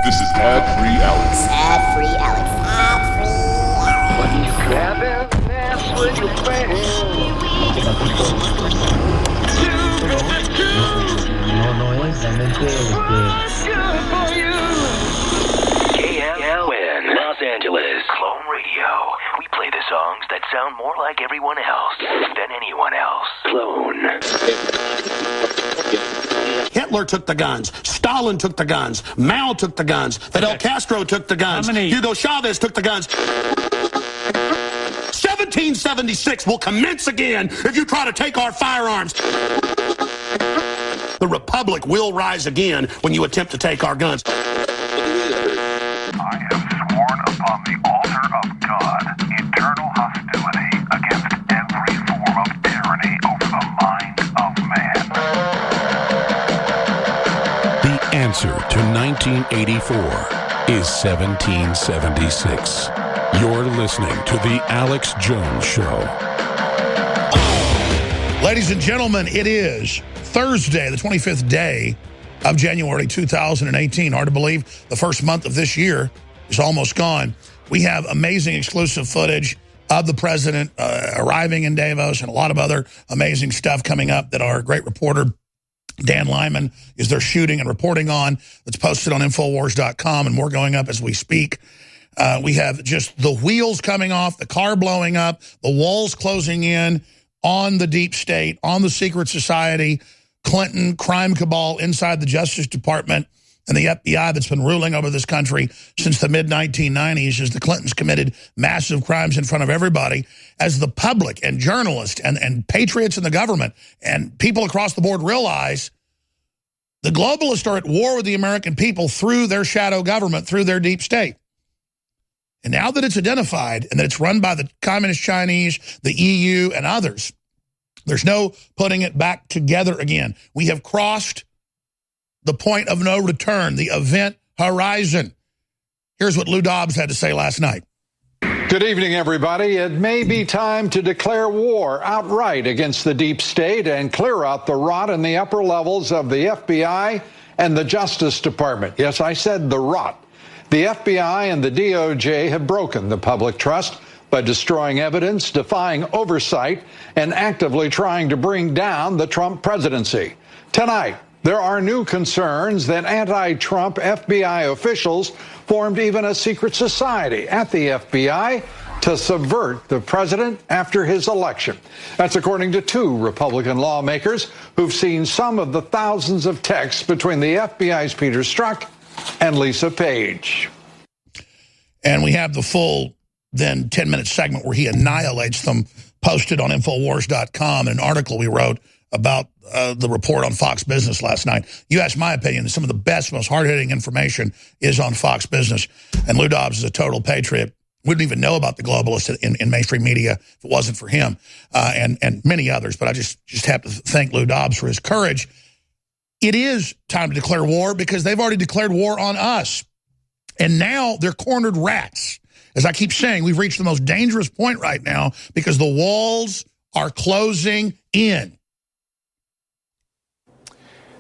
This is Ad-Free Alex. Ad-Free Alex. KLN, Los Angeles. Clone Radio. We play the songs that sound more like everyone else than anyone else. Clone. Hitler took the guns. Stalin took the guns. Mao took the guns. Fidel Castro took the guns. Hugo Chavez took the guns. 1776 will commence again if you try to take our firearms. The Republic will rise again when you attempt to take our guns. I have sworn upon the altar of God eternal hostility against every form of tyranny over the mind of man. The answer to 1984 is 1776. You're listening to The Alex Jones Show. Ladies and gentlemen, it is Thursday, the 25th day of January 2018. Hard to believe the first month of this year is almost gone. We have amazing exclusive footage of the president arriving in Davos and a lot of other amazing stuff coming up that our great reporter Dan Lyman is there shooting and reporting on. It's posted on Infowars.com and more going up as we speak. We have just the wheels coming off, the car blowing up, the walls closing in on the deep state, on the secret society, Clinton, crime cabal inside the Justice Department, and the FBI that's been ruling over this country since the mid-1990s as the Clintons committed massive crimes in front of everybody, as the public and journalists and patriots in the government and people across the board realize the globalists are at war with the American people through their shadow government, through their deep state. And now that it's identified and that it's run by the Communist Chinese, the EU, and others, there's no putting it back together again. We have crossed the point of no return, the event horizon. Here's what Lou Dobbs had to say last night. Good evening, everybody. It may be time to declare war outright against the deep state and clear out the rot in the upper levels of the FBI and the Justice Department. Yes, I said the rot. The FBI and the DOJ have broken the public trust by destroying evidence, defying oversight, and actively trying to bring down the Trump presidency. Tonight, there are new concerns that anti-Trump FBI officials formed even a secret society at the FBI to subvert the president after his election. That's according to two Republican lawmakers who've seen some of the thousands of texts between the FBI's Peter Strzok and Lisa Page. And we have the full, then, 10-minute segment where he annihilates them, posted on Infowars.com, an article we wrote about the report on Fox Business last night. You asked my opinion. Some of the best, most hard-hitting information is on Fox Business. And Lou Dobbs is a total patriot. Wouldn't even know about the globalists in mainstream media if it wasn't for him and many others. But I just have to thank Lou Dobbs for his courage. It is time to declare war because they've already declared war on us. And now they're cornered rats. As I keep saying, we've reached the most dangerous point right now because the walls are closing in.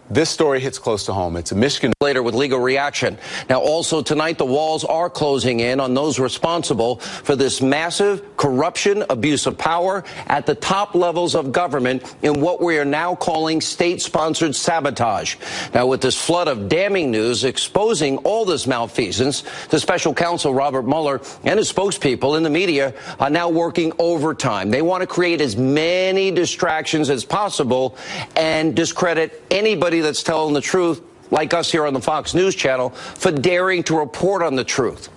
This story hits close to home. It's a Michigan later with legal reaction. Now, also tonight, the walls are closing in on those responsible for this massive corruption, abuse of power at the top levels of government in what we are now calling state-sponsored sabotage. Now, with this flood of damning news exposing all this malfeasance, the special counsel Robert Mueller and his spokespeople in the media are now working overtime. They want to create as many distractions as possible and discredit anybody that's telling the truth, like us here on the Fox News channel, for daring to report on the truth.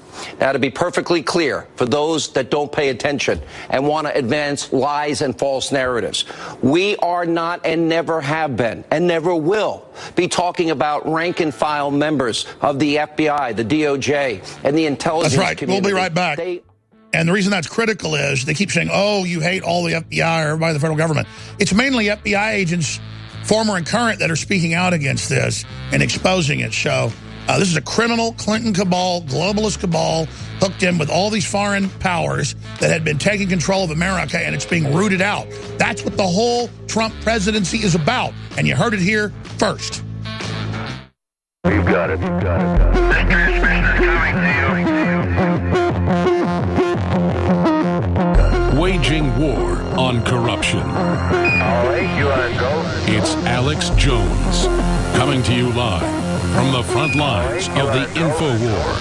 Now, to be perfectly clear, for those that don't pay attention and want to advance lies and false narratives, we are not and never have been and never will be talking about rank and file members of the FBI, the DOJ, and the intelligence community. That's right. We'll be right back. And the reason that's critical is they keep saying, oh, you hate all the FBI or everybody in the federal government. It's mainly FBI agents, former and current, that are speaking out against this and exposing it. So this is a criminal Clinton cabal, globalist cabal, hooked in with all these foreign powers that had been taking control of America, and it's being rooted out. That's what the whole Trump presidency is about. And you heard it here first. You've got it. You've got it. This transmission is coming to you. Waging war on corruption. All right, you want to go? It's Alex Jones, coming to you live from the front lines of the InfoWar.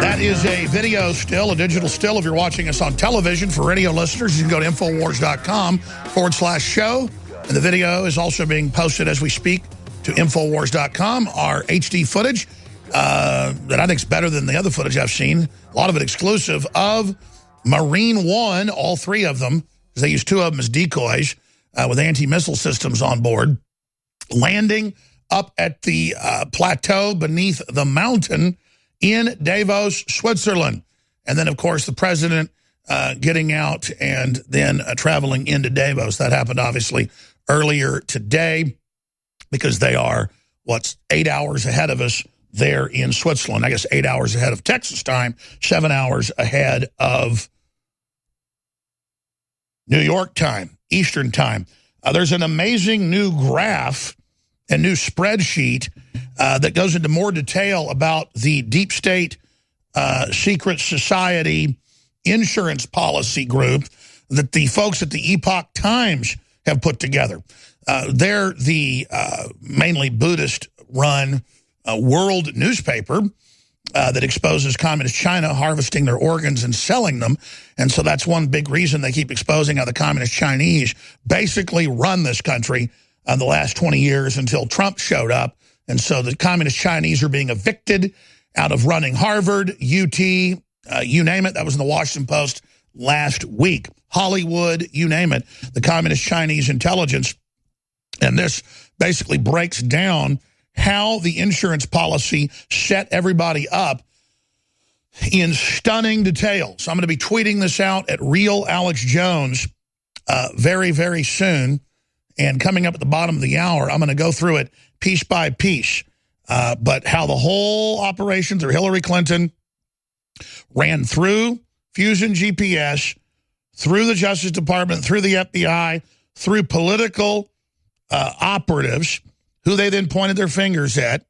That is a video still, a digital still. If you're watching us on television, for radio listeners, you can go to Infowars.com/show. And the video is also being posted as we speak to Infowars.com. Our HD footage that I think is better than the other footage I've seen. A lot of it exclusive of Marine One, all three of them, because they use two of them as decoys with anti-missile systems on board, landing up at the plateau beneath the mountain in Davos, Switzerland. And then, of course, the president getting out and then traveling into Davos. That happened, obviously, earlier today because they are, 8 hours ahead of us there in Switzerland. I guess 8 hours ahead of Texas time, 7 hours ahead of New York time, Eastern time. There's an amazing new graph and new spreadsheet that goes into more detail about the deep state secret society insurance policy group that the folks at the Epoch Times have put together. They're the mainly Buddhist-run world newspaper that exposes communist China harvesting their organs and selling them. And so that's one big reason they keep exposing how the communist Chinese basically run this country the last 20 years until Trump showed up. And so the communist Chinese are being evicted out of running Harvard, UT, you name it. That was in the Washington Post last week. Hollywood, you name it, the communist Chinese intelligence. And this basically breaks down how the insurance policy set everybody up in stunning detail. So I'm going to be tweeting this out at Real Alex Jones very, very soon. And coming up at the bottom of the hour, I'm going to go through it piece by piece. But how the whole operation through Hillary Clinton ran through Fusion GPS, through the Justice Department, through the FBI, through political operatives, who they then pointed their fingers at,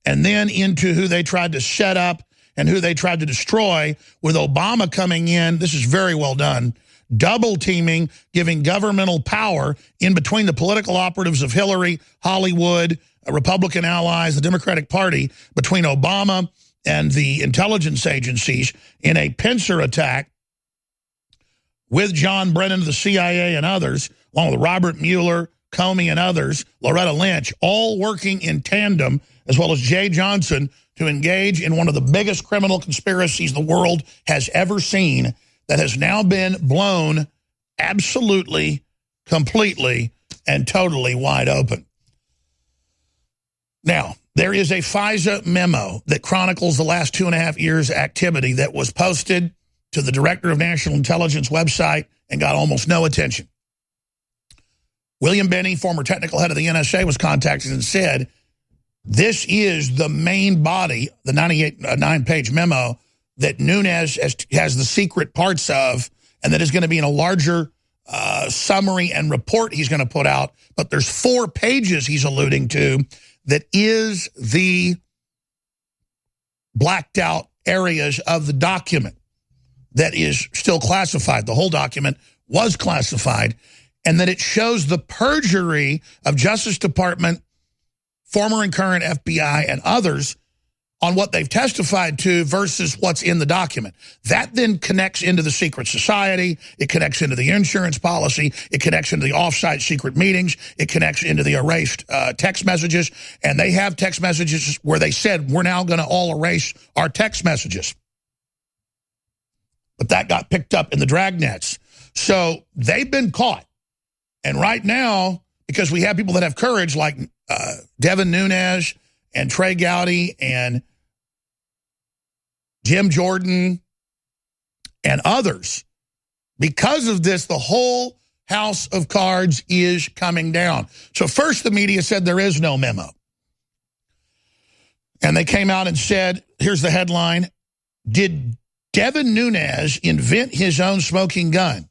and then into who they tried to set up and who they tried to destroy, with Obama coming in. This is very well done. Double teaming, giving governmental power in between the political operatives of Hillary, Hollywood, Republican allies, the Democratic Party, between Obama and the intelligence agencies in a pincer attack with John Brennan of the CIA and others, along with Robert Mueller, Comey and others, Loretta Lynch, all working in tandem, as well as Jay Johnson, to engage in one of the biggest criminal conspiracies the world has ever seen, that has now been blown absolutely, completely, and totally wide open. Now, there is a FISA memo that chronicles the last 2.5 years' activity that was posted to the Director of National Intelligence website and got almost no attention. William Binney, former technical head of the NSA, was contacted and said, this is the main body, the 9-page memo that Nunes has the secret parts of, and that is going to be in a larger summary and report he's going to put out. But there's 4 pages he's alluding to that is the blacked out areas of the document that is still classified. The whole document was classified, and that it shows the perjury of Justice Department, former and current FBI, and others on what they've testified to versus what's in the document. That then connects into the secret society. It connects into the insurance policy. It connects into the off-site secret meetings. It connects into the erased text messages. And they have text messages where they said, we're now going to all erase our text messages. But that got picked up in the dragnets. So they've been caught. And right now, because we have people that have courage like Devin Nunes and Trey Gowdy and Jim Jordan and others, because of this, the whole house of cards is coming down. So first the media said there is no memo. And they came out and said, here's the headline, did Devin Nunes invent his own smoking gun?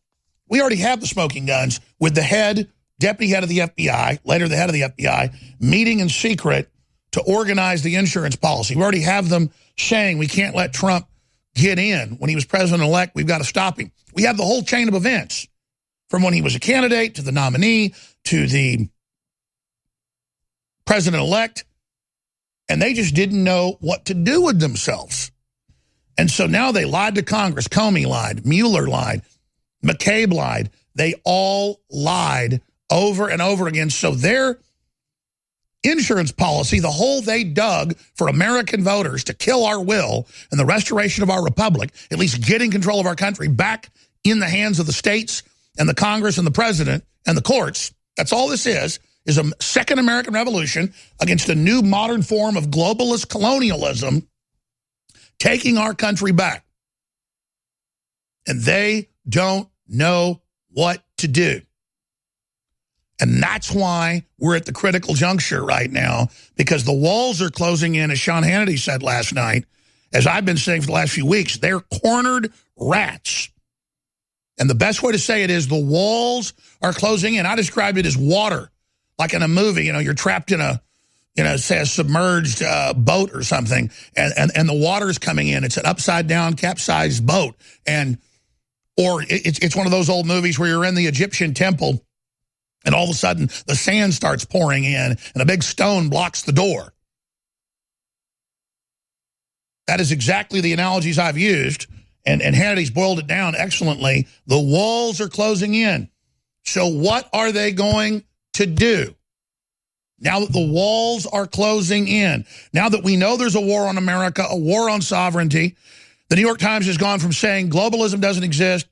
We already have the smoking guns with the head deputy head of the FBI, later the head of the FBI, meeting in secret to organize the insurance policy. We already have them saying we can't let Trump get in. When he was president-elect, we've got to stop him. We have the whole chain of events from when he was a candidate to the nominee to the president-elect, and they just didn't know what to do with themselves. And so now they lied to Congress. Comey lied. Mueller lied. McCabe lied. They all lied over and over again. So their insurance policy, the hole they dug for American voters to kill our will and the restoration of our republic, at least getting control of our country back in the hands of the states and the Congress and the president and the courts, that's all this is a second American Revolution against a new modern form of globalist colonialism taking our country back. And they don't know what to do. And that's why we're at the critical juncture right now, because the walls are closing in, as Sean Hannity said last night, as I've been saying for the last few weeks. They're cornered rats. And the best way to say it is the walls are closing in. I described it as water, like in a movie. You know, you're trapped in a, say a submerged boat or something, and the water is coming in. It's an upside-down, capsized boat. Or it's one of those old movies where you're in the Egyptian temple, and all of a sudden, the sand starts pouring in, and a big stone blocks the door. That is exactly the analogies I've used, and Hannity's boiled it down excellently. The walls are closing in. So what are they going to do? Now that the walls are closing in, now that we know there's a war on America, a war on sovereignty, the New York Times has gone from saying globalism doesn't exist,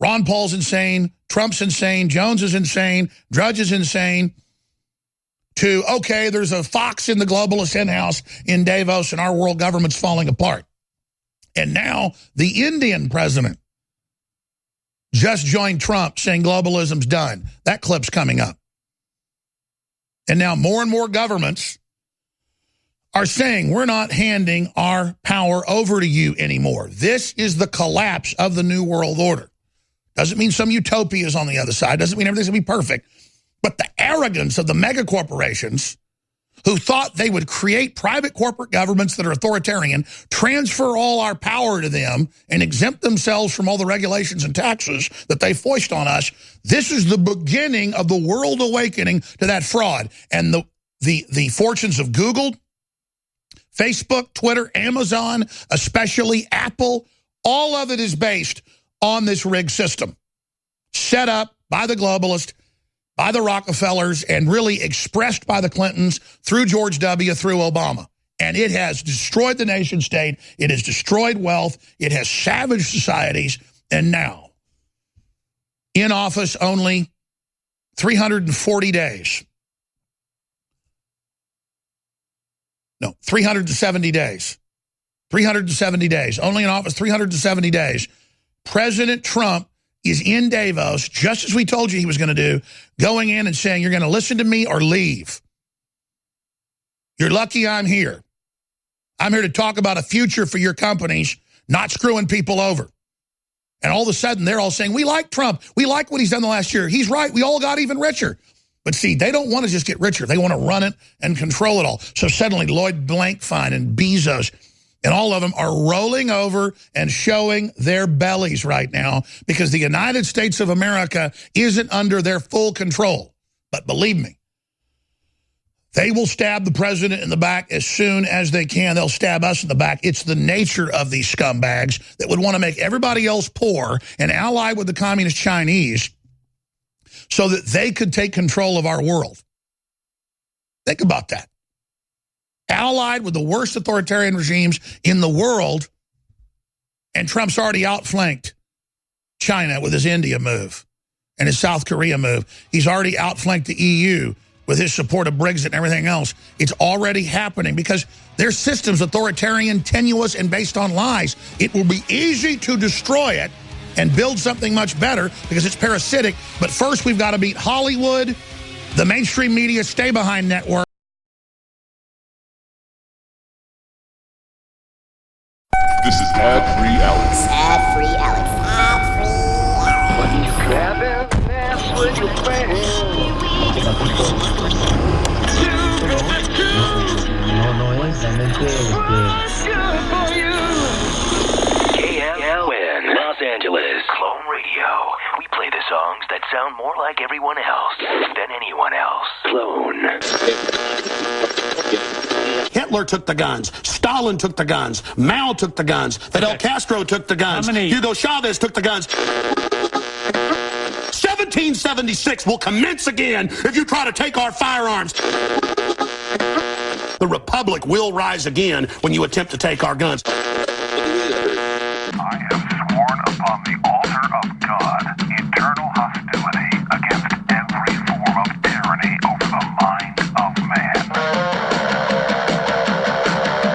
Ron Paul's insane, Trump's insane, Jones is insane, Drudge is insane, to, okay, there's a fox in the globalist henhouse in Davos and our world government's falling apart. And now the Indian president just joined Trump saying globalism's done. That clip's coming up. And now more and more governments are saying we're not handing our power over to you anymore. This is the collapse of the New World Order. Doesn't mean some utopia is on the other side. Doesn't mean everything's going to be perfect. But the arrogance of the mega corporations who thought they would create private corporate governments that are authoritarian, transfer all our power to them, and exempt themselves from all the regulations and taxes that they foist on us. This is the beginning of the world awakening to that fraud. And the fortunes of Google, Facebook, Twitter, Amazon, especially Apple, all of it is based on this rigged system set up by the globalists, by the Rockefellers, and really expressed by the Clintons through George W., through Obama. And it has destroyed the nation state. It has destroyed wealth. It has savaged societies. And now, in office only 340 days. No, 370 days. 370 days. Only in office 370 days. President Trump is in Davos, just as we told you he was going to do, going in and saying, you're going to listen to me or leave. You're lucky I'm here. I'm here to talk about a future for your companies, not screwing people over. And all of a sudden, they're all saying, we like Trump. We like what he's done the last year. He's right. We all got even richer. But see, they don't want to just get richer. They want to run it and control it all. So suddenly Lloyd Blankfein and Bezos and all of them are rolling over and showing their bellies right now because the United States of America isn't under their full control. But believe me, they will stab the president in the back as soon as they can. They'll stab us in the back. It's the nature of these scumbags that would want to make everybody else poor and ally with the communist Chinese so that they could take control of our world. Think about that. Allied with the worst authoritarian regimes in the world, and Trump's already outflanked China with his India move and his South Korea move. He's already outflanked the EU with his support of Brexit and everything else. It's already happening because their system's authoritarian, tenuous, and based on lies. It will be easy to destroy it and build something much better because it's parasitic. But first, we've got to beat Hollywood, the mainstream media stay-behind network. This is ad-free Alex. Ad-free Alex. Ad-free Alex. Grabbing ass with your friends. No es realmente KLN, Los Angeles. Clone Radio. We play the songs that sound more like everyone else than anyone else. Clone. Hitler took the guns. Stalin took the guns. Mao took the guns. Fidel Castro took the guns. Hugo Chavez took the guns. 1776 will commence again if you try to take our firearms. The Republic will rise again when you attempt to take our guns. I have sworn upon the altar of God eternal hostility against every form of tyranny over the mind of man.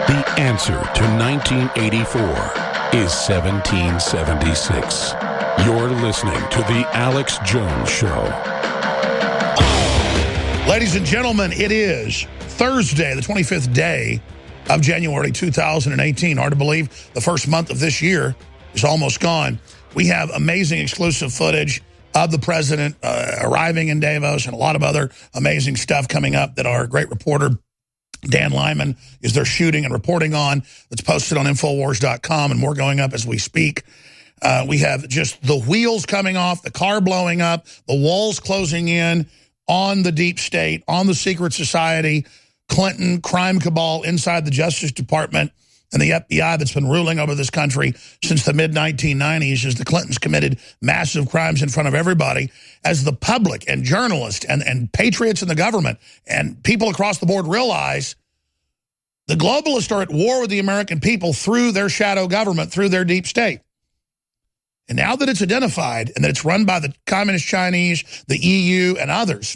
The answer to 1984 is 1776. You're listening to The Alex Jones Show. Ladies and gentlemen, it is Thursday, the 25th day of January 2018. Hard to believe the first month of this year is almost gone. We have amazing exclusive footage of the president arriving in Davos and a lot of other amazing stuff coming up that our great reporter Dan Lyman is there shooting and reporting on. That's posted on Infowars.com and more going up as we speak. We have just the wheels coming off, the car blowing up, the walls closing in on the deep state, on the secret society, Clinton, crime cabal inside the Justice Department, and the FBI that's been ruling over this country since the mid-1990s as the Clintons committed massive crimes in front of everybody, as the public and journalists and patriots in the government and people across the board realize the globalists are at war with the American people through their shadow government, through their deep state. And now that it's identified and that it's run by the Communist Chinese, the EU, and others,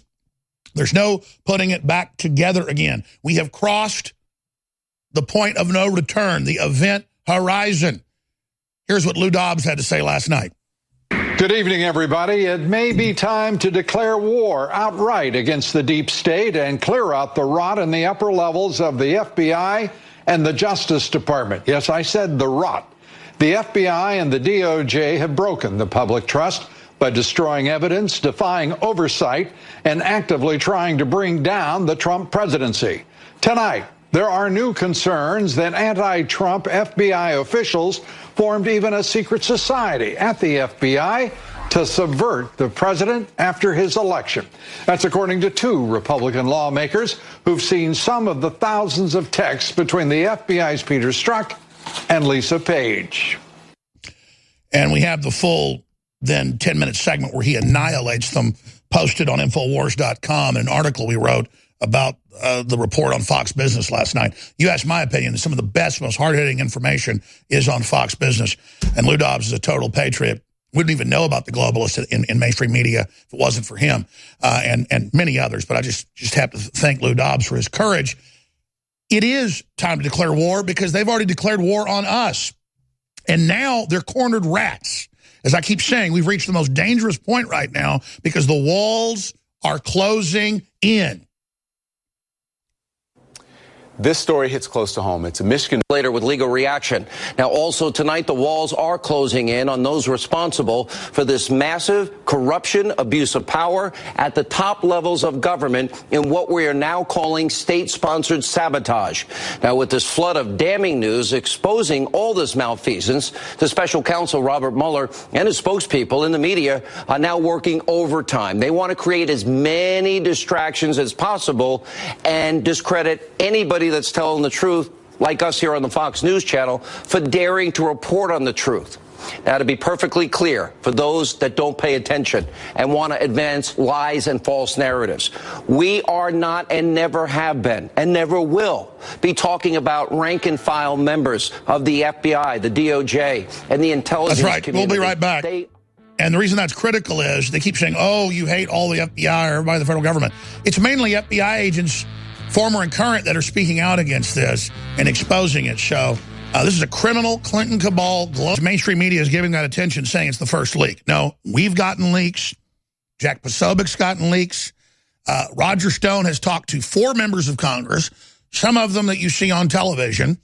there's no putting it back together again. We have crossed the point of no return, the event horizon. Here's what Lou Dobbs had to say last night. Good evening, everybody. It may be time to declare war outright against the deep state and clear out the rot in the upper levels of the FBI and the Justice Department. Yes, I said the rot. The FBI and the DOJ have broken the public trust by destroying evidence, defying oversight, and actively trying to bring down the Trump presidency. Tonight, there are new concerns that anti-Trump FBI officials formed even a secret society at the FBI to subvert the president after his election. That's according to two Republican lawmakers who've seen some of the thousands of texts between the FBI's Peter Strzok and Lisa Page. And we have the full, then 10-minute segment where he annihilates them, posted on Infowars.com, an article we wrote about the report on Fox Business last night. You asked my opinion. Some of the best, most hard-hitting information is on Fox Business. And Lou Dobbs is a total patriot. Wouldn't even know about the globalists in mainstream media if it wasn't for him and many others. But I just have to thank Lou Dobbs for his courage. It is time to declare war because they've already declared war on us. And now they're cornered rats. As I keep saying, we've reached the most dangerous point right now because the walls are closing in. This story hits close to home. It's a Michigan. Later with legal reaction. Now, also tonight, the walls are closing in on those responsible for this massive corruption, abuse of power at the top levels of government in what we are now calling state-sponsored sabotage. Now, with this flood of damning news exposing all this malfeasance, the special counsel Robert Mueller and his spokespeople in the media are now working overtime. They want to create as many distractions as possible and discredit anybody that's telling the truth, like us here on the Fox News Channel, for daring to report on the truth. Now, to be perfectly clear, for those that don't pay attention and want to advance lies and false narratives, we are not and never have been and never will be talking about rank-and-file members of the FBI, the DOJ, and the intelligence community. That's right. We'll be right back. And the reason that's critical is they keep saying, oh, you hate all the FBI or everybody in the federal government. It's mainly FBI agents, former and current, that are speaking out against this and exposing it. So this is a criminal Clinton cabal. Mainstream media is giving that attention, saying it's the first leak. No, we've gotten leaks. Jack Posobiec's gotten leaks. Roger Stone has talked to 4 members of Congress, some of them that you see on television.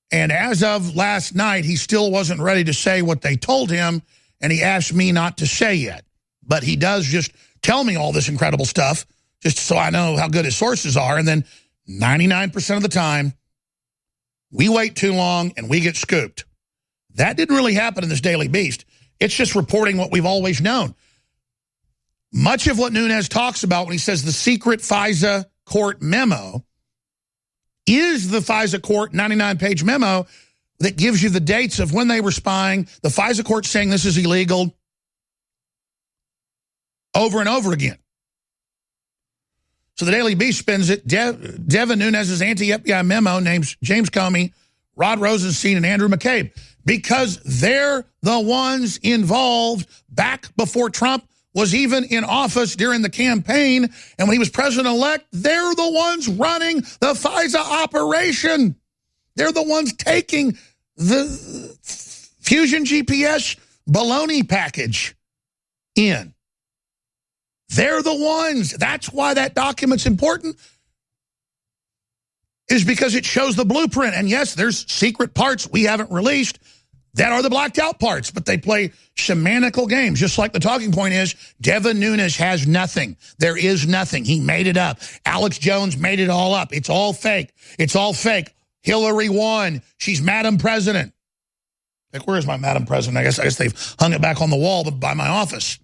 And as of last night, he still wasn't ready to say what they told him, and he asked me not to say yet. But he does just tell me all this incredible stuff just so I know how good his sources are. And then 99% of the time, we wait too long and we get scooped. That didn't really happen in this Daily Beast. It's just reporting what we've always known. Much of what Nunes talks about when he says the secret FISA court memo is the FISA court 99-page memo that gives you the dates of when they were spying, the FISA court saying this is illegal over and over again. So the Daily Beast spins it. Devin Nunes' anti-FBI memo names James Comey, Rod Rosenstein, and Andrew McCabe because they're the ones involved back before Trump was even in office during the campaign. And when he was president-elect, they're the ones running the FISA operation. They're the ones taking the Fusion GPS baloney package in. They're the ones. That's why that document's important, is because it shows the blueprint. And yes, there's secret parts we haven't released that are the blacked out parts, but they play semantical games. Just like the talking point is, Devin Nunes has nothing. There is nothing. He made it up. Alex Jones made it all up. It's all fake. It's all fake. Hillary won. She's Madam President. Like, where's my Madam President? I guess they've hung it back on the wall by my office.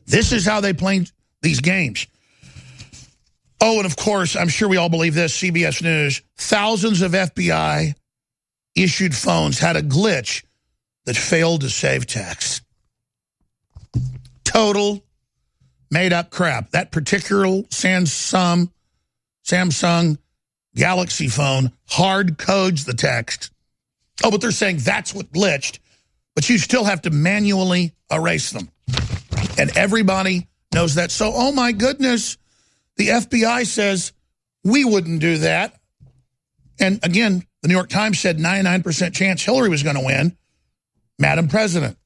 This is how they play these games. Oh, and of course, I'm sure we all believe this, CBS News, thousands of FBI-issued phones had a glitch that failed to save text. Total made-up crap. That particular Samsung Galaxy phone hard codes the text. Oh, but they're saying that's what glitched, but you still have to manually erase them. And everybody knows that. So, oh my goodness, the FBI says we wouldn't do that. And again, the New York Times said 99% chance Hillary was going to win, Madam President.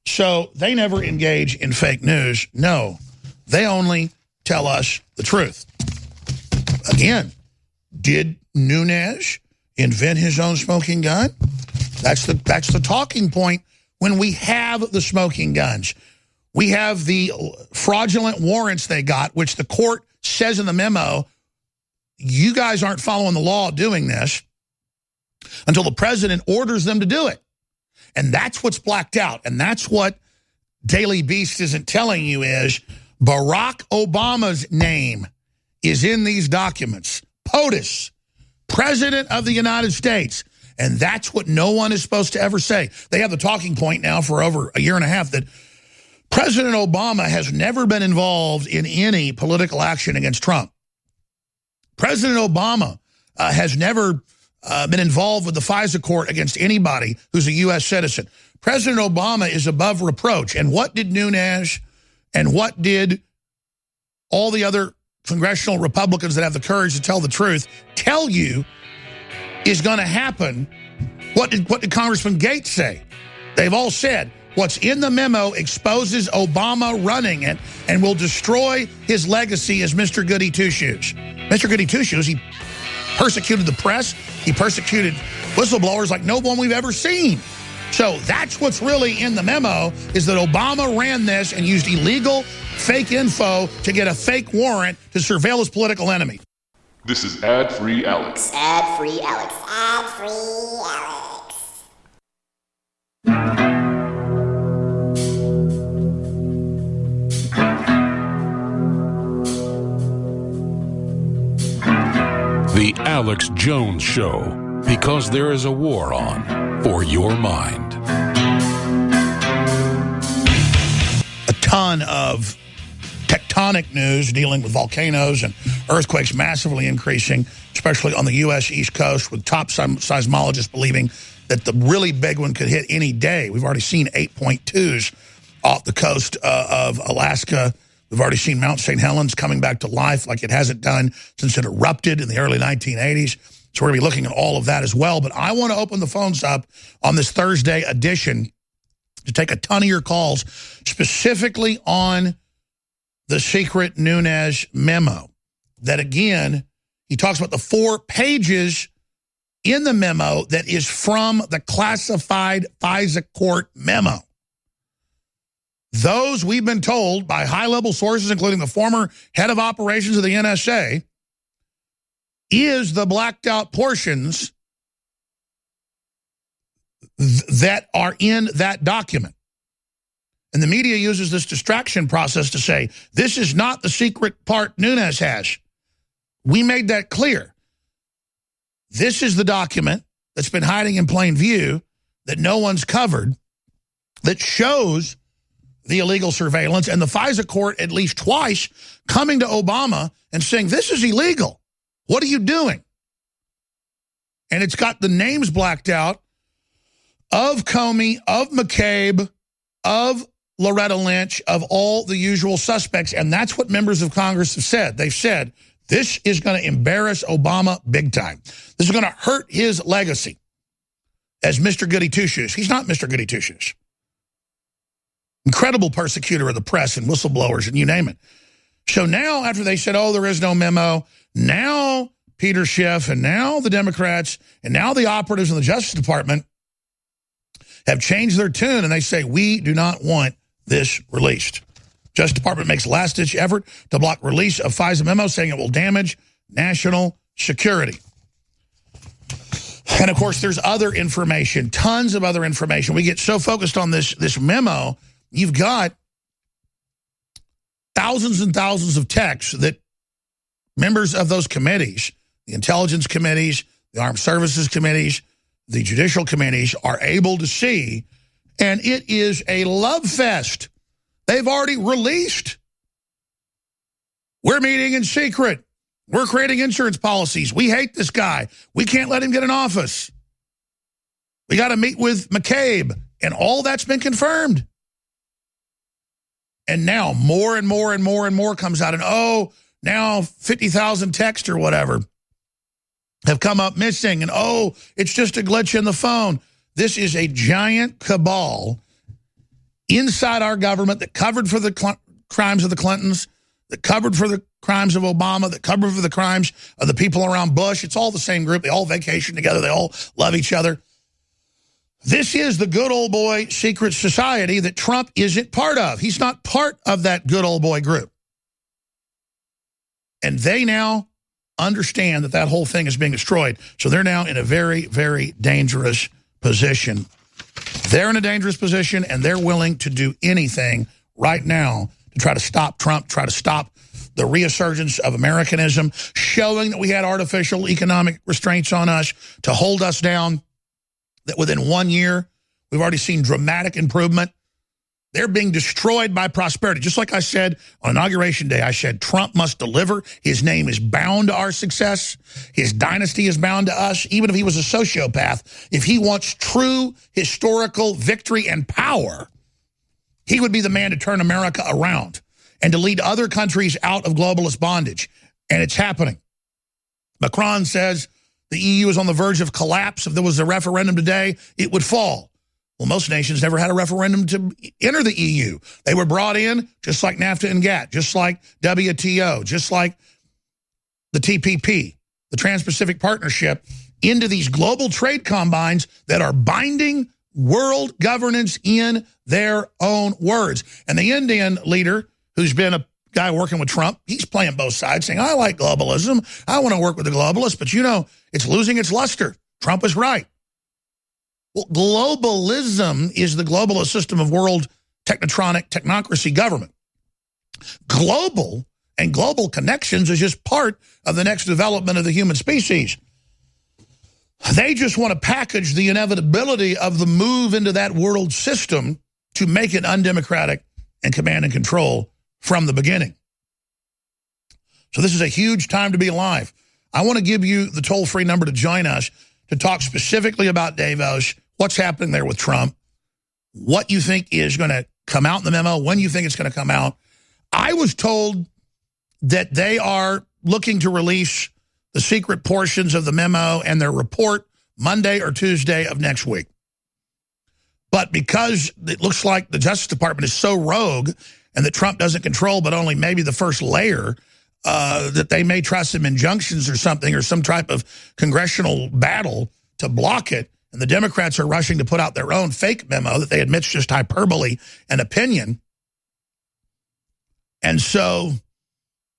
So they never engage in fake news. No, they only tell us the truth. Again, did Nunes invent his own smoking gun? That's the talking point when we have the smoking guns. We have the fraudulent warrants they got, which the court says in the memo, you guys aren't following the law doing this until the president orders them to do it. And that's what's blacked out. And that's what Daily Beast isn't telling you is Barack Obama's name is in these documents. POTUS, President of the United States. And that's what no one is supposed to ever say. They have the talking point now for over a year and a half that President Obama has never been involved in any political action against Trump. President Obama has never been involved with the FISA court against anybody who's a U.S. citizen. President Obama is above reproach. And what did Nunes and what did all the other congressional Republicans that have the courage to tell the truth tell you is going to happen? What did Congressman Gates say? They've all said, what's in the memo exposes Obama running it and will destroy his legacy as Mr. Goody Two-Shoes. Mr. Goody Two-Shoes, he persecuted the press. He persecuted whistleblowers like no one we've ever seen. So that's what's really in the memo, is that Obama ran this and used illegal fake info to get a fake warrant to surveil his political enemy. This is Ad-Free Alex. Ad-Free Alex. Ad-Free Alex. The Alex Jones Show, because there is a war on for your mind. A ton of tectonic news dealing with volcanoes and earthquakes massively increasing, especially on the U.S. East Coast, with top seismologists believing that the really big one could hit any day. We've already seen 8.2s off the coast of Alaska. We've already seen Mount St. Helens coming back to life like it hasn't done since it erupted in the early 1980s. So we're going to be looking at all of that as well. But I want to open the phones up on this Thursday edition to take a ton of your calls, specifically on the secret Nunes memo. That, again, he talks about the 4 pages in the memo that is from the classified FISA court memo. Those, we've been told by high-level sources, including the former head of operations of the NSA, is the blacked-out portions that are in that document. And the media uses this distraction process to say, this is not the secret part Nunes has. We made that clear. This is the document that's been hiding in plain view that no one's covered, that shows the illegal surveillance, and the FISA court at least twice coming to Obama and saying, this is illegal. What are you doing? And it's got the names blacked out of Comey, of McCabe, of Loretta Lynch, of all the usual suspects. And that's what members of Congress have said. They've said, this is going to embarrass Obama big time. This is going to hurt his legacy as Mr. Goody Two-Shoes. He's not Mr. Goody Two-Shoes. Incredible persecutor of the press and whistleblowers and you name it. So now after they said, oh, there is no memo, now Peter Schiff and now the Democrats and now the operatives in the Justice Department have changed their tune and they say, we do not want this released. Justice Department makes last-ditch effort to block release of FISA memo, saying it will damage national security. And, of course, there's other information, tons of other information. We get so focused on this memo, you've got thousands and thousands of texts that members of those committees, the intelligence committees, the armed services committees, the judicial committees are able to see, and it is a love fest. They've already released. We're meeting in secret. We're creating insurance policies. We hate this guy. We can't let him get in office. We got to meet with McCabe. And all that's been confirmed. And now more and more and more and more comes out. And oh, now 50,000 texts or whatever have come up missing. And oh, it's just a glitch in the phone. This is a giant cabal inside our government that covered for the crimes of the Clintons, that covered for the crimes of Obama, that covered for the crimes of the people around Bush. It's all the same group. They all vacation together. They all love each other. This is the good old boy secret society that Trump isn't part of. He's not part of that good old boy group. And they now understand that that whole thing is being destroyed. So they're now in a very, very dangerous position. They're in a dangerous position, and they're willing to do anything right now to try to stop Trump, try to stop the resurgence of Americanism, showing that we had artificial economic restraints on us to hold us down, that within 1 year, we've already seen dramatic improvement. They're being destroyed by prosperity. Just like I said on Inauguration Day, I said Trump must deliver. His name is bound to our success. His dynasty is bound to us, even if he was a sociopath. If he wants true historical victory and power, he would be the man to turn America around and to lead other countries out of globalist bondage. And it's happening. Macron says the EU is on the verge of collapse. If there was a referendum today, it would fall. Well, most nations never had a referendum to enter the EU. They were brought in just like NAFTA and GATT, just like WTO, just like the TPP, the Trans-Pacific Partnership, into these global trade combines that are binding world governance in their own words. And the Indian leader, who's been a guy working with Trump, he's playing both sides, saying, I like globalism. I want to work with the globalists, but, you know, it's losing its luster. Trump is right. Well, globalism is the globalist system of world technocracy government. Global and global connections is just part of the next development of the human species. They just want to package the inevitability of the move into that world system to make it undemocratic and command and control from the beginning. So this is a huge time to be alive. I want to give you the toll-free number to join us to talk specifically about Davos, what's happening there with Trump, what you think is going to come out in the memo, when you think it's going to come out. I was told that they are looking to release the secret portions of the memo and their report Monday or Tuesday of next week. But because it looks like the Justice Department is so rogue and that Trump doesn't control but only maybe the first layer, that they may try some injunctions or something or some type of congressional battle to block it. And the Democrats are rushing to put out their own fake memo that they admit's just hyperbole and opinion. And so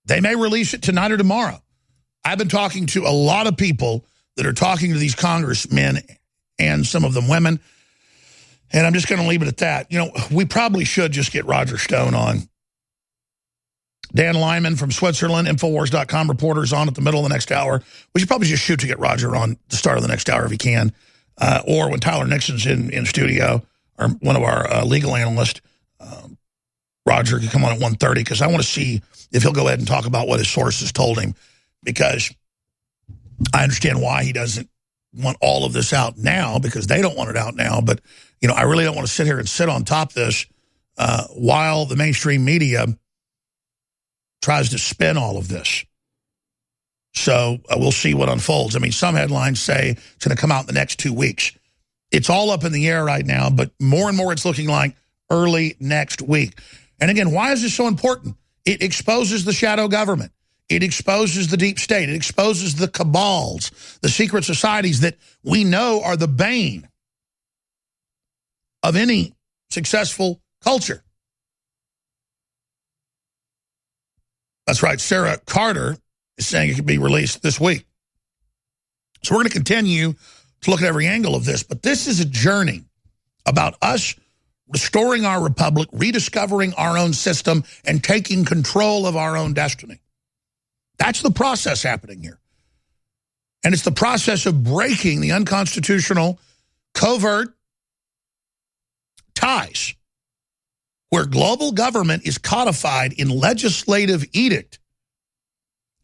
they may release it tonight or tomorrow. I've been talking to a lot of people that are talking to these congressmen and some of them women, and I'm just going to leave it at that. You know, we probably should just get Roger Stone on. Dan Lyman from Switzerland, Infowars.com reporters on at the middle of the next hour. We should probably just shoot to get Roger on the start of the next hour if he can, or when Tyler Nixon's in studio, or one of our legal analysts, Roger, can come on at 1:30, because I want to see if he'll go ahead and talk about what his sources told him, because I understand why he doesn't want all of this out now, because they don't want it out now. But, you know, I really don't want to sit here and sit on top of this while the mainstream media tries to spin all of this. So we'll see what unfolds. I mean, some headlines say it's going to come out in the next 2 weeks. It's all up in the air right now, but more and more it's looking like early next week. And again, why is this so important? It exposes the shadow government. It exposes the deep state. It exposes the cabals, the secret societies that we know are the bane of any successful culture. That's right. Sarah Carter is saying it could be released this week. So we're going to continue to look at every angle of this. But this is a journey about us restoring our republic, rediscovering our own system, and taking control of our own destiny. That's the process happening here. And it's the process of breaking the unconstitutional, covert ties where global government is codified in legislative edict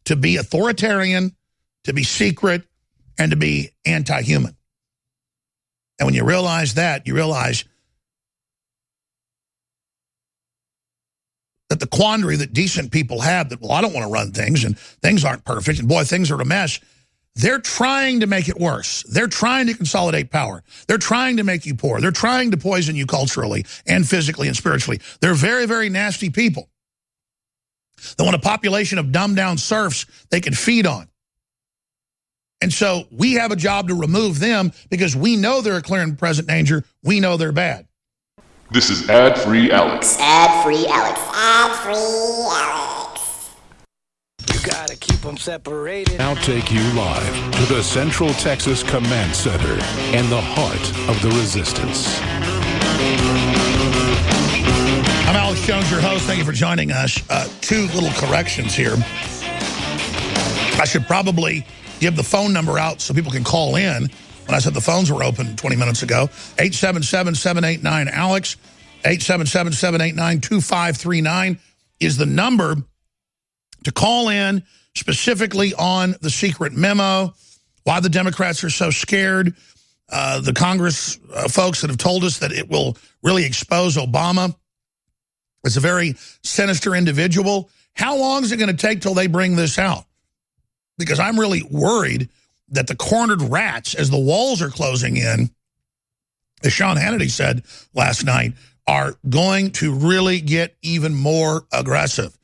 to be authoritarian, to be secret, and to be anti-human. And when you realize that, you realize that the quandary that decent people have, that, well, I don't want to run things, and things aren't perfect, and boy, things are a mess. They're trying to make it worse. They're trying to consolidate power. They're trying to make you poor. They're trying to poison you culturally and physically and spiritually. They're very, very nasty people. They want a population of dumbed-down serfs they can feed on. And so we have a job to remove them, because we know they're a clear and present danger. We know they're bad. This is Ad-Free Alex. Ad-free Alex. Ad-free Alex. You gotta keep them separated. Now take you live to the Central Texas Command Center and the heart of the resistance. I'm Alex Jones, your host. Thank you for joining us. Two little corrections here. I should probably give the phone number out so people can call in. When I said the phones were open 20 minutes ago, 877-789-ALEX, 877-789-2539 is the number to call in specifically on the secret memo, why the Democrats are so scared, the Congress folks that have told us that it will really expose Obama as a very sinister individual. How long is it going to take till they bring this out? Because I'm really worried that the cornered rats, as the walls are closing in, as Sean Hannity said last night, are going to really get even more aggressive.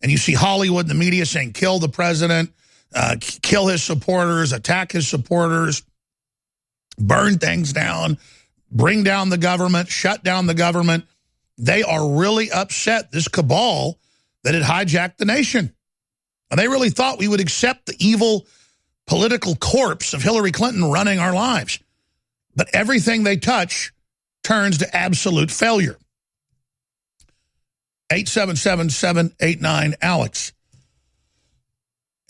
And you see Hollywood and the media saying, kill the president, kill his supporters, attack his supporters, burn things down, bring down the government, shut down the government. They are really upset, this cabal that had hijacked the nation. And they really thought we would accept the evil political corpse of Hillary Clinton running our lives. But everything they touch turns to absolute failure. 877-789-ALEX.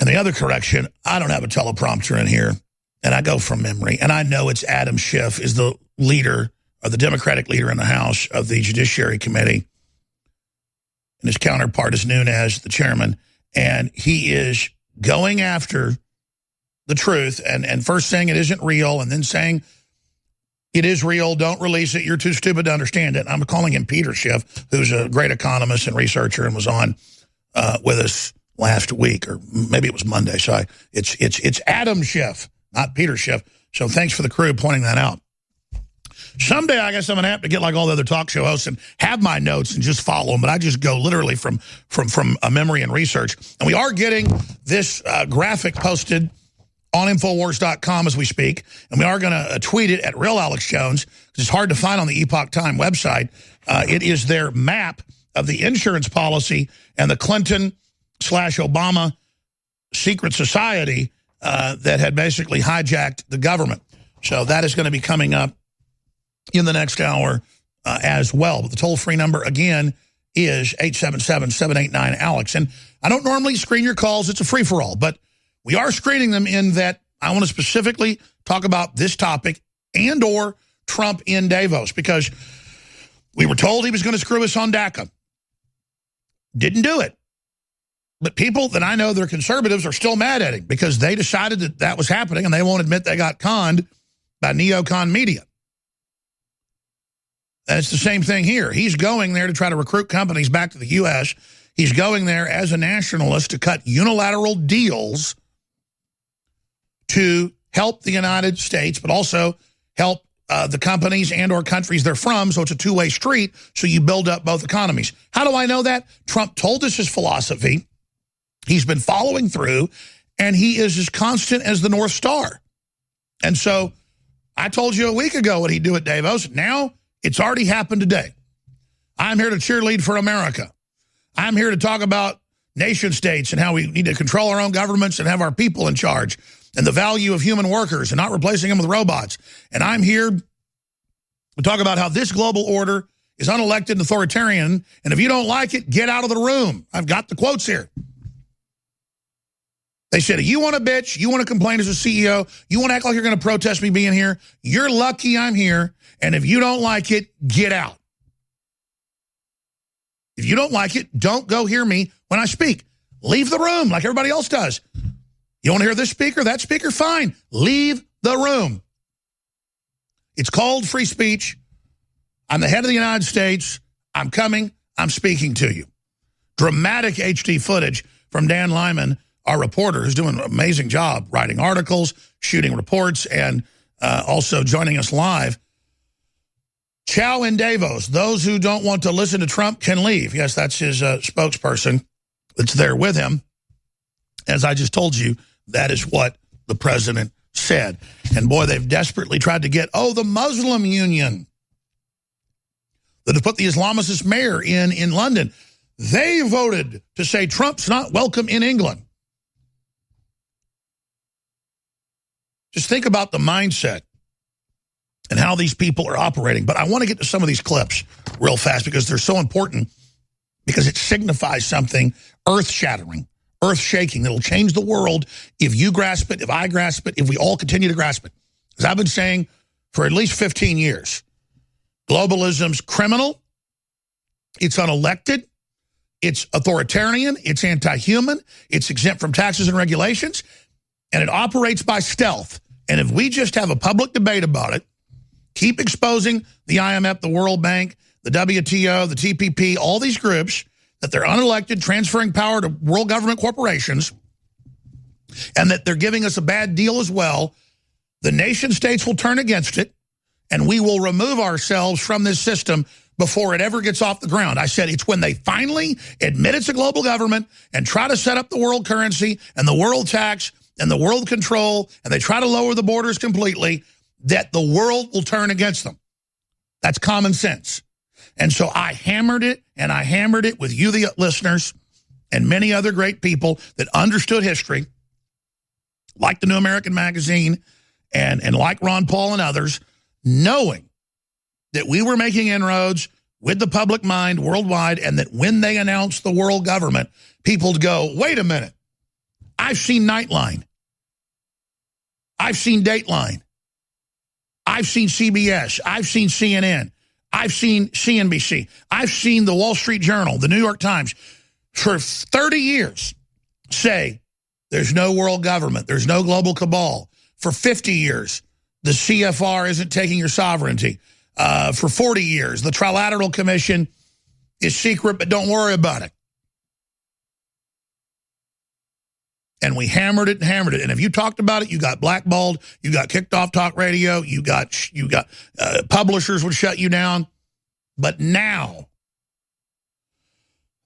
And the other correction, I don't have a teleprompter in here, and I go from memory. And I know it's Adam Schiff is the leader, or the Democratic leader in the House of the Judiciary Committee. And his counterpart is Nunes, the chairman. And he is going after the truth, and first saying it isn't real, and then saying it is real, don't release it, you're too stupid to understand it. I'm calling him Peter Schiff, who's a great economist and researcher and was on with us last week, or maybe it was Monday. So it's Adam Schiff, not Peter Schiff. So thanks for the crew pointing that out. Someday I guess I'm going to have to get like all the other talk show hosts and have my notes and just follow them, but I just go literally from a memory and research. And we are getting this graphic posted on Infowars.com as we speak, and we are going to tweet it at Real Alex Jones, because it's hard to find on the Epoch Time website. It is their map of the insurance policy and the Clinton/Obama secret society that had basically hijacked the government. So that is going to be coming up in the next hour as well. But the toll-free number, again, is 877-789-ALEX. And I don't normally screen your calls. It's a free-for-all. But we are screening them in that I want to specifically talk about this topic and or Trump in Davos, because we were told he was going to screw us on DACA. Didn't do it. But people that I know that are conservatives are still mad at him because they decided that that was happening and they won't admit they got conned by neocon media. And it's the same thing here. He's going there to try to recruit companies back to the U.S. He's going there as a nationalist to cut unilateral deals to help the United States, but also help the companies and or countries they're from, so it's a two-way street, so you build up both economies. How do I know that? Trump told us his philosophy. He's been following through, and he is as constant as the North Star. And so I told you a week ago what he'd do at Davos. Now it's already happened today. I'm here to cheerlead for America. I'm here to talk about nation states and how we need to control our own governments and have our people in charge and the value of human workers and not replacing them with robots. And I'm here to talk about how this global order is unelected and authoritarian, and if you don't like it, get out of the room. I've got the quotes here. They said, you want to bitch, you want to complain as a CEO, you want to act like you're going to protest me being here, you're lucky I'm here, and if you don't like it, get out. If you don't like it, don't go hear me when I speak. Leave the room like everybody else does. You want to hear this speaker, that speaker? Fine. Leave the room. It's called free speech. I'm the head of the United States. I'm coming. I'm speaking to you. Dramatic HD footage from Dan Lyman, our reporter, who's doing an amazing job writing articles, shooting reports, and also joining us live. Ciao in Davos. Those who don't want to listen to Trump can leave. Yes, that's his spokesperson that's there with him. As I just told you, that is what the president said. And boy, they've desperately tried to get, the Muslim Union that have put the Islamicist mayor in London. They voted to say Trump's not welcome in England. Just think about the mindset and how these people are operating. But I want to get to some of these clips real fast because they're so important, because it signifies something earth-shattering, earth-shaking that'll change the world if you grasp it, if I grasp it, if we all continue to grasp it. As I've been saying for at least 15 years, globalism's criminal, it's unelected, it's authoritarian, it's anti-human, it's exempt from taxes and regulations, and it operates by stealth. And if we just have a public debate about it, keep exposing the IMF, the World Bank, the WTO, the TPP, all these groups, that they're unelected, transferring power to world government corporations, and that they're giving us a bad deal as well, the nation states will turn against it, and we will remove ourselves from this system before it ever gets off the ground. I said it's when they finally admit it's a global government and try to set up the world currency and the world tax and the world control, and they try to lower the borders completely, that the world will turn against them. That's common sense. And so I hammered it, and I hammered it with you, the listeners, and many other great people that understood history, like the New American Magazine and like Ron Paul and others, knowing that we were making inroads with the public mind worldwide, and that when they announced the world government, people would go, wait a minute, I've seen Nightline. I've seen Dateline. I've seen CBS. I've seen CNN. I've seen CNBC. I've seen the Wall Street Journal, the New York Times, for 30 years say there's no world government, there's no global cabal. For 50 years, the CFR isn't taking your sovereignty. For 40 years, the Trilateral Commission is secret, but don't worry about it. And we hammered it and hammered it. And if you talked about it, you got blackballed, you got kicked off talk radio, you got publishers would shut you down. But now,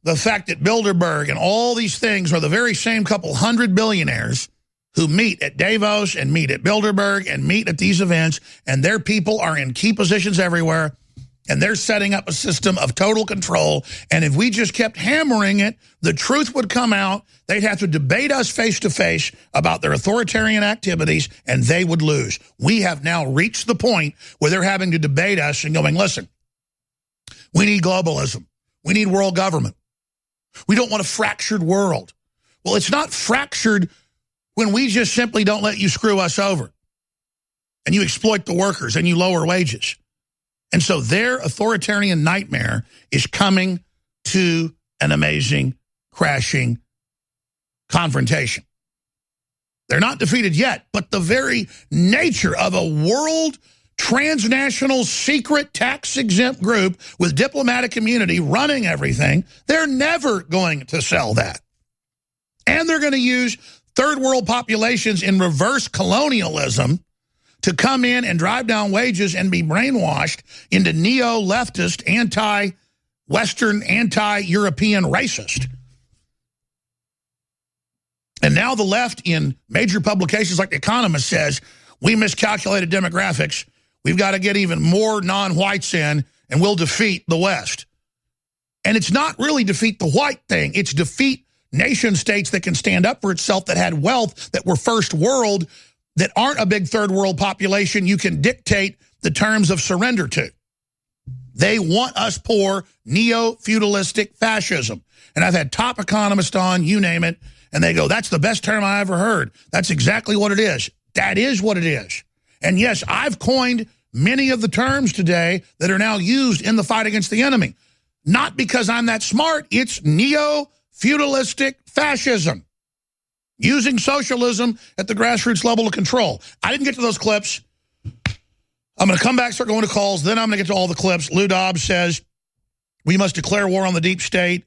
the fact that Bilderberg and all these things are the very same couple hundred billionaires who meet at Davos and meet at Bilderberg and meet at these events, and their people are in key positions everywhere, And they're setting up a system of total control. And if we just kept hammering it, the truth would come out. They'd have to debate us face to face about their authoritarian activities, and they would lose. We have now reached the point where they're having to debate us and going, listen, we need globalism. We need world government. We don't want a fractured world. Well, it's not fractured when we just simply don't let you screw us over and you exploit the workers and you lower wages. And so their authoritarian nightmare is coming to an amazing, crashing confrontation. They're not defeated yet, but the very nature of a world transnational secret tax-exempt group with diplomatic immunity running everything, they're never going to sell that. And they're going to use third world populations in reverse colonialism to come in and drive down wages and be brainwashed into neo-leftist, anti-Western, anti-European racist. And now the left in major publications like The Economist says, we miscalculated demographics. We've got to get even more non-whites in, and we'll defeat the West. And it's not really defeat the white thing. It's defeat nation states that can stand up for itself, that had wealth, that were first world, that aren't a big third world population you can dictate the terms of surrender to. They want us poor, neo-feudalistic fascism. And I've had top economists on, you name it, and they go, that's the best term I ever heard. That's exactly what it is. That is what it is. And yes, I've coined many of the terms today that are now used in the fight against the enemy. Not because I'm that smart. It's neo-feudalistic fascism. Using socialism at the grassroots level of control. I didn't get to those clips. I'm going to come back, start going to calls. Then I'm going to get to all the clips. Lou Dobbs says we must declare war on the deep state.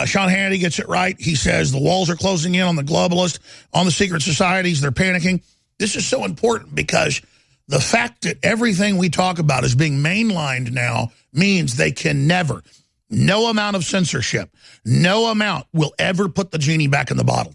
Sean Hannity gets it right. He says the walls are closing in on the globalists, on the secret societies. They're panicking. This is so important because the fact that everything we talk about is being mainlined now means they can never, no amount of censorship, no amount will ever put the genie back in the bottle.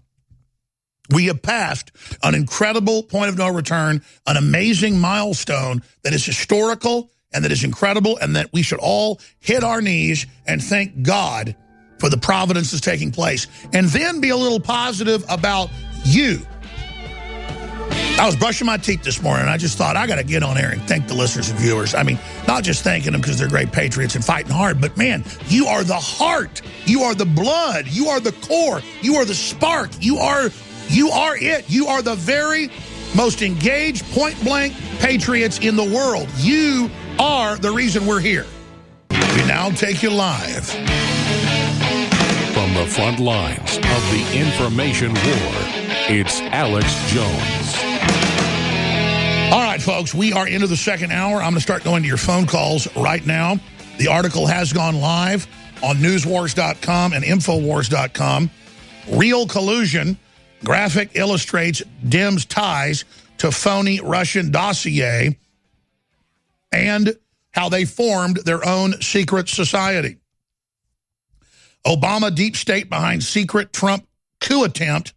We have passed an incredible point of no return, an amazing milestone that is historical and that is incredible, and that we should all hit our knees and thank God for the providence that's taking place. And then be a little positive about you. I was brushing my teeth this morning, and I just thought, I got to get on air and thank the listeners and viewers. I mean, not just thanking them because they're great patriots and fighting hard, but man, you are the heart. You are the blood. You are the core. You are the spark. You are it. You are the very most engaged, point-blank patriots in the world. You are the reason we're here. We now take you live. From the front lines of the information war, it's Alex Jones. All right, folks, we are into the second hour. I'm going to start going to your phone calls right now. The article has gone live on newswars.com and infowars.com. Real collusion. Graphic illustrates Dems' ties to phony Russian dossier and how they formed their own secret society. Obama deep state behind secret Trump coup attempt.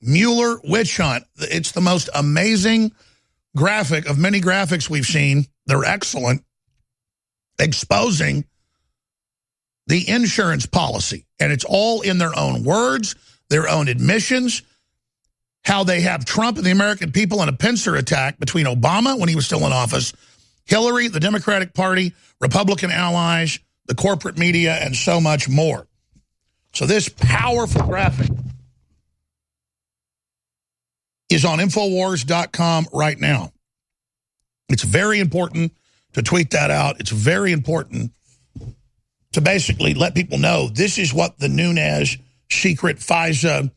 Mueller witch hunt. It's the most amazing graphic of many graphics we've seen. They're excellent. Exposing the insurance policy. And it's all in their own words, their own admissions, how they have Trump and the American people in a pincer attack between Obama when he was still in office, Hillary, the Democratic Party, Republican allies, the corporate media, and so much more. So this powerful graphic is on Infowars.com right now. It's very important to tweet that out. It's very important to basically let people know this is what the Nunes secret FISA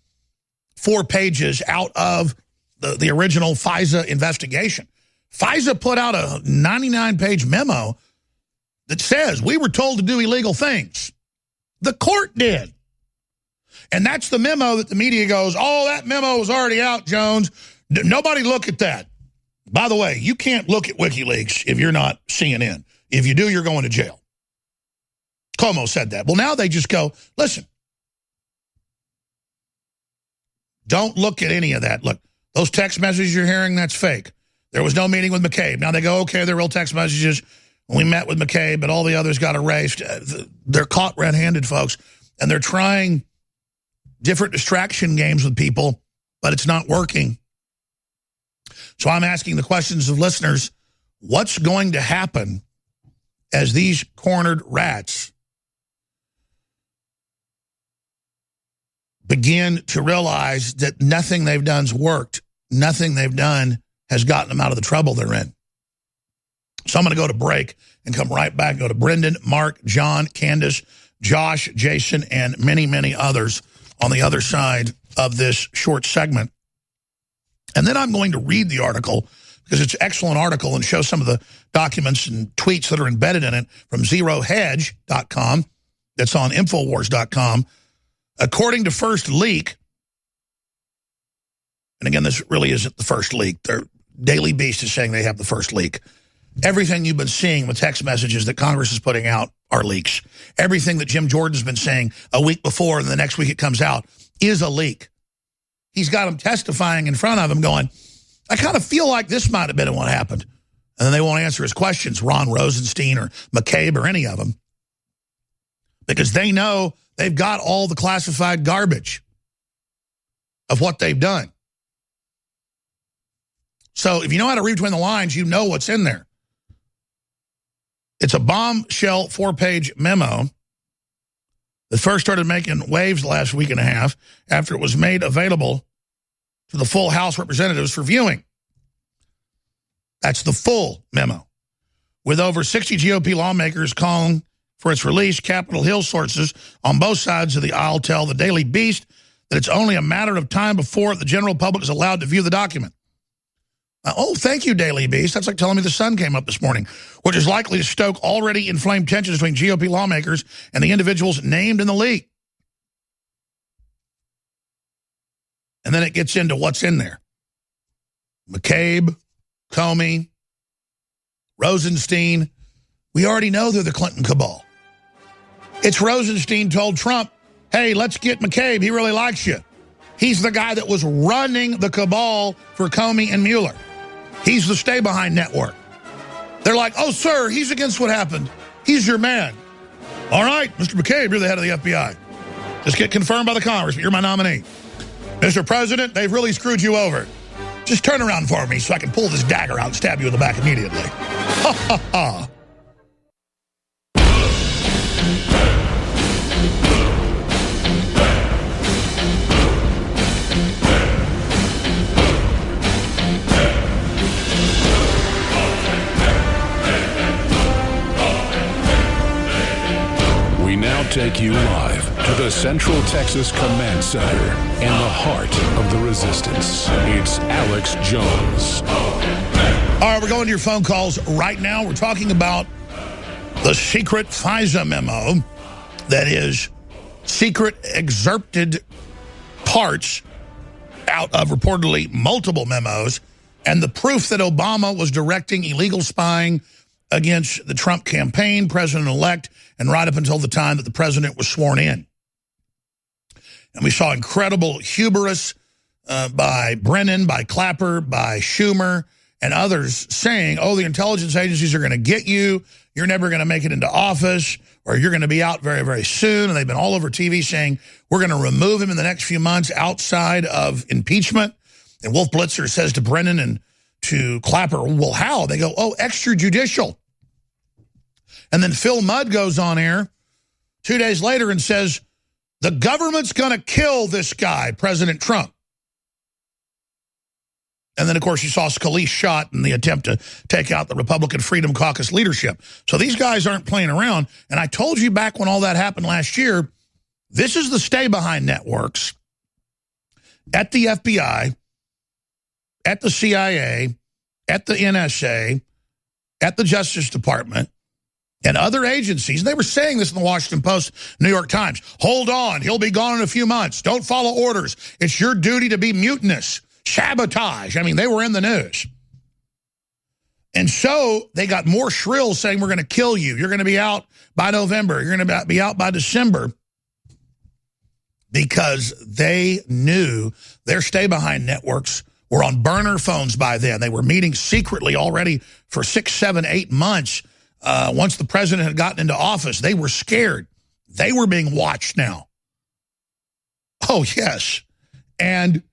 4 pages out of the original FISA investigation. FISA put out a 99-page memo that says we were told to do illegal things. The court did. And that's the memo that the media goes, oh, that memo was already out, Jones. Nobody look at that. By the way, you can't look at WikiLeaks if you're not CNN. If you do, you're going to jail. Cuomo said that. Well, now they just go, listen, don't look at any of that. Look, those text messages you're hearing, that's fake. There was no meeting with McCabe. Now they go, okay, they're real text messages. We met with McCabe, but all the others got erased. They're caught red-handed, folks, and they're trying different distraction games with people, but it's not working. So I'm asking the questions of listeners, what's going to happen as these cornered rats begin to realize that nothing they've done's worked, nothing they've done has gotten them out of the trouble they're in? So I'm going to go to break and come right back. Go to Brendan, Mark, John, Candace, Josh, Jason, and many, many others on the other side of this short segment. And then I'm going to read the article because it's an excellent article and show some of the documents and tweets that are embedded in it from zerohedge.com. That's on Infowars.com. According to First Leak, and again, this really isn't the first leak. Their Daily Beast is saying they have the first leak. Everything you've been seeing with text messages that Congress is putting out are leaks. Everything that Jim Jordan's been saying a week before and the next week it comes out is a leak. He's got them testifying in front of him going, I kind of feel like this might have been what happened. And then they won't answer his questions, Ron Rosenstein or McCabe or any of them, because they know they've got all the classified garbage of what they've done. So if you know how to read between the lines, you know what's in there. It's a bombshell 4-page memo that first started making waves last week and a half after it was made available to the full House representatives for viewing. That's the full memo. With over 60 GOP lawmakers calling for its release, Capitol Hill sources on both sides of the aisle tell the Daily Beast that it's only a matter of time before the general public is allowed to view the document. Oh, thank you, Daily Beast. That's like telling me the sun came up this morning, which is likely to stoke already inflamed tensions between GOP lawmakers and the individuals named in the leak. And then it gets into what's in there. McCabe, Comey, Rosenstein. We already know they're the Clinton cabal. It's Rosenstein told Trump, hey, let's get McCabe. He really likes you. He's the guy that was running the cabal for Comey and Mueller. He's the stay-behind network. They're like, oh, sir, he's against what happened. He's your man. All right, Mr. McCabe, you're the head of the FBI. Just get confirmed by the Congress, but you're my nominee. Mr. President, they've really screwed you over. Just turn around for me so I can pull this dagger out and stab you in the back immediately. Ha, ha, ha. Take you live to the Central Texas Command Center in the heart of the resistance. It's Alex Jones. All right, we're going to your phone calls right now. We're talking about the secret FISA memo that is secret excerpted parts out of reportedly multiple memos and the proof that Obama was directing illegal spying against the Trump campaign, president-elect, and right up until the time that the president was sworn in. And we saw incredible hubris by Brennan, by Clapper, by Schumer, and others saying, oh, the intelligence agencies are going to get you, you're never going to make it into office, or you're going to be out very, very soon. And they've been all over TV saying, we're going to remove him in the next few months outside of impeachment. And Wolf Blitzer says to Brennan and to Clapper, well, how? They go, oh, extrajudicial. And then Phil Mudd goes on air 2 days later and says, the government's going to kill this guy, President Trump. And then, of course, you saw Scalise shot in the attempt to take out the Republican Freedom Caucus leadership. So these guys aren't playing around. And I told you back when all that happened last year, this is the stay-behind networks at the FBI, at the CIA, at the NSA, at the Justice Department, and other agencies. They were saying this in the Washington Post, New York Times. Hold on, he'll be gone in a few months. Don't follow orders. It's your duty to be mutinous. Sabotage. I mean, they were in the news. And so they got more shrill saying, we're going to kill you. You're going to be out by November. You're going to be out by December. Because they knew their stay-behind networks were on burner phones by then. They were meeting secretly already for 6, 7, 8 months once the president had gotten into office, they were scared. They were being watched now. Oh, yes. And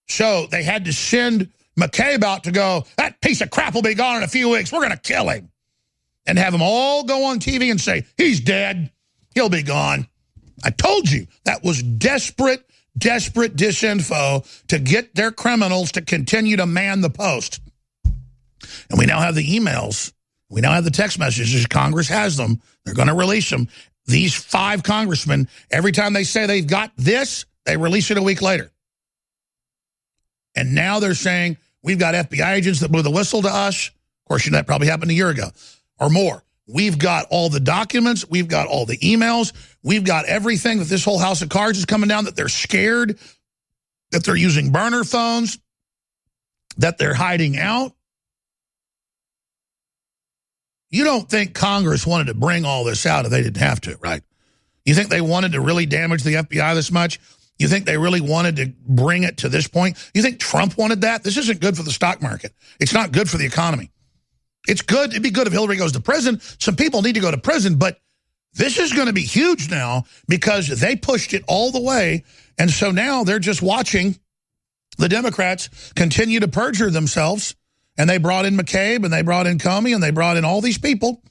so they had to send McCabe out to go, that piece of crap will be gone in a few weeks. We're going to kill him. And have them all go on TV and say, he's dead. He'll be gone. I told you that was desperate disinfo to get their criminals to continue to man the post. And we now have the emails. We now have the text messages. Congress has them. They're going to release them. These 5 congressmen, every time they say they've got this, they release it a week later. And now they're saying, we've got FBI agents that blew the whistle to us. Of course, that probably happened a year ago or more. We've got all the documents. We've got all the emails. We've got everything that this whole house of cards is coming down, that they're scared, that they're using burner phones, that they're hiding out. You don't think Congress wanted to bring all this out if they didn't have to, right? You think they wanted to really damage the FBI this much? You think they really wanted to bring it to this point? You think Trump wanted that? This isn't good for the stock market. It's not good for the economy. It's good. It'd be good if Hillary goes to prison. Some people need to go to prison, but this is going to be huge now because they pushed it all the way. And so now they're just watching the Democrats continue to perjure themselves. And they brought in McCabe and they brought in Comey and they brought in all these people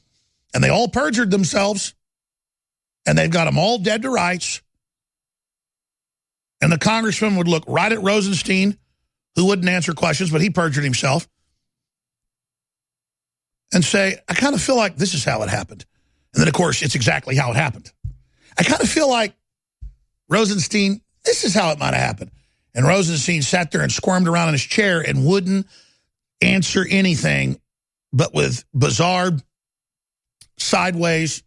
and they all perjured themselves and they've got them all dead to rights. And the congressman would look right at Rosenstein, who wouldn't answer questions, but he perjured himself, and say, I kind of feel like this is how it happened. And then, of course, it's exactly how it happened. I kind of feel like, Rosenstein, this is how it might have happened. And Rosenstein sat there and squirmed around in his chair and wouldn't answer anything but with bizarre, sideways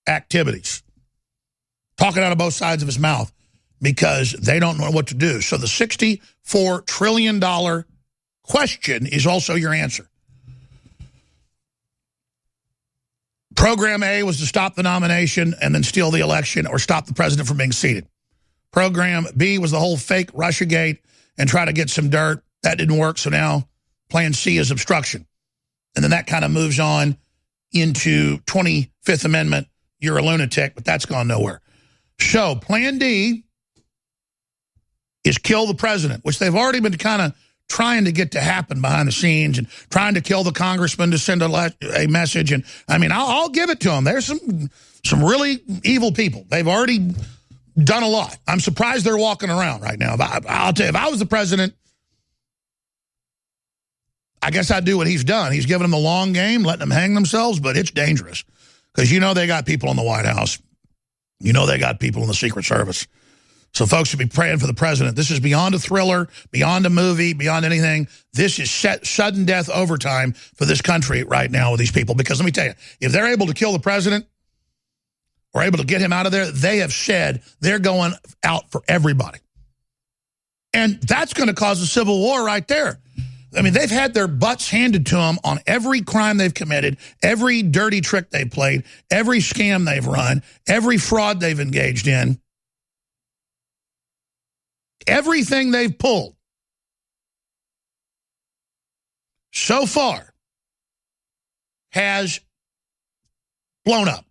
activities. Talking out of both sides of his mouth because they don't know what to do. So the $64 trillion question is also your answer. Program A was to stop the nomination and then steal the election or stop the president from being seated. Program B was the whole fake Russiagate and try to get some dirt. That didn't work, so now plan C is obstruction. And then that kind of moves on into 25th Amendment. You're a lunatic, but that's gone nowhere. So plan D is kill the president, which they've already been kind of trying to get to happen behind the scenes and trying to kill the congressman to send a message. And I mean, I'll give it to them. There's some really evil people. They've already done a lot. I'm surprised they're walking around right now. I'll tell you, if I was the president, I guess I'd do what he's done. He's giving them the long game, letting them hang themselves, but it's dangerous because you know they got people in the White House. You know they got people in the Secret Service. So folks should be praying for the president. This is beyond a thriller, beyond a movie, beyond anything. This is sudden death overtime for this country right now with these people. Because let me tell you, if they're able to kill the president or able to get him out of there, they have said they're going out for everybody. And that's going to cause a civil war right there. I mean, they've had their butts handed to them on every crime they've committed, every dirty trick they've played, every scam they've run, every fraud they've engaged in. Everything they've pulled so far has blown up.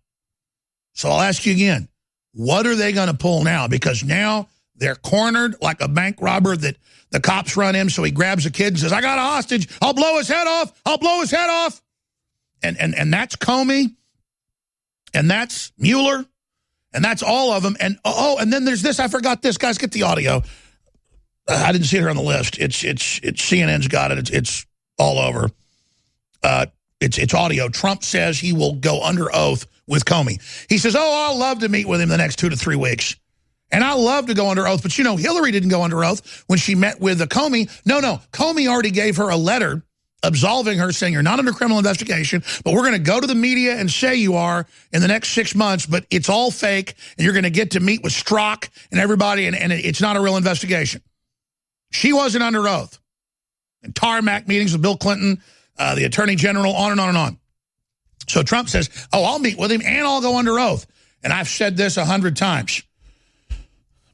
So I'll ask you again, what are they going to pull now? Because now they're cornered like a bank robber that the cops run him, so he grabs a kid and says, I got a hostage. I'll blow his head off. I'll blow his head off. And that's Comey, and that's Mueller, and that's all of them. And and then there's this. I forgot this. Guys, get the audio. I didn't see it here on the list. It's CNN's got it. It's all over. It's audio. Trump says he will go under oath with Comey. He says, I'll love to meet with him the next 2 to 3 weeks. And I love to go under oath. But, you know, Hillary didn't go under oath when she met with Comey. No. Comey already gave her a letter absolving her, saying you're not under criminal investigation, but we're going to go to the media and say you are in the next 6 months, but it's all fake, and you're going to get to meet with Strzok and everybody, and it's not a real investigation. She wasn't under oath. And tarmac meetings with Bill Clinton, the Attorney General, on and on and on. So Trump says, I'll meet with him and I'll go under oath. And I've said this 100 times.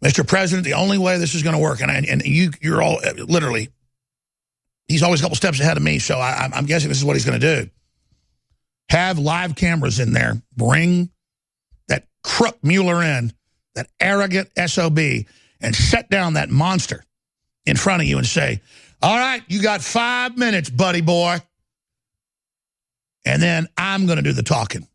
Mr. President, the only way this is going to work, and you're all literally, he's always a couple steps ahead of me, so I'm guessing this is what he's going to do. have live cameras in there, bring that crook Mueller in, that arrogant SOB, and set down that monster in front of you and say, all right, you got 5 minutes, buddy boy. And then I'm going to do the talking.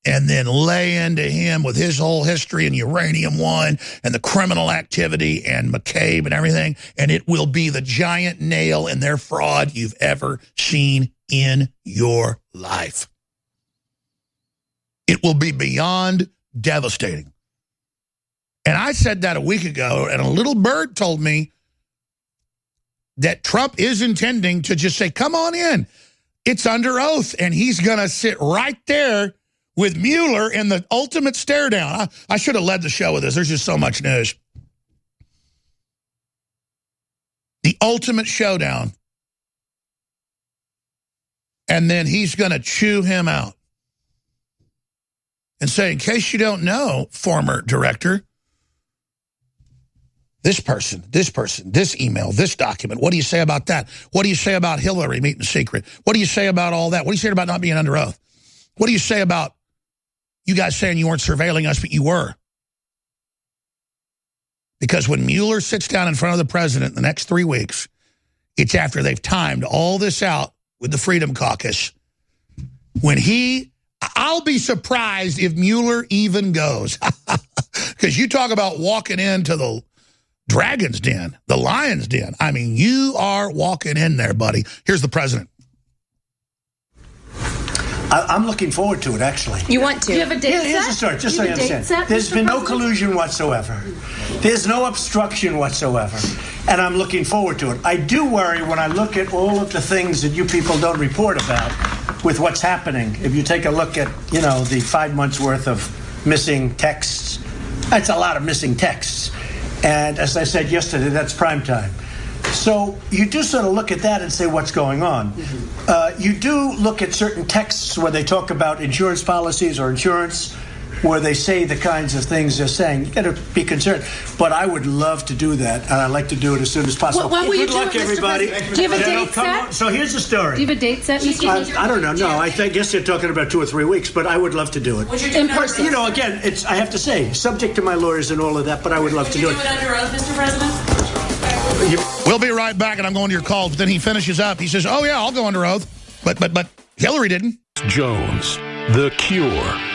And then lay into him with his whole history and Uranium One and the criminal activity and McCabe and everything. And it will be the giant nail in their fraud you've ever seen in your life. It will be beyond devastating. And I said that a week ago, and a little bird told me that Trump is intending to just say, come on in. It's under oath. And he's going to sit right there with Mueller in the ultimate stare down. I should have led the show with this. There's just so much news. The ultimate showdown. And then he's going to chew him out and say, in case you don't know, former director, this person, this email, this document, what do you say about that? What do you say about Hillary meeting secret? What do you say about all that? What do you say about not being under oath? What do you say about you guys saying you weren't surveilling us, but you were? Because when Mueller sits down in front of the president in the next 3 weeks, it's after they've timed all this out with the Freedom Caucus. When I'll be surprised if Mueller even goes. Because you talk about walking into the dragon's den, the lion's den. I mean, you are walking in there, buddy. Here's the president. I'm looking forward to it, actually. You want to? Do you have a date set? Here's the story, just so you understand. There's been no collusion whatsoever. There's no obstruction whatsoever. And I'm looking forward to it. I do worry when I look at all of the things that you people don't report about with what's happening. If you take a look at, the 5 months worth of missing texts, that's a lot of missing texts. And as I said yesterday, that's prime time. So you do sort of look at that and say, what's going on? You do look at certain texts where they talk about insurance policies or insurance, where they say the kinds of things they're saying. You've got to be concerned. But I would love to do that, and I'd like to do it as soon as possible. When will you Good do luck, it, Mr. everybody. President? Do you have a date set? So here's the story. Do you have a date set, Mr. President? I don't know. No, I guess they're talking about 2 or 3 weeks, but I would love to do it. In person. Again, I have to say, subject to my lawyers and all of that, but I would love to do it. Would you do it under oath, Mr. President? We'll be right back, and I'm going to your calls. But then he finishes up. He says, oh, yeah, I'll go under oath. But Hillary didn't. Jones, the cure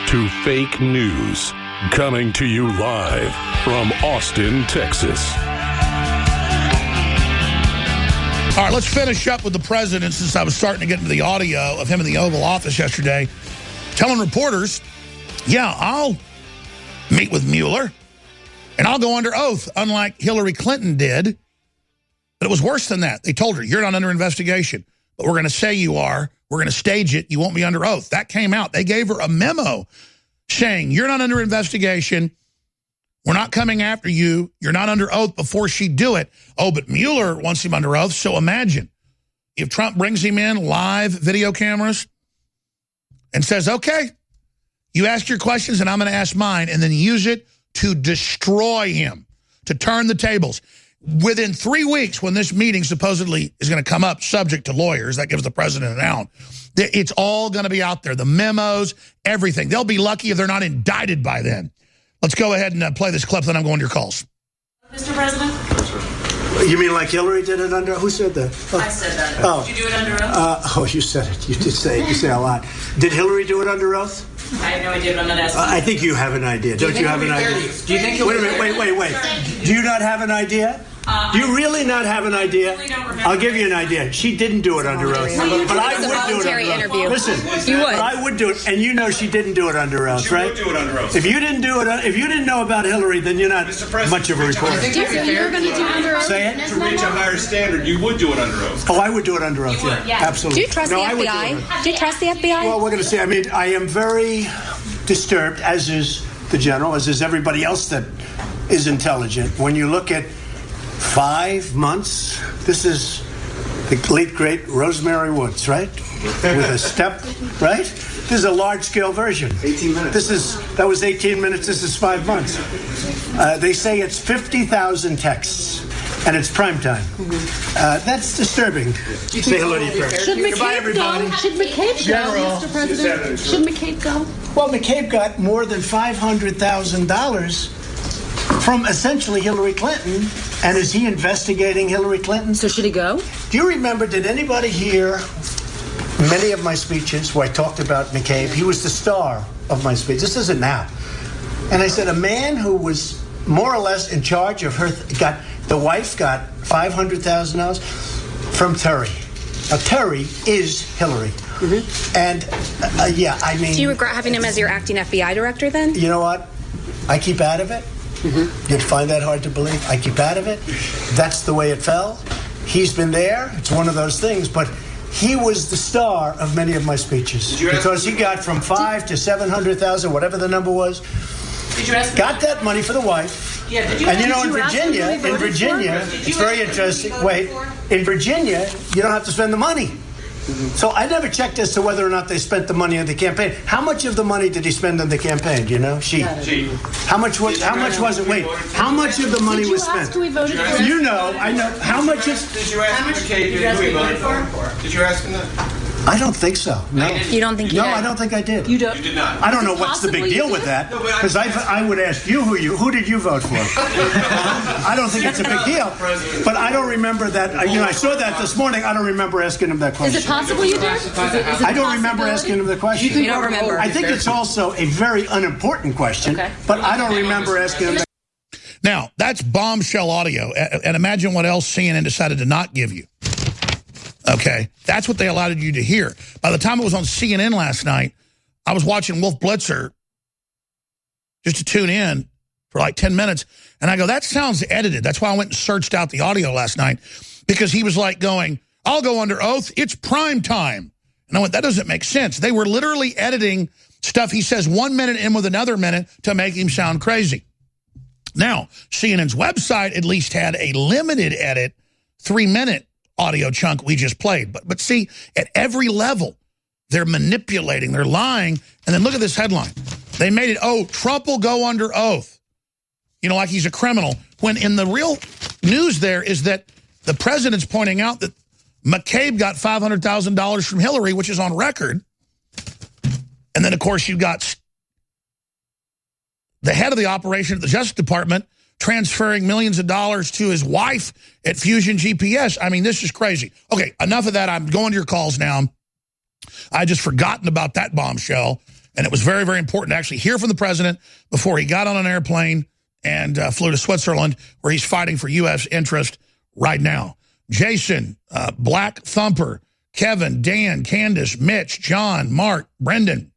to fake news. Coming to you live from Austin, Texas. All right, let's finish up with the president, since I was starting to get into the audio of him in the Oval Office yesterday, telling reporters, yeah, I'll meet with Mueller, and I'll go under oath, unlike Hillary Clinton did. But it was worse than that. They told her, you're not under investigation, but we're going to say you are. We're going to stage it. You won't be under oath. That came out. They gave her a memo saying, you're not under investigation. We're not coming after you. You're not under oath before she do it. Oh, but Mueller wants him under oath. So imagine if Trump brings him in live video cameras and says, okay, you ask your questions and I'm going to ask mine, and then use it to destroy him, to turn the tables. Within 3 weeks, when this meeting supposedly is going to come up, subject to lawyers, that gives the president an out, it's all going to be out there. The memos, everything. They'll be lucky if they're not indicted by then. Let's go ahead and play this clip, then I'm going to your calls. Mr. President? You mean like Hillary did it under? Who said that? Oh. I said that. Oh. Did you do it under oath? You said it. You did say it. You say a lot. Did Hillary do it under oth? I have no idea, but I'm not asking. I think you have an idea. Don't you have an idea? Do you think Wait a minute. Wait. Do you not have an idea? Do you really not have an idea? I'll give you an idea. She didn't do it under oath. But I would do it under oath. Listen, you would. But I would do it, and you know she didn't do it under oath, right? She would do it under oath. If you didn't do it, if you didn't know about Hillary, then you're not much of a reporter. Do you think you're going to do it under oath? Say it. To reach a higher standard, you would do it under oath. Oh, I would do it under oath. You would, yeah. Absolutely. Do you trust the FBI? Do you trust the FBI? Well, we're going to see. I mean, I am very disturbed, as is the general, as is everybody else that is intelligent. When you look at 5 months, this is the late, great Rosemary Woods, right? With a step, right? This is a large-scale version. 18 minutes. That was 18 minutes. This is 5 months. They say it's 50,000 texts. and it's prime time. That's disturbing. Say hello to your friends. Should Goodbye, McCabe everybody. go? Should McCabe General. go, Mr. President? Should McCabe go? Well, McCabe got more than $500,000 from essentially Hillary Clinton, and is he investigating Hillary Clinton? So should he go? Do you remember, did anybody hear many of my speeches where I talked about McCabe? He was the star of my speech. This isn't now. And I said a man who was more or less in charge of her, the wife got $500,000 from Terry. Now, Terry is Hillary. And, yeah, I mean... Do you regret having him as your acting FBI director then? You know what? I keep out of it. You'd find that hard to believe. I keep out of it. That's the way it fell. He's been there. It's one of those things. But he was the star of many of my speeches because he got from 5 to 700,000, whatever the number was. Got that money for the wife. Yeah, And you know, in Virginia, it's very interesting. Wait, in Virginia, you don't have to spend the money. So I never checked as to whether or not they spent the money on the campaign. How much of the money did he spend on the campaign? Do you know? How much was it? Wait, how much of the money was spent? Who he voted for? You know, I know. How much is? Did you ask McCabe who he voted for? Did you ask him that? I don't think so. No. You don't think you No, did? I don't think I did. You don't? You did not. I don't know what's the big deal with that, because I would ask you who did you vote for? I don't think it's a big deal, but I don't remember that. I saw that this morning. I don't remember asking him that question. Is it possible you did? I don't remember asking him the question. You don't remember? I think it's also a very unimportant question, but I don't remember asking him that. Now, that's bombshell audio, and imagine what else CNN decided to not give you. Okay, that's what they allowed you to hear. By the time it was on CNN last night, I was watching Wolf Blitzer just to tune in for like 10 minutes, and I go, that sounds edited. That's why I went and searched out the audio last night, because he was like going, I'll go under oath, it's prime time. And I went, that doesn't make sense. They were literally editing stuff he says 1 minute in with another minute to make him sound crazy. Now, CNN's website at least had a limited edit, 3-minute audio chunk we just played. But see, at every level, they're manipulating, they're lying. And then look at this headline. They made it, Trump will go under oath. You know, like he's a criminal. When in the real news there is that the president's pointing out that McCabe got $500,000 from Hillary, which is on record. And then, of course, you've got the head of the operation at the Justice Department transferring millions of dollars to his wife at Fusion GPS. I mean, this is crazy. Okay, enough of that. I'm going to your calls now. I just forgotten about that bombshell, and it was very, very important to actually hear from the president before he got on an airplane and flew to Switzerland, where he's fighting for U.S. interest right now. Jason, Black Thumper, Kevin, Dan, Candace, Mitch, John, Mark, Brendan.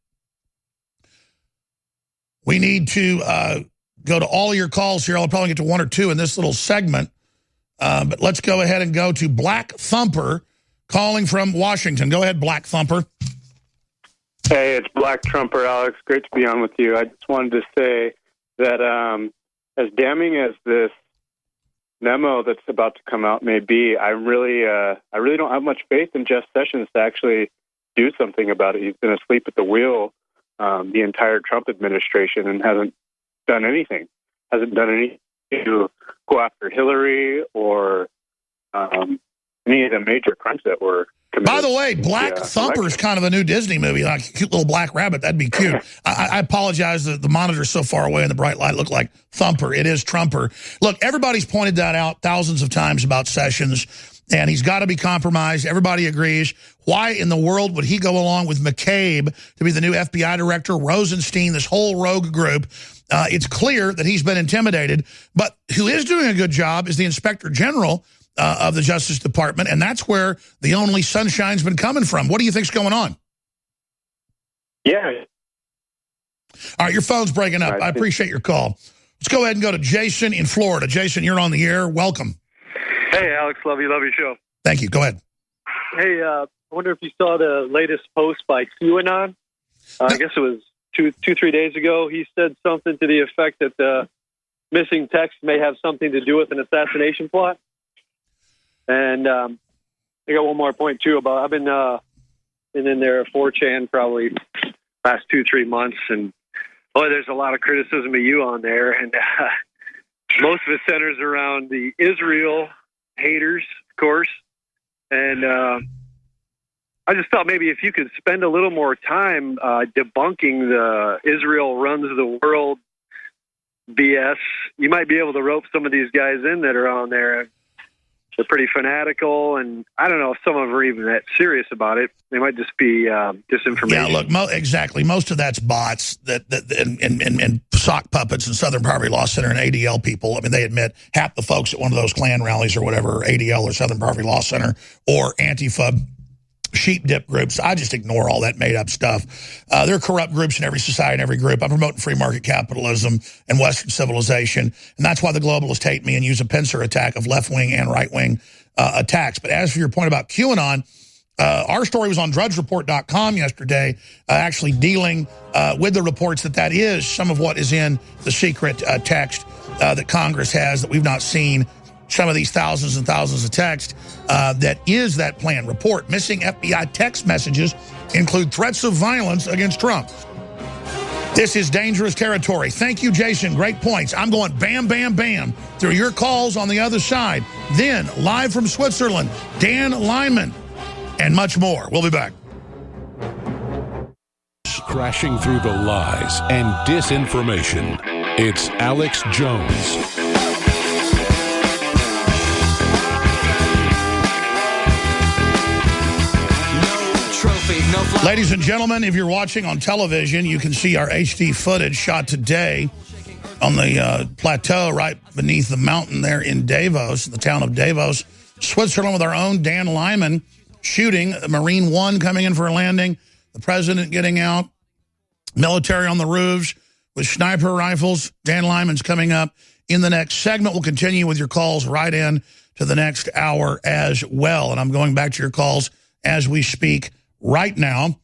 We need to go to all your calls here. I'll probably get to one or two in this little segment. But let's go ahead and go to Black Thumper calling from Washington. Go ahead, Black Thumper. Hey, it's Black Trumper, Alex. Great to be on with you. I just wanted to say that as damning as this memo that's about to come out may be, I really don't have much faith in Jeff Sessions to actually do something about it. He's been asleep at the wheel the entire Trump administration and hasn't done anything to go after Hillary or any of the major crimes that were committed. By the way, Black Thumper is kind of a new Disney movie, like a cute little black rabbit. That'd be cute. I apologize that the monitor's so far away and the bright light looked like Thumper. It is Trumper. Look, everybody's pointed that out thousands of times about Sessions, and he's got to be compromised. Everybody agrees. Why in the world would he go along with McCabe to be the new FBI director, Rosenstein, this whole rogue group? It's clear that he's been intimidated. But who is doing a good job is the Inspector General of the Justice Department, and that's where the only sunshine's been coming from. What do you think's going on? Yeah. All right, your phone's breaking up. I appreciate your call. Let's go ahead and go to Jason in Florida. Jason, you're on the air. Welcome. Hey, Alex, love your show. Thank you. Go ahead. Hey, I wonder if you saw the latest post by QAnon. I guess it was 2-3 days ago. He said something to the effect that the missing text may have something to do with an assassination plot. And I got one more point too about I've been in there 4chan probably last 2-3 months, and boy, there's a lot of criticism of you on there. And most of it centers around the Israel haters, of course. And I just thought maybe if you could spend a little more time debunking the Israel runs the world BS, you might be able to rope some of these guys in that are on there. They're pretty fanatical, and I don't know if some of them are even that serious about it. They might just be disinformation. Yeah, look, exactly. Most of that's bots and sock puppets and Southern Poverty Law Center and ADL people. I mean, they admit half the folks at one of those Klan rallies or whatever, ADL or Southern Poverty Law Center or Antifa sheep dip groups. I just ignore all that made up stuff. There are corrupt groups in every society and every group. I'm promoting free market capitalism and Western civilization. And that's why the globalists hate me and use a pincer attack of left-wing and right-wing attacks. But as for your point about QAnon, our story was on drudgereport.com yesterday, actually dealing with the reports that is some of what is in the secret text that Congress has that we've not seen. Some of these thousands and thousands of texts that is that plan. Report missing FBI text messages include threats of violence against Trump. This is dangerous territory. Thank you, Jason. Great points. I'm going bam, bam, bam through your calls on the other side. Then, live from Switzerland, Dan Lyman, and much more. We'll be back. Crashing through the lies and disinformation. It's Alex Jones. Ladies and gentlemen, if you're watching on television, you can see our HD footage shot today on the plateau right beneath the mountain there in Davos, the town of Davos, Switzerland, with our own Dan Lyman shooting, Marine One coming in for a landing, the president getting out, military on the roofs with sniper rifles. Dan Lyman's coming up in the next segment. We'll continue with your calls right in to the next hour as well. And I'm going back to your calls as we speak right now. You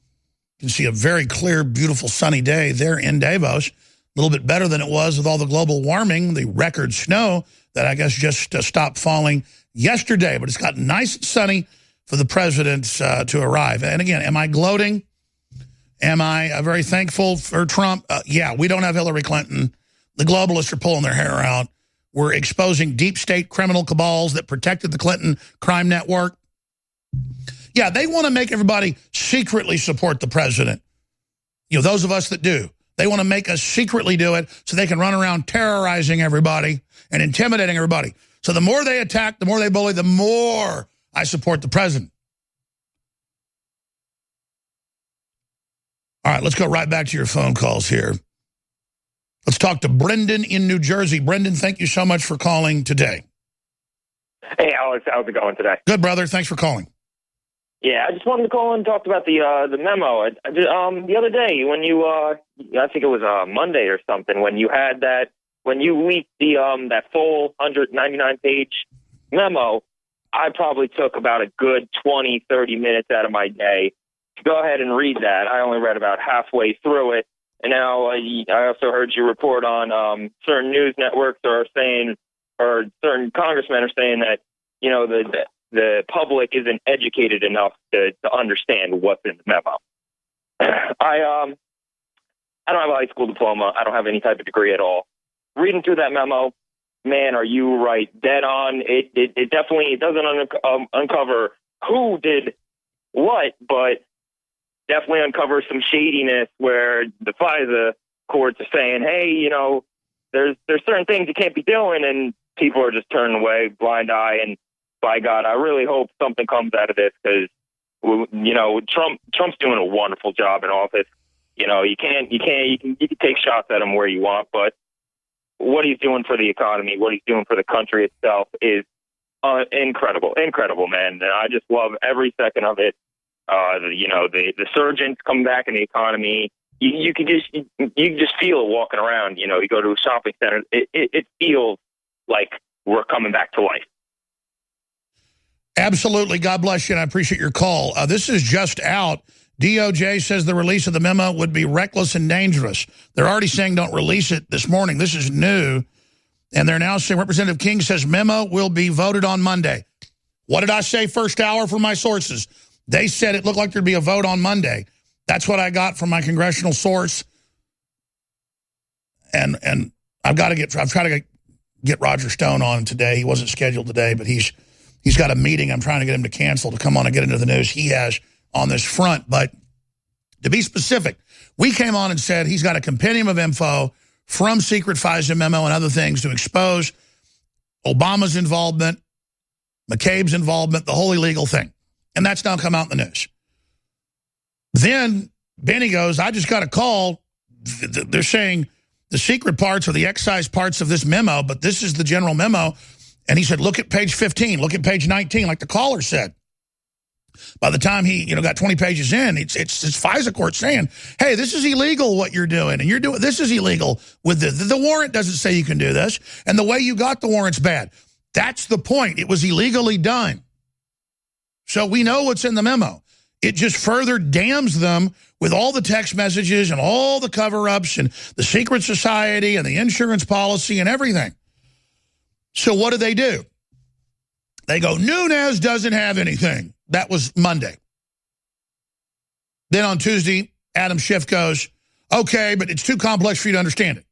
can see a very clear, beautiful, sunny day there in Davos. A little bit better than it was with all the global warming, the record snow that I guess just stopped falling yesterday. But it's gotten nice and sunny for the president to arrive. And again, am I gloating? Am I very thankful for Trump? Yeah, we don't have Hillary Clinton. The globalists are pulling their hair out. We're exposing deep state criminal cabals that protected the Clinton crime network. Yeah, they want to make everybody secretly support the president. You know, those of us that do. They want to make us secretly do it so they can run around terrorizing everybody and intimidating everybody. So the more they attack, the more they bully, the more I support the president. All right, let's go right back to your phone calls here. Let's talk to Brendan in New Jersey. Brendan, thank you so much for calling today. Hey, Alex, how's it going today? Good, brother. Thanks for calling. Yeah, I just wanted to call and talk about the memo. The other day when you, I think it was Monday or something, when you had when you leaked that full 199-page memo, I probably took about a good 20, 30 minutes out of my day to go ahead and read that. I only read about halfway through it. And now I also heard you report on certain news networks are saying, or certain congressmen are saying that, you know, the public isn't educated enough to understand what's in the memo. I don't have a high school diploma. I don't have any type of degree at all. Reading through that memo, man, are you right? Dead on. It definitely doesn't uncover who did what, but definitely uncovers some shadiness where the FISA courts are saying, hey, you know, there's certain things you can't be doing, and people are just turning away, blind eye. And by God, I really hope something comes out of this because, you know, Trump's doing a wonderful job in office. You know, you can take shots at him where you want, but what he's doing for the economy, what he's doing for the country itself is incredible, man. And I just love every second of it. You know, the surgeons come back in the economy. You can just feel it walking around. You know, you go to a shopping center, it feels like we're coming back to life. Absolutely. God bless you, and I appreciate your call. This is just out. DOJ says the release of the memo would be reckless and dangerous. They're already saying don't release it this morning. This is new. And they're now saying Representative King says memo will be voted on Monday. What did I say first hour from my sources? They said it looked like there'd be a vote on Monday. That's what I got from my congressional source. And I've tried to get get Roger Stone on today. He wasn't scheduled today, but he's got a meeting I'm trying to get him to cancel to come on and get into the news he has on this front. But to be specific, we came on and said he's got a compendium of info from secret FISA memo and other things to expose Obama's involvement, McCabe's involvement, the whole illegal thing. And that's now come out in the news. Then Benny goes, I just got a call. They're saying the secret parts are the excise parts of this memo, but this is the general memo. And he said, look at page 15, look at page 19, like the caller said. By the time he got 20 pages in, it's FISA court saying, hey, this is illegal what you're doing. And this is illegal. With the warrant doesn't say you can do this. And the way you got the warrant's bad. That's the point. It was illegally done. So we know what's in the memo. It just further damns them with all the text messages and all the cover-ups and the secret society and the insurance policy and everything. So what do? They go, Nunes doesn't have anything. That was Monday. Then on Tuesday, Adam Schiff goes, okay, but it's too complex for you to understand it.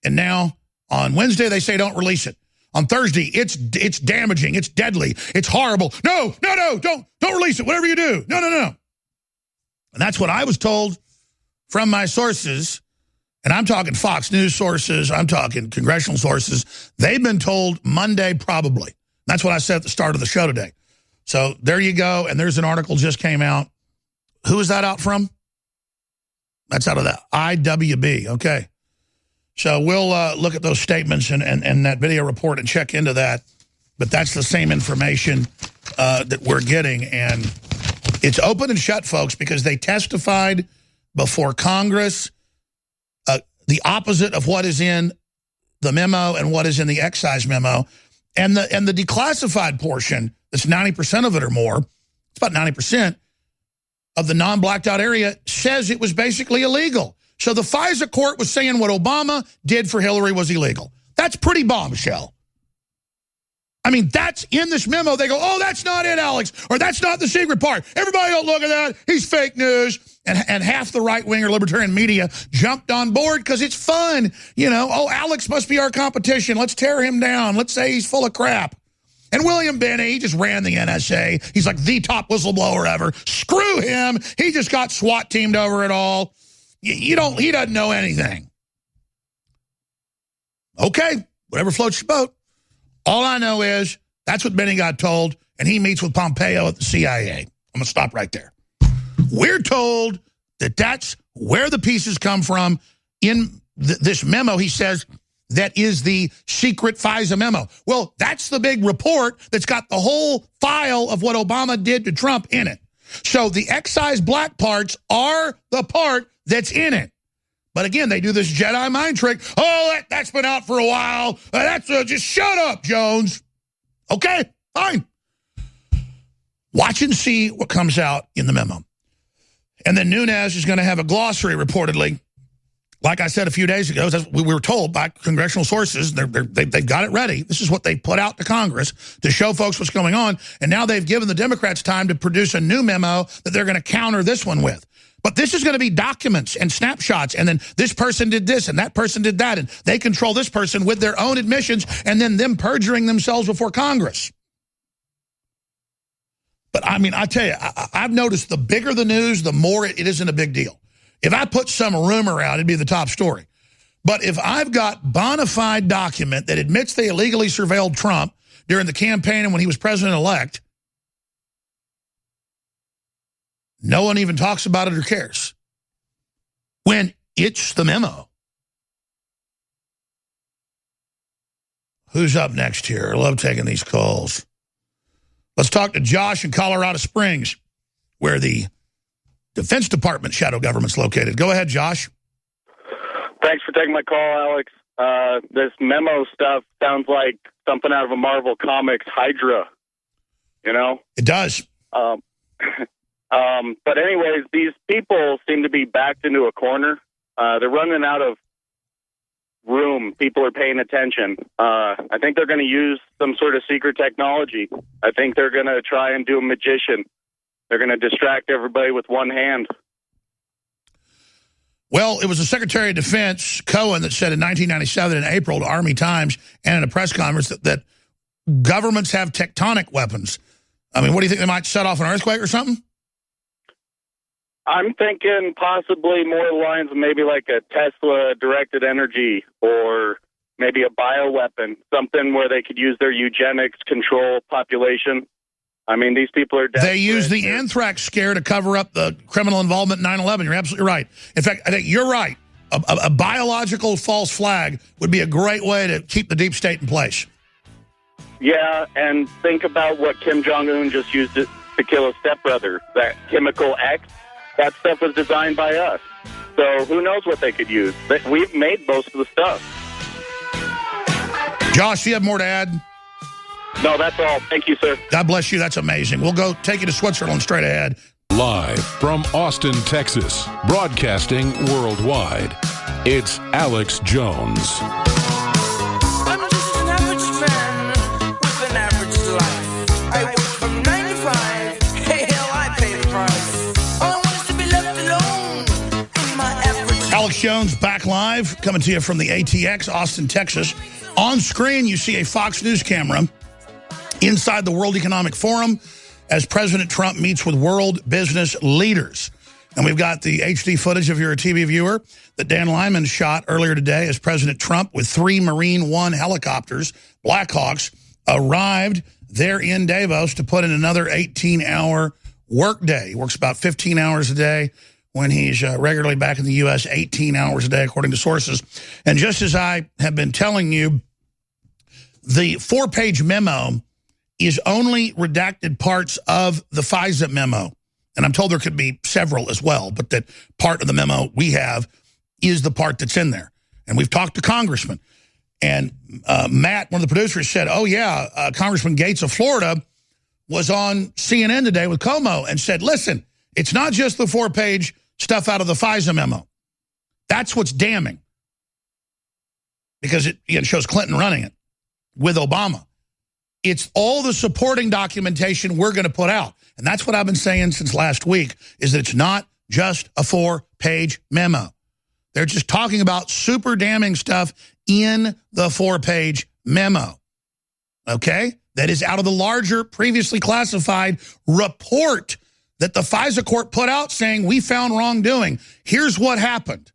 And now on Wednesday, they say don't release it. On Thursday, it's damaging, it's deadly, it's horrible. No, don't release it, whatever you do. No. And that's what I was told from my sources. And I'm talking Fox News sources, I'm talking congressional sources. They've been told Monday probably. That's what I said at the start of the show today. So there you go, and there's an article just came out. Who is that out from? That's out of the IWB, okay. So we'll look at those statements and that video report and check into that. But that's the same information that we're getting. And it's open and shut, folks, because they testified before Congress the opposite of what is in the memo and what is in the excise memo. And the declassified portion, that's 90% of it or more, it's about 90% of the non-blacked out area, says it was basically illegal. So the FISA court was saying what Obama did for Hillary was illegal. That's pretty bombshell. I mean, that's in this memo. They go, oh, that's not it, Alex, or that's not the secret part. Everybody don't look at that. He's fake news. And half the right-winger libertarian media jumped on board because it's fun. Oh, Alex must be our competition. Let's tear him down. Let's say he's full of crap. And William Binney, he just ran the NSA. He's like the top whistleblower ever. Screw him. He just got SWAT teamed over it all. He doesn't know anything. Okay, whatever floats your boat. All I know is that's what Benny got told, and he meets with Pompeo at the CIA. I'm going to stop right there. We're told that that's where the pieces come from in this memo, he says, that is the secret FISA memo. Well, that's the big report that's got the whole file of what Obama did to Trump in it. So the excise black parts are the part that's in it. But again, they do this Jedi mind trick. Oh, that's been out for a while. Just shut up, Jones. Okay, fine. Watch and see what comes out in the memo. And then Nunes is going to have a glossary, reportedly. Like I said a few days ago, we were told by congressional sources, they've got it ready. This is what they put out to Congress to show folks what's going on. And now they've given the Democrats time to produce a new memo that they're going to counter this one with. But this is going to be documents and snapshots, and then this person did this, and that person did that, and they control this person with their own admissions, and then them perjuring themselves before Congress. But, I mean, I tell you, I've noticed the bigger the news, the more it isn't a big deal. If I put some rumor out, it'd be the top story. But if I've got bona fide document that admits they illegally surveilled Trump during the campaign and when he was president-elect, no one even talks about it or cares. When it's the memo. Who's up next here? I love taking these calls. Let's talk to Josh in Colorado Springs, where the Defense Department shadow government's located. Go ahead, Josh. Thanks for taking my call, Alex. This memo stuff sounds like something out of a Marvel Comics Hydra, It does. But anyways, these people seem to be backed into a corner. They're running out of room. People are paying attention. I think they're going to use some sort of secret technology. I think they're going to try and do a magician. They're going to distract everybody with one hand. Well, it was the Secretary of Defense, Cohen, that said in 1997 in April to Army Times and in a press conference that governments have tectonic weapons. I mean, what do you think? They might set off an earthquake or something? I'm thinking possibly more lines of maybe like a Tesla-directed energy or maybe a bioweapon, something where they could use their eugenics control population. I mean, these people are desperate. They use the anthrax scare to cover up the criminal involvement in 9/11. You're absolutely right. In fact, I think you're right. A biological false flag would be a great way to keep the deep state in place. Yeah, and think about what Kim Jong-un just used it to kill his stepbrother, that chemical X. That stuff was designed by us. So who knows what they could use. We've made most of the stuff. Josh, do you have more to add? No, that's all. Thank you, sir. God bless you. That's amazing. We'll go take you to Switzerland straight ahead. Live from Austin, Texas, broadcasting worldwide, it's Alex Jones. I'm just an average man with an average life. I work from 9 to 5. Hey, hell, I pay the price. All I want is to be left alone in my average. Alex Jones back live, coming to you from the ATX, Austin, Texas. On screen, you see a Fox News camera inside the World Economic Forum as President Trump meets with world business leaders. And we've got the HD footage, if you're a TV viewer, that Dan Lyman shot earlier today as President Trump with 3 Marine One helicopters, Blackhawks, arrived there in Davos to put in another 18-hour workday. He works about 15 hours a day when he's regularly back in the U.S., 18 hours a day, according to sources. And just as I have been telling you, the 4-page memo is only redacted parts of the FISA memo. And I'm told there could be several as well, but that part of the memo we have is the part that's in there. And we've talked to congressmen. And Matt, one of the producers, said, oh, yeah, Congressman Gates of Florida was on CNN today with Como and said, listen, it's not just the 4-page stuff out of the FISA memo. That's what's damning. Because it shows Clinton running it with Obama. It's all the supporting documentation we're going to put out. And that's what I've been saying since last week, is that it's not just a 4-page memo. They're just talking about super damning stuff in the 4-page memo. Okay? That is out of the larger, previously classified report that the FISA court put out saying we found wrongdoing. Here's what happened.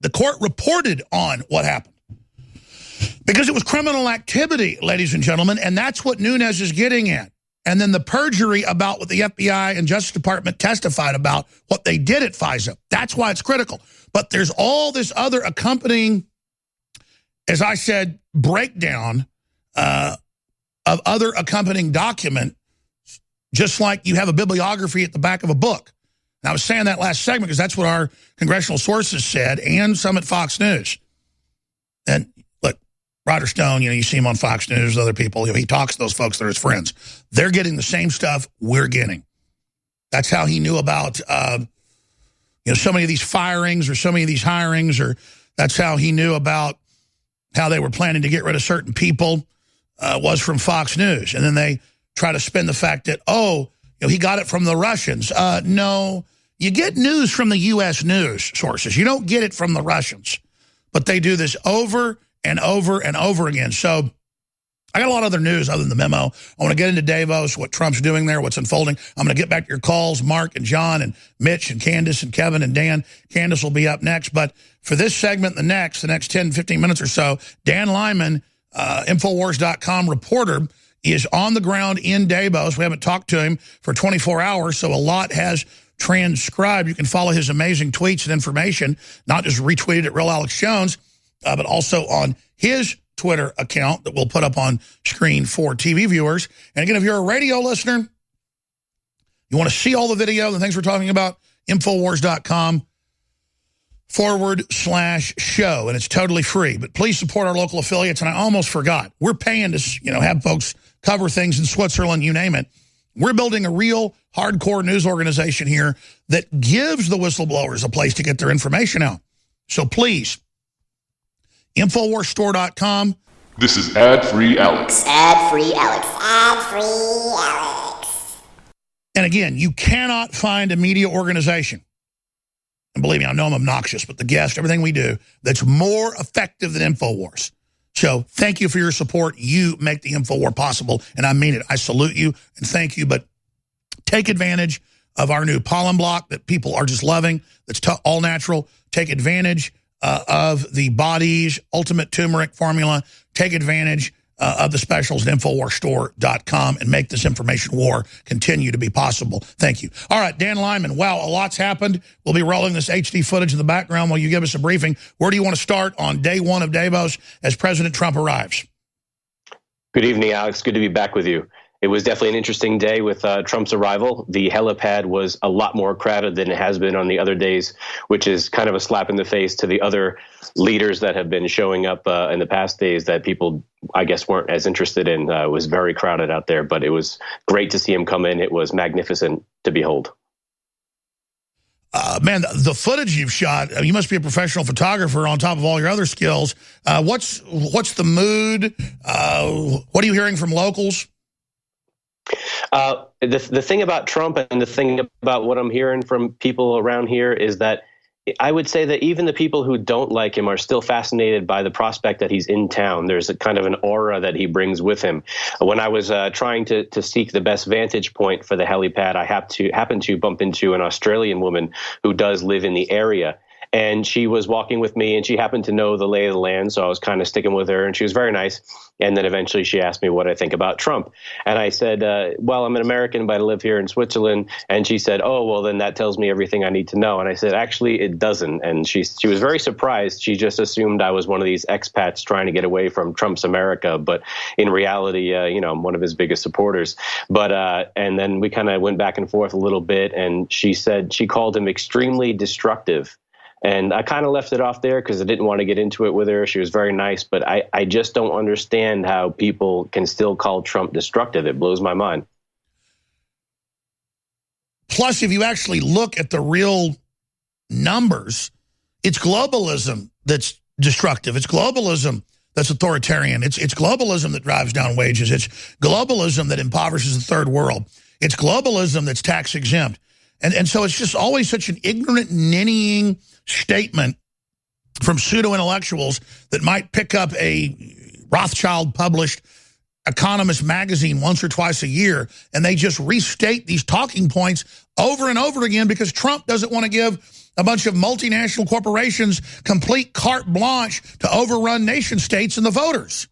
The court reported on what happened. Because it was criminal activity, ladies and gentlemen, and that's what Nunes is getting at. And then the perjury about what the FBI and Justice Department testified about, what they did at FISA. That's why it's critical. But there's all this other accompanying, as I said, breakdown of other accompanying document, just like you have a bibliography at the back of a book. And I was saying that last segment because that's what our congressional sources said, and some at Fox News. And Roger Stone, you see him on Fox News, other people, he talks to those folks that are his friends. They're getting the same stuff we're getting. That's how he knew about, so many of these firings or so many of these hirings, or that's how he knew about how they were planning to get rid of certain people, was from Fox News. And then they try to spin the fact that, he got it from the Russians. No, you get news from the U.S. news sources. You don't get it from the Russians. But they do this over and over and over again. So I got a lot of other news other than the memo. I want to get into Davos, what Trump's doing there, what's unfolding. I'm going to get back to your calls, Mark and John and Mitch and Candace and Kevin and Dan. Candace will be up next. But for this segment, the next 10, 15 minutes or so, Dan Lyman, Infowars.com reporter, is on the ground in Davos. We haven't talked to him for 24 hours, so a lot has transcribed. You can follow his amazing tweets and information, not just retweeted at Real Alex Jones, but also on his Twitter account that we'll put up on screen for TV viewers. And again, if you're a radio listener, you want to see all the video, the things we're talking about, Infowars.com/show, and it's totally free. But please support our local affiliates. And I almost forgot, we're paying to have folks cover things in Switzerland, you name it. We're building a real hardcore news organization here that gives the whistleblowers a place to get their information out. So please, InfoWarsStore.com. This is Ad-Free Alex. Ad-free Alex. Ad-free Alex. And again, you cannot find a media organization and believe me, I know I'm obnoxious, but the guest, everything we do, that's more effective than InfoWars. So thank you for your support. You make the InfoWar possible, and I mean it. I salute you and thank you, but take advantage of our new pollen block that people are just loving. That's all natural. Take advantage of the Body's Ultimate Turmeric Formula. Take advantage of the specials at InfoWarsStore.com and make this information war continue to be possible. Thank you. All right, Dan Lyman. Wow, a lot's happened. We'll be rolling this HD footage in the background while you give us a briefing. Where do you want to start on day one of Davos as President Trump arrives? Good evening, Alex. Good to be back with you. It was definitely an interesting day with Trump's arrival. The helipad was a lot more crowded than it has been on the other days, which is kind of a slap in the face to the other leaders that have been showing up in the past days that people, I guess, weren't as interested in. It was very crowded out there, but it was great to see him come in. It was magnificent to behold. Man, the footage you've shot, you must be a professional photographer on top of all your other skills. What's the mood? What are you hearing from locals? The thing about Trump and the thing about what I'm hearing from people around here is that I would say that even the people who don't like him are still fascinated by the prospect that he's in town. There's a kind of an aura that he brings with him. When I was trying to seek the best vantage point for the helipad, I happened to bump into an Australian woman who does live in the area. And she was walking with me, and she happened to know the lay of the land, so I was kind of sticking with her, and she was very nice. And then eventually she asked me what I think about Trump. And I said, well, I'm an American, but I live here in Switzerland. And she said, oh, well, then that tells me everything I need to know. And I said, actually, it doesn't. And she was very surprised. She just assumed I was one of these expats trying to get away from Trump's America. But in reality, I'm one of his biggest supporters. But and then we kind of went back and forth a little bit, and she said she called him extremely destructive. And I kind of left it off there because I didn't want to get into it with her. She was very nice, but I just don't understand how people can still call Trump destructive. It blows my mind. Plus, if you actually look at the real numbers, it's globalism that's destructive. It's globalism that's authoritarian. It's globalism that drives down wages. It's globalism that impoverishes the third world. It's globalism that's tax exempt. And so it's just always such an ignorant, ninnying statement from pseudo-intellectuals that might pick up a Rothschild-published Economist magazine once or twice a year, and they just restate these talking points over and over again because Trump doesn't want to give a bunch of multinational corporations complete carte blanche to overrun nation states and the voters.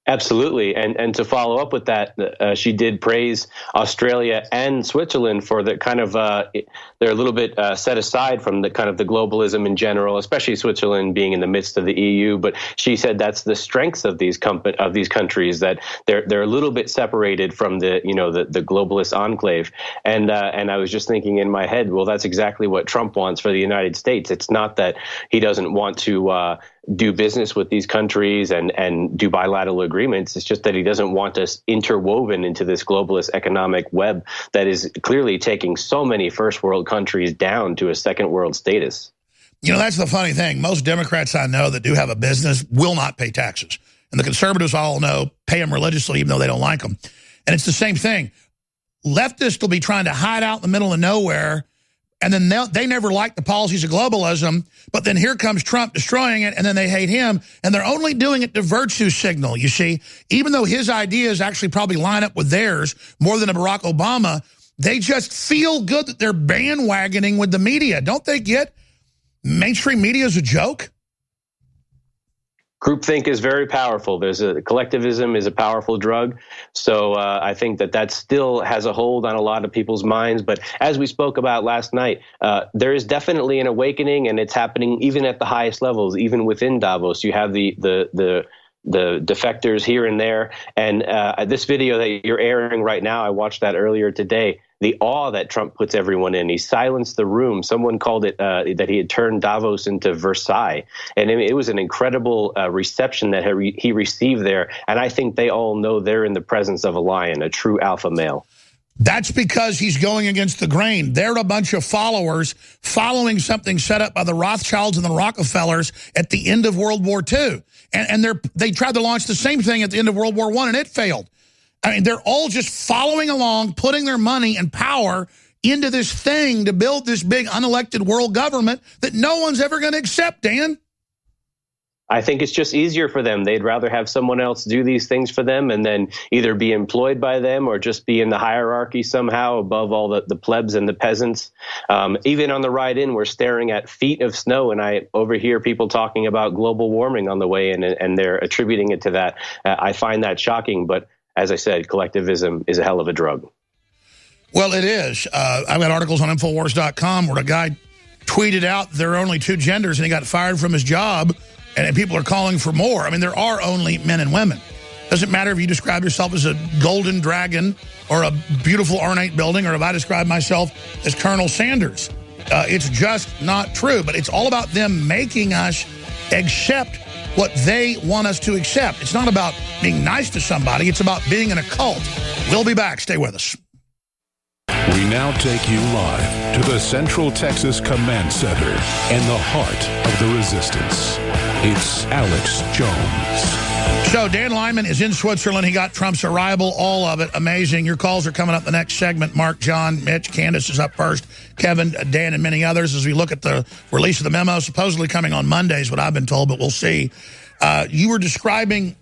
Absolutely. And to follow up with that, she did praise Australia and Switzerland for the kind of they're a little bit set aside from the kind of the globalism in general, especially Switzerland being in the midst of the EU. But she said that's the strengths of these countries, that they're a little bit separated from the globalist enclave. And I was just thinking in my head, well, that's exactly what Trump wants for the United States. It's not that he doesn't want to do business with these countries and do bilateral agreements. It's just that he doesn't want us interwoven into this globalist economic web that is clearly taking so many first world countries down to a second world status. That's the funny thing. Most Democrats I know that do have a business will not pay taxes. And the conservatives I all know pay them religiously even though they don't like them. And it's the same thing. Leftists will be trying to hide out in the middle of nowhere, and then they never like the policies of globalism, but then here comes Trump destroying it, and then they hate him, and they're only doing it to virtue signal, you see. Even though his ideas actually probably line up with theirs more than a Barack Obama, they just feel good that they're bandwagoning with the media. Don't they get mainstream media is a joke? Groupthink is very powerful. Collectivism is a powerful drug. So I think that still has a hold on a lot of people's minds. But as we spoke about last night, there is definitely an awakening, and it's happening even at the highest levels, even within Davos. You have the defectors here and there. And this video that you're airing right now, I watched that earlier today. The awe that Trump puts everyone in. He silenced the room. Someone called it that he had turned Davos into Versailles. And it was an incredible reception that he received there. And I think they all know they're in the presence of a lion, a true alpha male. That's because he's going against the grain. They're a bunch of followers following something set up by the Rothschilds and the Rockefellers at the end of World War II. And they tried to launch the same thing at the end of World War I, and it failed. I mean, they're all just following along, putting their money and power into this thing to build this big unelected world government that no one's ever going to accept, Dan? I think it's just easier for them. They'd rather have someone else do these things for them and then either be employed by them or just be in the hierarchy somehow above all the plebs and the peasants. Even on the ride in, we're staring at feet of snow, and I overhear people talking about global warming on the way in, and they're attributing it to that. I find that shocking, but as I said, collectivism is a hell of a drug. Well, it is. I've got articles on Infowars.com where a guy tweeted out there are only two genders and he got fired from his job. And people are calling for more. I mean, there are only men and women. Doesn't matter if you describe yourself as a golden dragon or a beautiful ornate building, or if I describe myself as Colonel Sanders. It's just not true. But it's all about them making us accept what they want us to accept. It's not about being nice to somebody. It's about being in a cult. We'll be back. Stay with us. We now take you live to the Central Texas Command Center in the heart of the resistance. It's Alex Jones. So Dan Lyman is in Switzerland. He got Trump's arrival, all of it. Amazing. Your calls are coming up the next segment. Mark, John, Mitch, Candace is up first. Kevin, Dan, and many others as we look at the release of the memo, supposedly coming on Monday is what I've been told, but we'll see. You were describing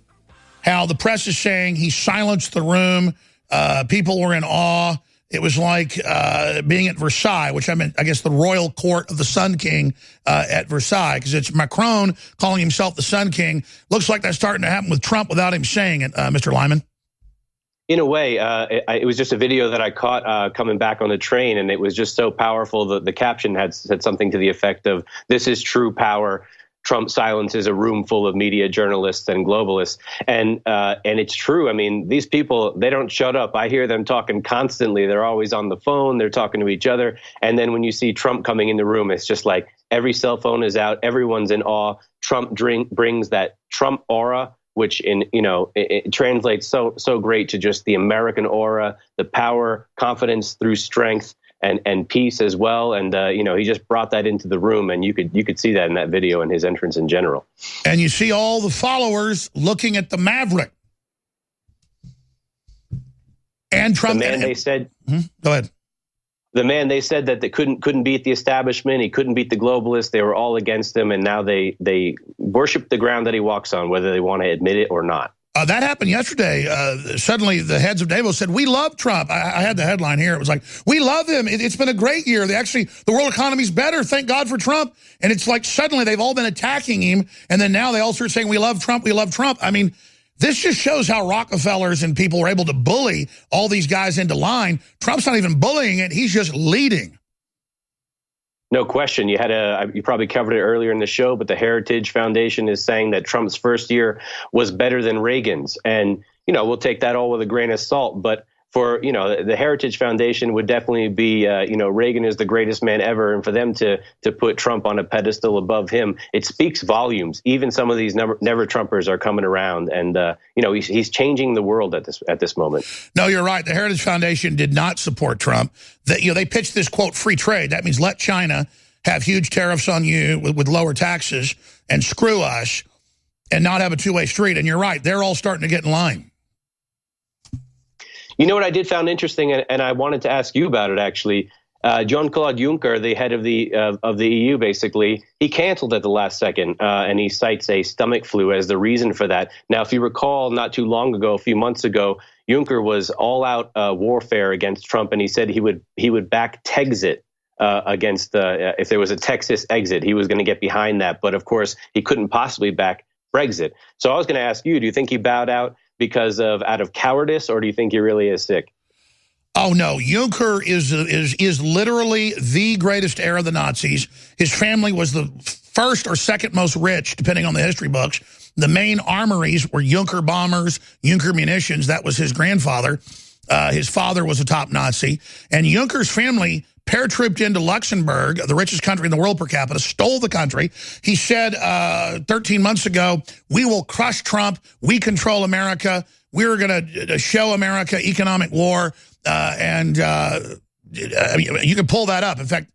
how the press is saying he silenced the room. People were in awe. It was like being at Versailles, which I guess the royal court of the Sun King at Versailles, because it's Macron calling himself the Sun King. Looks like that's starting to happen with Trump without him saying it, Mr. Lyman. In a way, it was just a video that I caught coming back on the train, and it was just so powerful. The caption had said something to the effect of, "This is true power. Trump silences a room full of media journalists and globalists." And it's true. I mean, these people, they don't shut up. I hear them talking constantly. They're always on the phone. They're talking to each other. And then when you see Trump coming in the room, it's just like every cell phone is out. Everyone's in awe. Trump brings that Trump aura, which it translates so great to just the American aura, the power, confidence through strength. And peace as well, and he just brought that into the room, and you could see that in that video and his entrance in general. And you see all the followers looking at the Maverick and Trump. The man they said, go ahead. The man they said that they couldn't beat the establishment, he couldn't beat the globalists. They were all against him, and now they worship the ground that he walks on, whether they want to admit it or not. That happened yesterday. Suddenly, the heads of Davos said, "We love Trump." I had the headline here. It was like, "We love him. It's been a great year. The world economy's better. Thank God for Trump." And it's like suddenly they've all been attacking him, and then now they all start saying, "We love Trump. We love Trump." I mean, this just shows how Rockefellers and people were able to bully all these guys into line. Trump's not even bullying it. He's just leading. No question. You probably covered it earlier in the show, but the Heritage Foundation is saying that Trump's first year was better than Reagan's. And, we'll take that all with a grain of salt. But for, the Heritage Foundation would definitely be, Reagan is the greatest man ever. And for them to put Trump on a pedestal above him, it speaks volumes. Even some of these never Trumpers are coming around. And, he's changing the world at this moment. No, you're right. The Heritage Foundation did not support Trump. They pitched this, quote, free trade. That means let China have huge tariffs on you with lower taxes and screw us and not have a two-way street. And you're right. They're all starting to get in line. You know what I did found interesting, and I wanted to ask you about it, actually. Jean-Claude Juncker, the head of the EU, basically, he canceled at the last second, and he cites a stomach flu as the reason for that. Now, if you recall, not too long ago, a few months ago, Juncker was all-out warfare against Trump, and he said he would back Texit against if there was a Texas exit. He was going to get behind that, but of course, he couldn't possibly back Brexit. So I was going to ask you, do you think he bowed out out of cowardice, or do you think he really is sick? Oh, no. Juncker is literally the greatest heir of the Nazis. His family was the first or second most rich, depending on the history books. The main armories were Juncker bombers, Juncker munitions. That was his grandfather. His father was a top Nazi. And Juncker's family paratrooped into Luxembourg, the richest country in the world per capita, stole the country. He said 13 months ago, "We will crush Trump. We control America. We're going to show America economic war." And you can pull that up. In fact,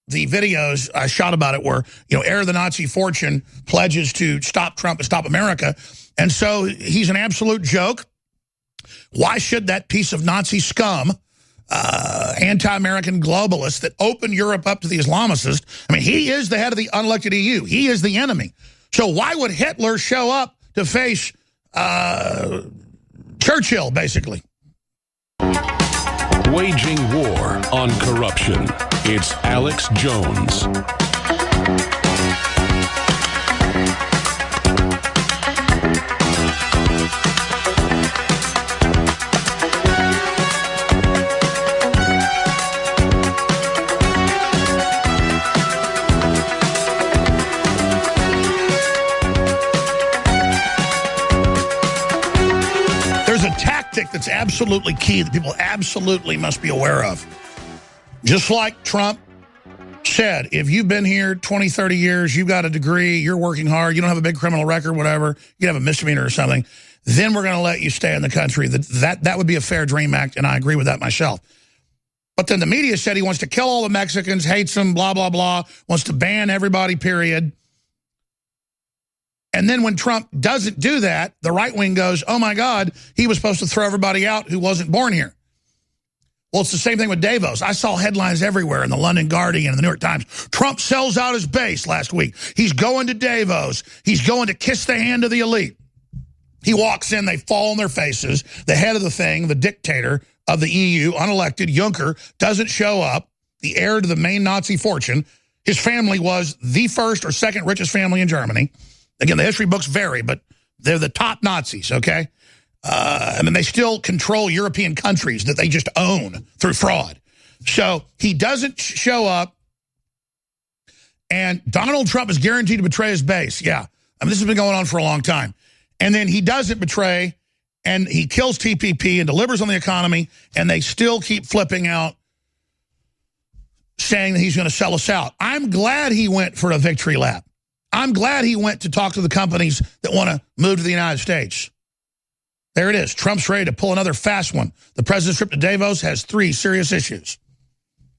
the videos I shot about it were, heir of the Nazi fortune pledges to stop Trump and stop America. And so he's an absolute joke. Why should that piece of Nazi scum anti-American globalist that opened Europe up to the Islamicists. I mean, he is the head of the unelected EU. He is the enemy. So why would Hitler show up to face Churchill, basically? Waging war on corruption. It's Alex Jones. That's absolutely key that people absolutely must be aware of. Just like Trump said, if you've been here 20, 30 years, you've got a degree, you're working hard, you don't have a big criminal record, whatever, you have a misdemeanor or something, then we're going to let you stay in the country. That would be a fair dream act, and I agree with that myself. But then the media said he wants to kill all the Mexicans, hates them, blah, blah, blah, wants to ban everybody, period. And then when Trump doesn't do that, the right wing goes, oh, my God, he was supposed to throw everybody out who wasn't born here. Well, it's the same thing with Davos. I saw headlines everywhere in the London Guardian and the New York Times. Trump sells out his base last week. He's going to Davos. He's going to kiss the hand of the elite. He walks in, they fall on their faces. The head of the thing, the dictator of the EU, unelected, Juncker, doesn't show up, the heir to the main Nazi fortune. His family was the first or second richest family in Germany. Again, the history books vary, but they're the top Nazis, okay? I mean, they still control European countries that they just own through fraud. So he doesn't show up, and Donald Trump is guaranteed to betray his base. Yeah, I mean, this has been going on for a long time. And then he doesn't betray, and he kills TPP and delivers on the economy, and they still keep flipping out, saying that he's going to sell us out. I'm glad he went for a victory lap. I'm glad he went to talk to the companies that want to move to the United States. There it is. Trump's ready to pull another fast one. The president's trip to Davos has 3 serious issues.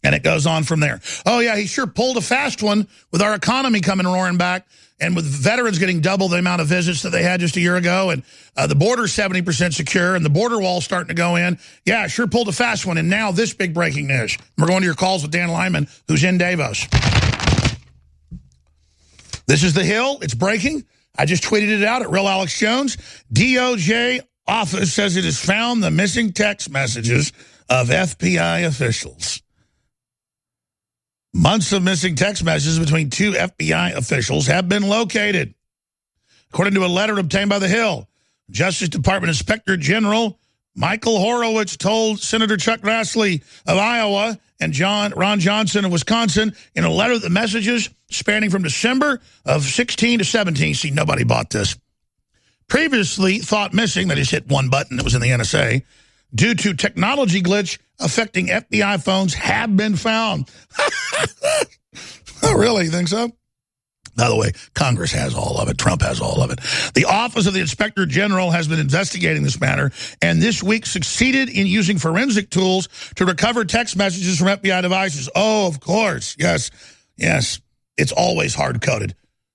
And it goes on from there. Oh, yeah, he sure pulled a fast one with our economy coming roaring back and with veterans getting double the amount of visits that they had just a year ago, and the border's 70% secure and the border wall's starting to go in. Yeah, sure pulled a fast one. And now this big breaking news. We're going to your calls with Dan Lyman, who's in Davos. This is The Hill. It's breaking. I just tweeted it out at Real Alex Jones. DOJ office says it has found the missing text messages of FBI officials. Months of missing text messages between 2 FBI officials have been located. According to a letter obtained by The Hill, Justice Department Inspector General Michael Horowitz told Senator Chuck Grassley of Iowa and Ron Johnson of Wisconsin in a letter that the messages spanning from December of 16 to 17, see, nobody bought this, previously thought missing, that is hit one button that was in the NSA, due to technology glitch affecting FBI phones have been found. Oh, really? You think so? By the way, Congress has all of it. Trump has all of it. The Office of the Inspector General has been investigating this matter, and this week succeeded in using forensic tools to recover text messages from FBI devices. Oh, of course. Yes. Yes. It's always hard-coded.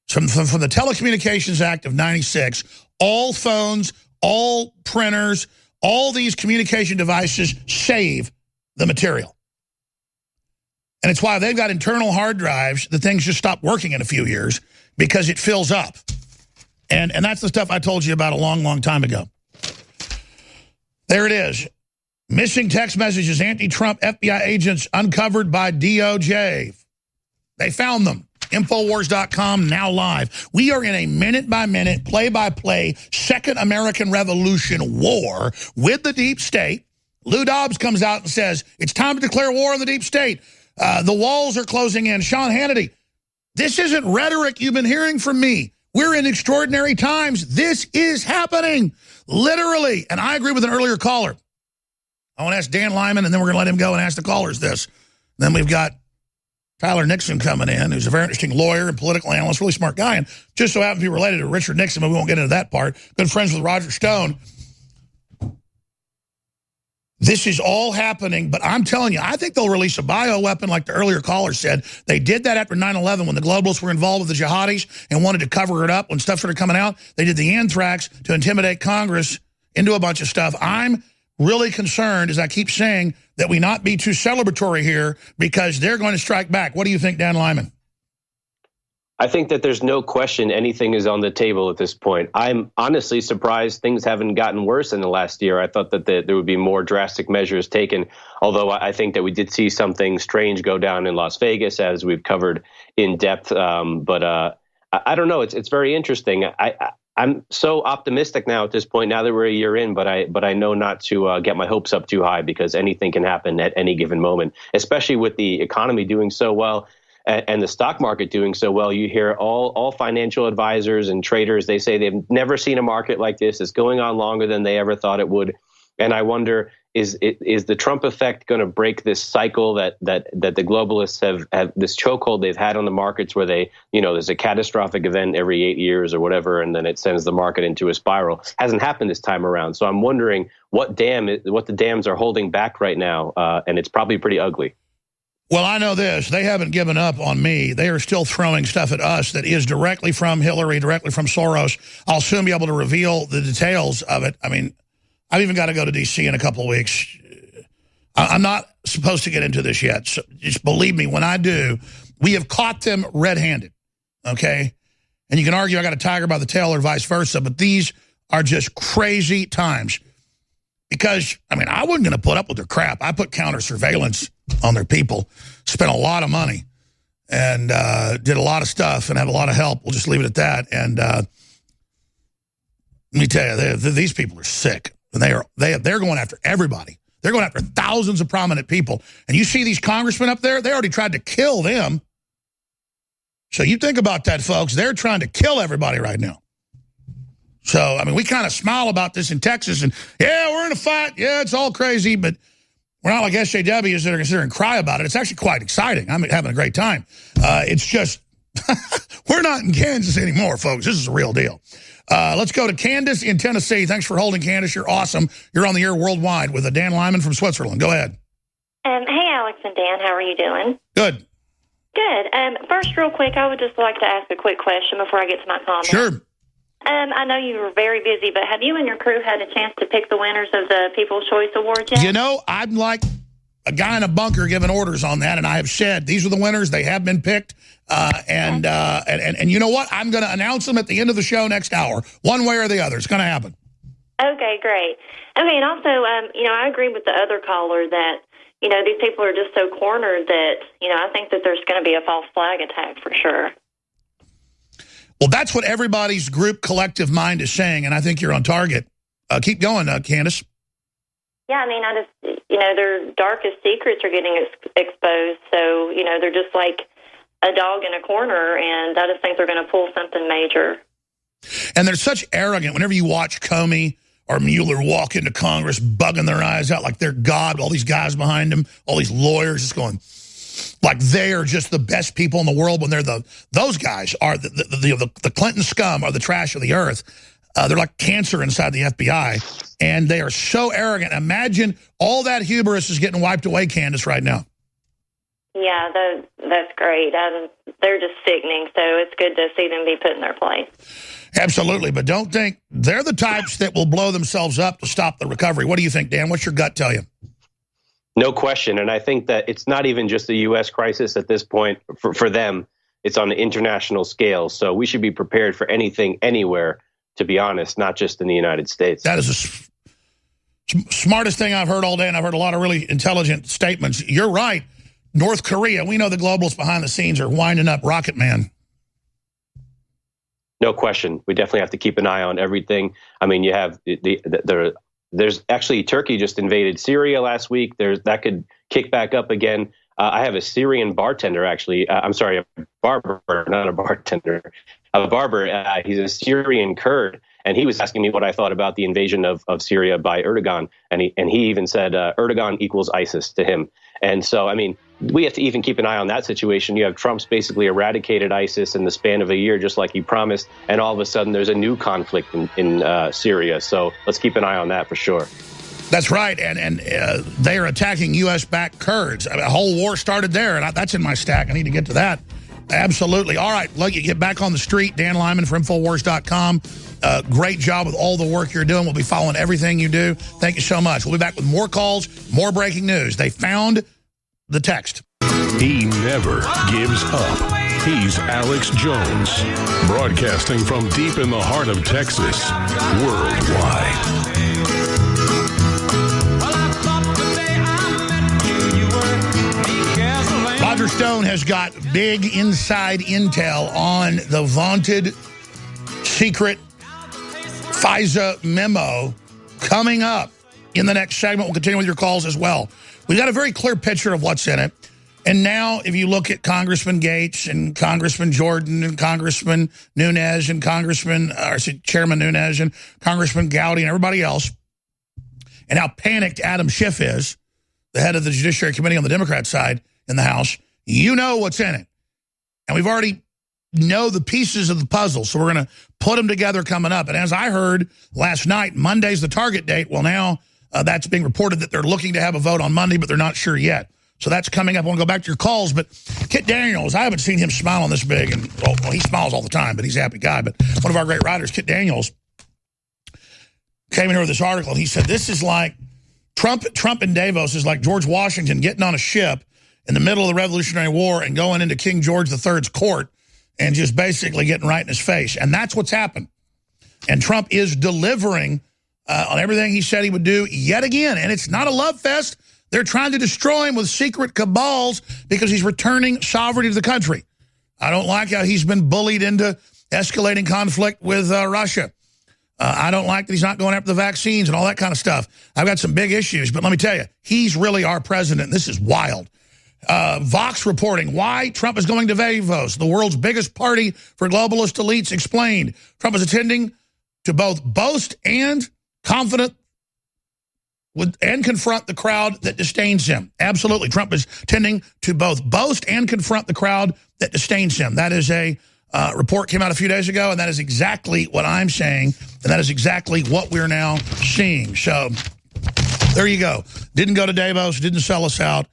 From the Telecommunications Act of 96, all phones, all printers, all these communication devices save the material. And it's why they've got internal hard drives that things just stop working in a few years because it fills up. And that's the stuff I told you about a long, long time ago. There it is. Missing text messages, anti-Trump FBI agents uncovered by DOJ. They found them. Infowars.com, now live. We are in a minute-by-minute, play-by-play, second American Revolution war with the deep state. Lou Dobbs comes out and says, it's time to declare war on the deep state. The walls are closing in. Sean Hannity, this isn't rhetoric you've been hearing from me. We're in extraordinary times. This is happening, literally. And I agree with an earlier caller. I want to ask Dan Lyman, and then we're going to let him go and ask the callers this. Then we've got Tyler Nixon coming in, who's a very interesting lawyer and political analyst, really smart guy, and just so happens to be related to Richard Nixon, but we won't get into that part. Good friends with Roger Stone. This is all happening, but I'm telling you, I think they'll release a bioweapon like the earlier caller said. They did that after 9/11 when the globalists were involved with the jihadis and wanted to cover it up when stuff started coming out. They did the anthrax to intimidate Congress into a bunch of stuff. I'm really concerned, as I keep saying, that we not be too celebratory here because they're going to strike back. What do you think, Dan Lyman? I think that there's no question anything is on the table at this point. I'm honestly surprised things haven't gotten worse in the last year. I thought that there would be more drastic measures taken, although I think that we did see something strange go down in Las Vegas, as we've covered in depth. But I don't know. It's very interesting. I'm so optimistic now at this point, now that we're a year in, but I know not to get my hopes up too high, because anything can happen at any given moment, especially with the economy doing so well. And the stock market doing so well. You hear all financial advisors and traders, they say they've never seen a market like this. It's going on longer than they ever thought it would. And I wonder, is the Trump effect going to break this cycle that the globalists have this chokehold they've had on the markets, where there's a catastrophic event every 8 years or whatever, and then it sends the market into a spiral? Hasn't happened this time around. So I'm wondering what the dams are holding back right now. And it's probably pretty ugly. Well, I know this. They haven't given up on me. They are still throwing stuff at us that is directly from Hillary, directly from Soros. I'll soon be able to reveal the details of it. I mean, I've even got to go to D.C. in a couple of weeks. I'm not supposed to get into this yet. So just believe me, when I do, we have caught them red-handed, okay? And you can argue I got a tiger by the tail or vice versa, but these are just crazy times. Because, I mean, I wasn't going to put up with their crap. I put counter surveillance on their people, spent a lot of money, and did a lot of stuff and had a lot of help. We'll just leave it at that. And let me tell you, these people are sick. And they're going after everybody. They're going after thousands of prominent people. And you see these congressmen up there, they already tried to kill them. So you think about that, folks. They're trying to kill everybody right now. So, I mean, we kind of smile about this in Texas, and, yeah, we're in a fight. Yeah, it's all crazy, but we're not like SJWs that are considering cry about it. It's actually quite exciting. I'm having a great time. It's just, we're not in Kansas anymore, folks. This is a real deal. Let's go to Candace in Tennessee. Thanks for holding, Candace. You're awesome. You're on the air worldwide with Dan Lyman from Switzerland. Go ahead. Hey, Alex and Dan. How are you doing? Good. Good. First, real quick, I would just like to ask a quick question before I get to my comment. Sure. I know you were very busy, but have you and your crew had a chance to pick the winners of the People's Choice Awards yet? You know, I'm like a guy in a bunker giving orders on that, and I have said these are the winners. They have been picked, and you know what? I'm going to announce them at the end of the show next hour, one way or the other. It's going to happen. Okay, great. Okay, and also, I agree with the other caller that, these people are just so cornered that, I think that there's going to be a false flag attack for sure. Well, that's what everybody's group collective mind is saying, and I think you're on target. Keep going, Candace. Yeah, I mean, their darkest secrets are getting exposed, so, they're just like a dog in a corner, and I just think they're going to pull something major. And they're such arrogant. Whenever you watch Comey or Mueller walk into Congress, bugging their eyes out like they're God, all these guys behind them, all these lawyers just going, like they are just the best people in the world, when they're those guys are the Clinton scum, are the trash of the earth. They're like cancer inside the FBI, and they are so arrogant. Imagine all that hubris is getting wiped away, Candace, right now. Yeah, that's great. They're just sickening, so it's good to see them be put in their place. Absolutely, but don't think they're the types that will blow themselves up to stop the recovery. What do you think, Dan? What's your gut tell you? No question. And I think that it's not even just a U.S. crisis at this point for them. It's on an international scale. So we should be prepared for anything, anywhere, to be honest, not just in the United States. That is the smartest thing I've heard all day, and I've heard a lot of really intelligent statements. You're right. North Korea, we know the globalists behind the scenes are winding up Rocket Man. No question. We definitely have to keep an eye on everything. I mean, you have there's actually Turkey just invaded Syria last week. That could kick back up again. I have a Syrian bartender, actually. I'm sorry, a barber, not a bartender. A barber. He's a Syrian Kurd, and he was asking me what I thought about the invasion of Syria by Erdogan. And he even said Erdogan equals ISIS to him. And so, I mean, we have to even keep an eye on that situation. You have Trump's basically eradicated ISIS in the span of a year, just like he promised. And all of a sudden, there's a new conflict in Syria. So let's keep an eye on that for sure. That's right. And they are attacking U.S.-backed Kurds. I mean, a whole war started there, and that's in my stack. I need to get to that. Absolutely. All right, let you get back on the street. Dan Lyman from Infowars.com. Great job with all the work you're doing. We'll be following everything you do. Thank you so much. We'll be back with more calls, more breaking news. They found the text. He never gives up. He's Alex Jones, broadcasting from deep in the heart of Texas, worldwide. Roger Stone has got big inside intel on the vaunted secret FISA memo coming up in the next segment. We'll continue with your calls as well. We've got a very clear picture of what's in it. And now if you look at Congressman Gates and Congressman Jordan and Congressman Nunes and Chairman Nunes and Congressman Gowdy and everybody else, and how panicked Adam Schiff is, the head of the Judiciary Committee on the Democrat side in the House, you know what's in it. And we've already know the pieces of the puzzle, so we're going to put them together coming up. And as I heard last night, Monday's the target date. Well, now that's being reported that they're looking to have a vote on Monday, but they're not sure yet. So that's coming up. I want to go back to your calls, but Kit Daniels, I haven't seen him smile on this big, and well, he smiles all the time, but he's a happy guy. But one of our great writers, Kit Daniels, came in here with this article, and he said, this is like, Trump in Davos is like George Washington getting on a ship in the middle of the Revolutionary War and going into King George III's court and just basically getting right in his face. And that's what's happened. And Trump is delivering on everything he said he would do yet again. And it's not a love fest. They're trying to destroy him with secret cabals because he's returning sovereignty to the country. I don't like how he's been bullied into escalating conflict with Russia. I don't like that he's not going after the vaccines and all that kind of stuff. I've got some big issues, but let me tell you, he's really our president. This is wild. Vox reporting why Trump is going to Davos, the world's biggest party for globalist elites, explained. Trump is attending to both boast and confront the crowd that disdains him. Absolutely. Trump is tending to both boast and confront the crowd that disdains him. That is a report came out a few days ago, and that is exactly what I'm saying, and that is exactly what we're now seeing. So there you go. Didn't go to Davos, didn't sell us out.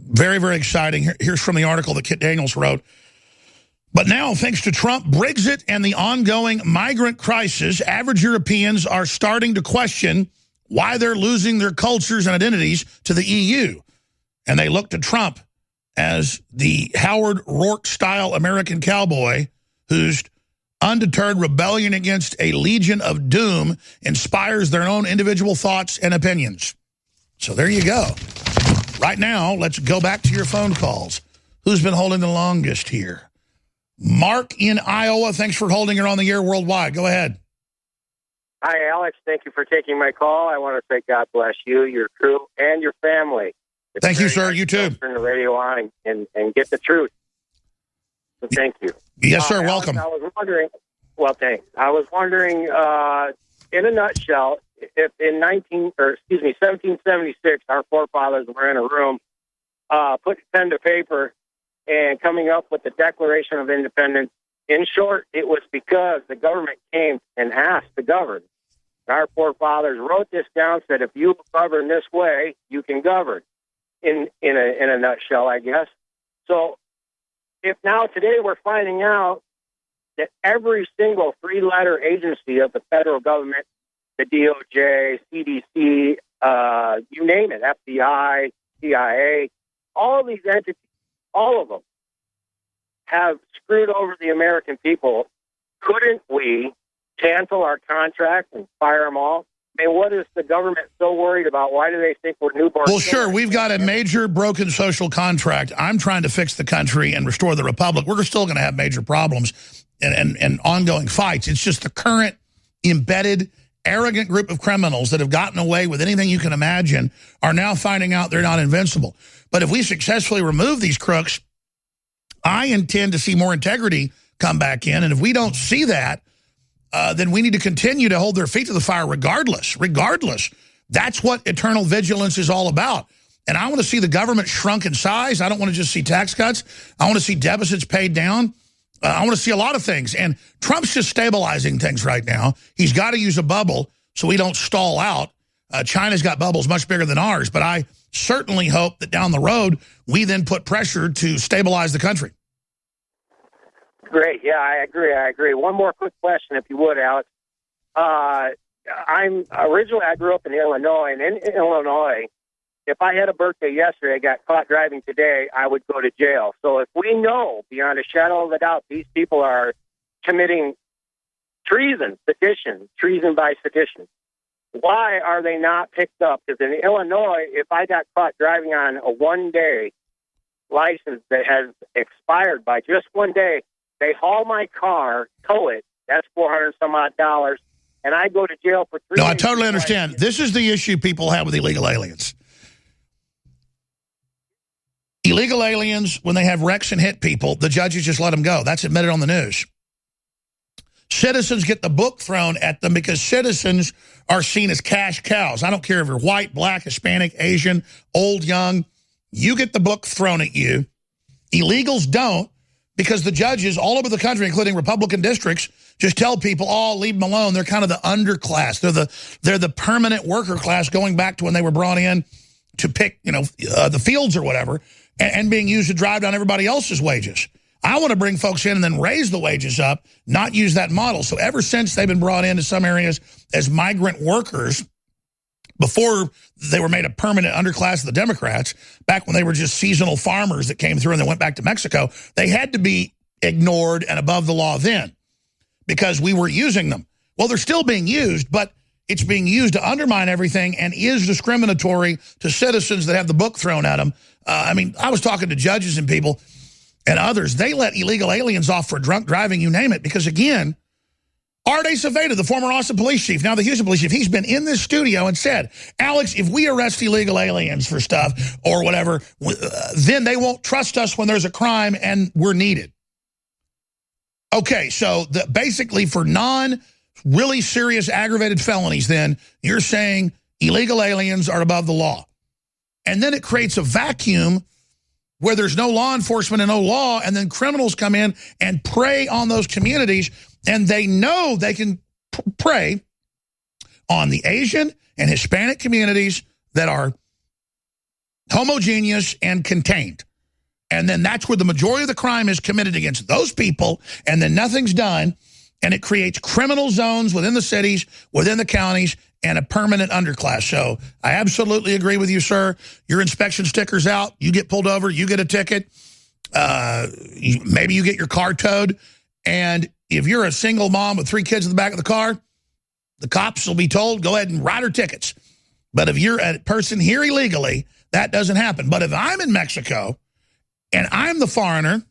Very, very exciting. Here's from the article that Kit Daniels wrote. But now, thanks to Trump, Brexit, and the ongoing migrant crisis, average Europeans are starting to question why they're losing their cultures and identities to the EU. And they look to Trump as the Howard Rourke-style American cowboy whose undeterred rebellion against a legion of doom inspires their own individual thoughts and opinions. So there you go. Right now, let's go back to your phone calls. Who's been holding the longest here? Mark in Iowa, thanks for holding her on the air worldwide. Go ahead. Hi, Alex. Thank you for taking my call. I want to say God bless you, your crew, and your family. Thank you, sir. You too. Turn the radio on and get the truth. So thank you. Yes, sir. Welcome. Alex, I was wondering, well, thanks. I was wondering, in a nutshell, if in 1776, our forefathers were in a room, put pen to paper and coming up with the Declaration of Independence. In short, it was because the government came and asked to govern. Our forefathers wrote this down, said, if you govern this way, you can govern. In a nutshell, I guess. So if now today we're finding out that every single three-letter agency of the federal government, the DOJ, CDC, you name it, FBI, CIA, all of these entities, all of them, have screwed over the American people. Couldn't we cancel our contract and fire them all? I mean, what is the government so worried about? Why do they think we're newborn? Well, sure, we've got a major broken social contract. I'm trying to fix the country and restore the republic. We're still going to have major problems and ongoing fights. It's just the current embedded, arrogant group of criminals that have gotten away with anything you can imagine are now finding out they're not invincible. But if we successfully remove these crooks, I intend to see more integrity come back in. And if we don't see that, then we need to continue to hold their feet to the fire regardless. That's what eternal vigilance is all about. And I want to see the government shrunk in size. I don't want to just see tax cuts. I want to see deficits paid down. I want to see a lot of things. And Trump's just stabilizing things right now. He's got to use a bubble so we don't stall out. China's got bubbles much bigger than ours. But I certainly hope that down the road, we then put pressure to stabilize the country. Great. Yeah, I agree. One more quick question, if you would, Alex. I grew up in Illinois, and in Illinois, if I had a birthday yesterday, I got caught driving today, I would go to jail. So if we know beyond a shadow of a doubt these people are committing treason by sedition, why are they not picked up? Because in Illinois, if I got caught driving on a one-day license that has expired by just one day, they haul my car, tow it. That's $400 some odd, and I go to jail for 3 days. No, I totally understand. This is the issue people have with illegal aliens. Illegal aliens, when they have wrecks and hit people, the judges just let them go. That's admitted on the news. Citizens get the book thrown at them because citizens are seen as cash cows. I don't care if you're white, black, Hispanic, Asian, old, young. You get the book thrown at you. Illegals don't, because the judges all over the country, including Republican districts, just tell people, oh, leave them alone. They're kind of the underclass. They're the permanent worker class going back to when they were brought in to pick, the fields or whatever, and being used to drive down everybody else's wages. I want to bring folks in and then raise the wages up, not use that model. So ever since they've been brought into some areas as migrant workers, before they were made a permanent underclass of the Democrats, back when they were just seasonal farmers that came through and then went back to Mexico, they had to be ignored and above the law then because we were using them. Well, they're still being used, but it's being used to undermine everything and is discriminatory to citizens that have the book thrown at them. I was talking to judges and people and others. They let illegal aliens off for drunk driving, you name it, because, again, Art Acevedo, the former Austin police chief, now the Houston police chief, he's been in this studio and said, Alex, if we arrest illegal aliens for stuff or whatever, then they won't trust us when there's a crime and we're needed. Okay, so basically for really serious aggravated felonies, then you're saying illegal aliens are above the law. And then it creates a vacuum where there's no law enforcement and no law, and then criminals come in and prey on those communities, and they know they can prey on the Asian and Hispanic communities that are homogeneous and contained. And then that's where the majority of the crime is committed against those people, and then nothing's done, and it creates criminal zones within the cities, within the counties, and a permanent underclass. So I absolutely agree with you, sir. Your inspection sticker's out. You get pulled over. You get a ticket. Maybe you get your car towed. And if you're a single mom with 3 kids in the back of the car, the cops will be told, go ahead and write her tickets. But if you're a person here illegally, that doesn't happen. But if I'm in Mexico and I'm the foreigner,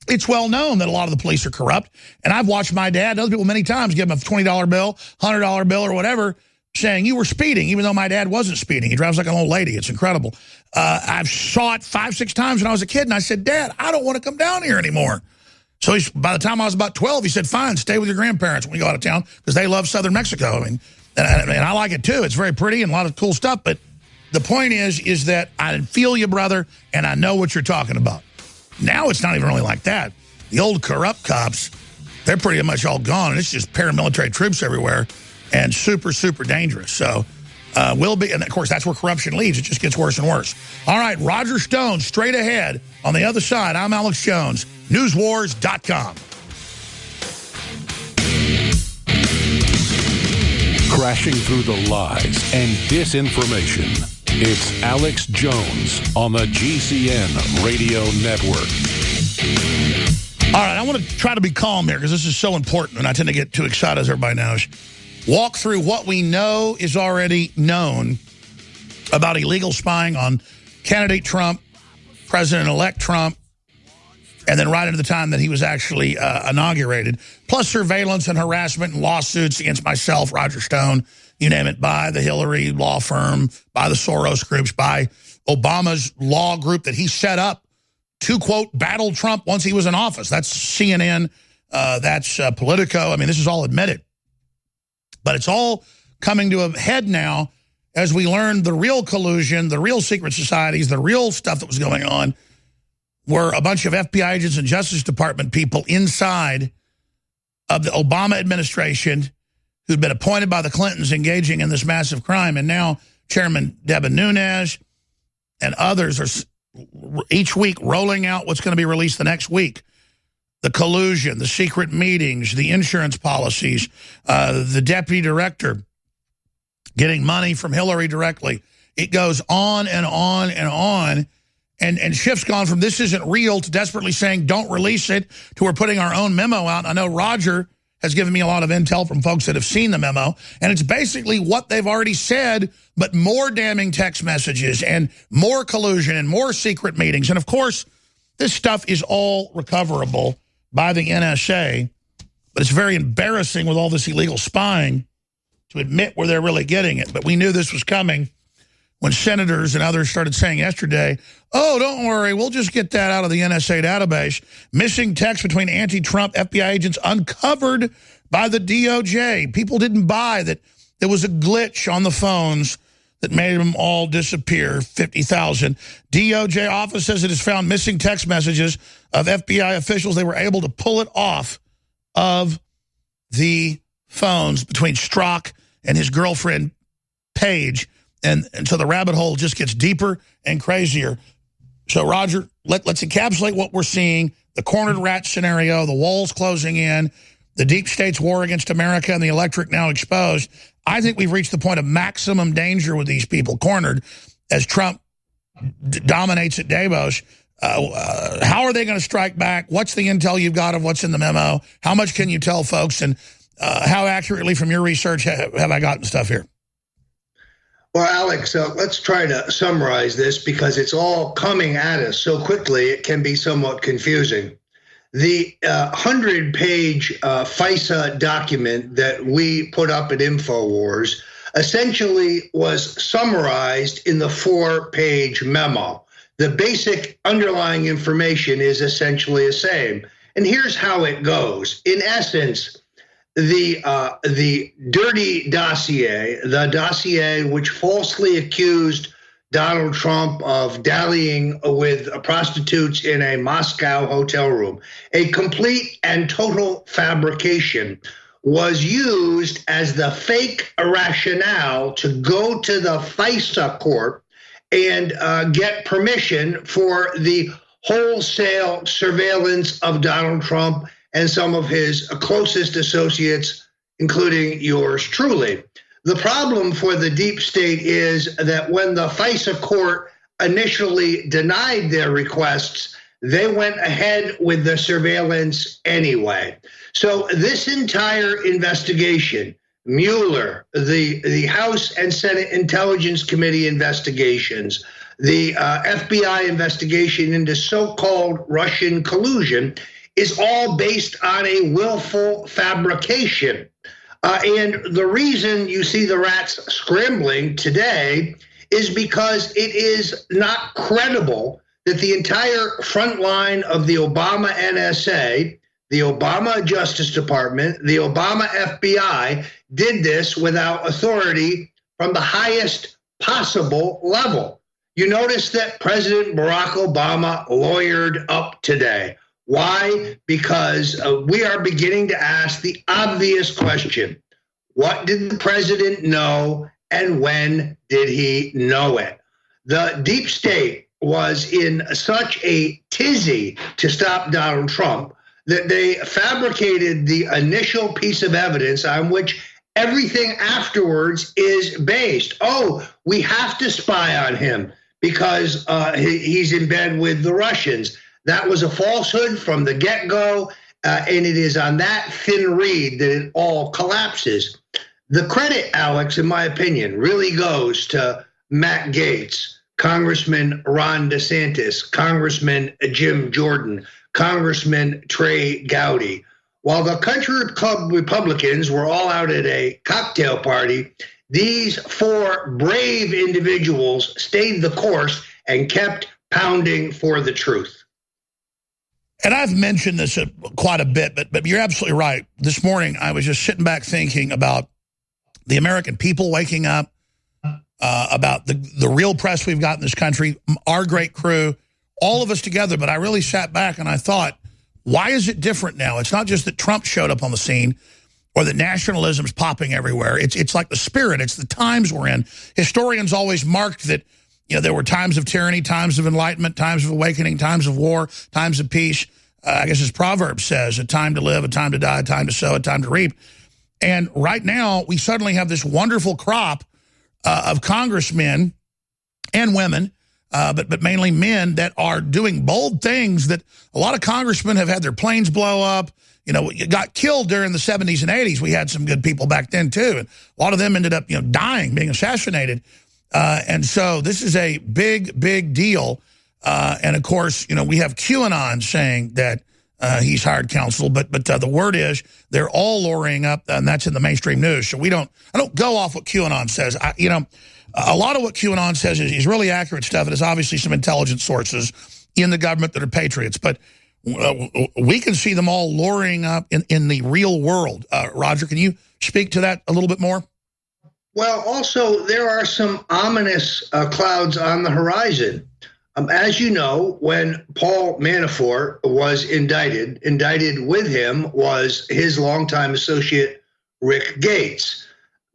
it's well known that a lot of the police are corrupt. And I've watched my dad and other people many times give them a $20 bill, $100 bill or whatever, saying you were speeding, even though my dad wasn't speeding. He drives like an old lady. It's incredible. I've saw it 5-6 times when I was a kid, and I said, Dad, I don't want to come down here anymore. So by the time I was about 12, he said, fine, stay with your grandparents when you go out of town, because they love southern Mexico. And I like it too. It's very pretty and a lot of cool stuff. But the point is that I feel you, brother, and I know what you're talking about. Now it's not even really like that. The old corrupt cops, they're pretty much all gone, and it's just paramilitary troops everywhere and super, super dangerous. So will be, and of course, that's where corruption leads. It just gets worse and worse. All right, Roger Stone, straight ahead. On the other side, I'm Alex Jones, newswars.com. Crashing through the lies and disinformation. It's Alex Jones on the GCN Radio Network. All right, I want to try to be calm here because this is so important, and I tend to get too excited, as everybody knows. Walk through what we know is already known about illegal spying on candidate Trump, President-elect Trump, and then right into the time that he was actually inaugurated, plus surveillance and harassment and lawsuits against myself, Roger Stone, you name it, by the Hillary law firm, by the Soros groups, by Obama's law group that he set up to, quote, battle Trump once he was in office. That's CNN, that's Politico. I mean, this is all admitted. But it's all coming to a head now as we learn the real collusion, the real secret societies, the real stuff that was going on, were a bunch of FBI agents and Justice Department people inside of the Obama administration who'd been appointed by the Clintons engaging in this massive crime. And now Chairman Devin Nunes and others are each week rolling out what's going to be released the next week the collusion, the secret meetings, the insurance policies, the deputy director getting money from Hillary directly. It goes on and on and on. And Schiff's gone from this isn't real to desperately saying don't release it to we're putting our own memo out. I know Roger has given me a lot of intel from folks that have seen the memo. And it's basically what they've already said, but more damning text messages and more collusion and more secret meetings. And, of course, this stuff is all recoverable by the NSA. But it's very embarrassing with all this illegal spying to admit where they're really getting it. But we knew this was coming when senators and others started saying yesterday, oh, don't worry, we'll just get that out of the NSA database. Missing text between anti-Trump FBI agents uncovered by the DOJ. People didn't buy that there was a glitch on the phones that made them all disappear, 50,000. DOJ office says it has found missing text messages of FBI officials. They were able to pull it off of the phones between Strzok and his girlfriend, Paige. And so the rabbit hole just gets deeper and crazier. So, Roger, let's encapsulate what we're seeing, the cornered rat scenario, the walls closing in, the deep state's war against America and the electorate now exposed. I think we've reached the point of maximum danger with these people cornered as Trump dominates at Davos. How are they going to strike back? What's the intel you've got of what's in the memo? How much can you tell folks? And how accurately from your research have I gotten stuff here? Well, Alex, let's try to summarize this because it's all coming at us so quickly it can be somewhat confusing. The 100-page FISA document that we put up at InfoWars essentially was summarized in the 4-page memo. The basic underlying information is essentially the same. And here's how it goes. In essence, the dirty dossier, the dossier which falsely accused Donald Trump of dallying with prostitutes in a Moscow hotel room, a complete and total fabrication, was used as the fake rationale to go to the FISA court and get permission for the wholesale surveillance of Donald Trump and some of his closest associates, including yours truly. The problem for the deep state is that when the FISA court initially denied their requests, they went ahead with the surveillance anyway. So this entire investigation, Mueller, the House and Senate Intelligence Committee investigations, the FBI investigation into so-called Russian collusion, is all based on a willful fabrication. And the reason you see the rats scrambling today is because it is not credible that the entire front line of the Obama NSA, the Obama Justice Department, the Obama FBI did this without authority from the highest possible level. You notice that President Barack Obama lawyered up today. Why? Because we are beginning to ask the obvious question. What did the president know and when did he know it? The deep state was in such a tizzy to stop Donald Trump that they fabricated the initial piece of evidence on which everything afterwards is based. Oh, we have to spy on him because he's in bed with the Russians. That was a falsehood from the get-go, and it is on that thin reed that it all collapses. The credit, Alex, in my opinion, really goes to Matt Gaetz, Congressman Ron DeSantis, Congressman Jim Jordan, Congressman Trey Gowdy. While the country club Republicans were all out at a cocktail party, these 4 brave individuals stayed the course and kept pounding for the truth. And I've mentioned this quite a bit, but you're absolutely right. This morning, I was just sitting back thinking about the American people waking up, about the real press we've got in this country, our great crew, all of us together. But I really sat back and I thought, why is it different now? It's not just that Trump showed up on the scene or that nationalism's popping everywhere. It's like the spirit. It's the times we're in. Historians always marked that, you know, there were times of tyranny, times of enlightenment, times of awakening, times of war, times of peace. I guess as Proverbs says, a time to live, a time to die, a time to sow, a time to reap. And right now, we suddenly have this wonderful crop of congressmen and women, but mainly men, that are doing bold things that a lot of congressmen have had their planes blow up. You know, got killed during the 70s and 80s. We had some good people back then, too. And a lot of them ended up, dying, being assassinated. And so this is a big, big deal. And, of course, we have QAnon saying that he's hired counsel. But the word is they're all lawyering up, and that's in the mainstream news. So I don't go off what QAnon says. A lot of what QAnon says is really accurate stuff. It is obviously some intelligence sources in the government that are patriots. But we can see them all luring up in the real world. Roger, can you speak to that a little bit more? Well, also, there are some ominous clouds on the horizon. As you know, when Paul Manafort was indicted with him was his longtime associate, Rick Gates.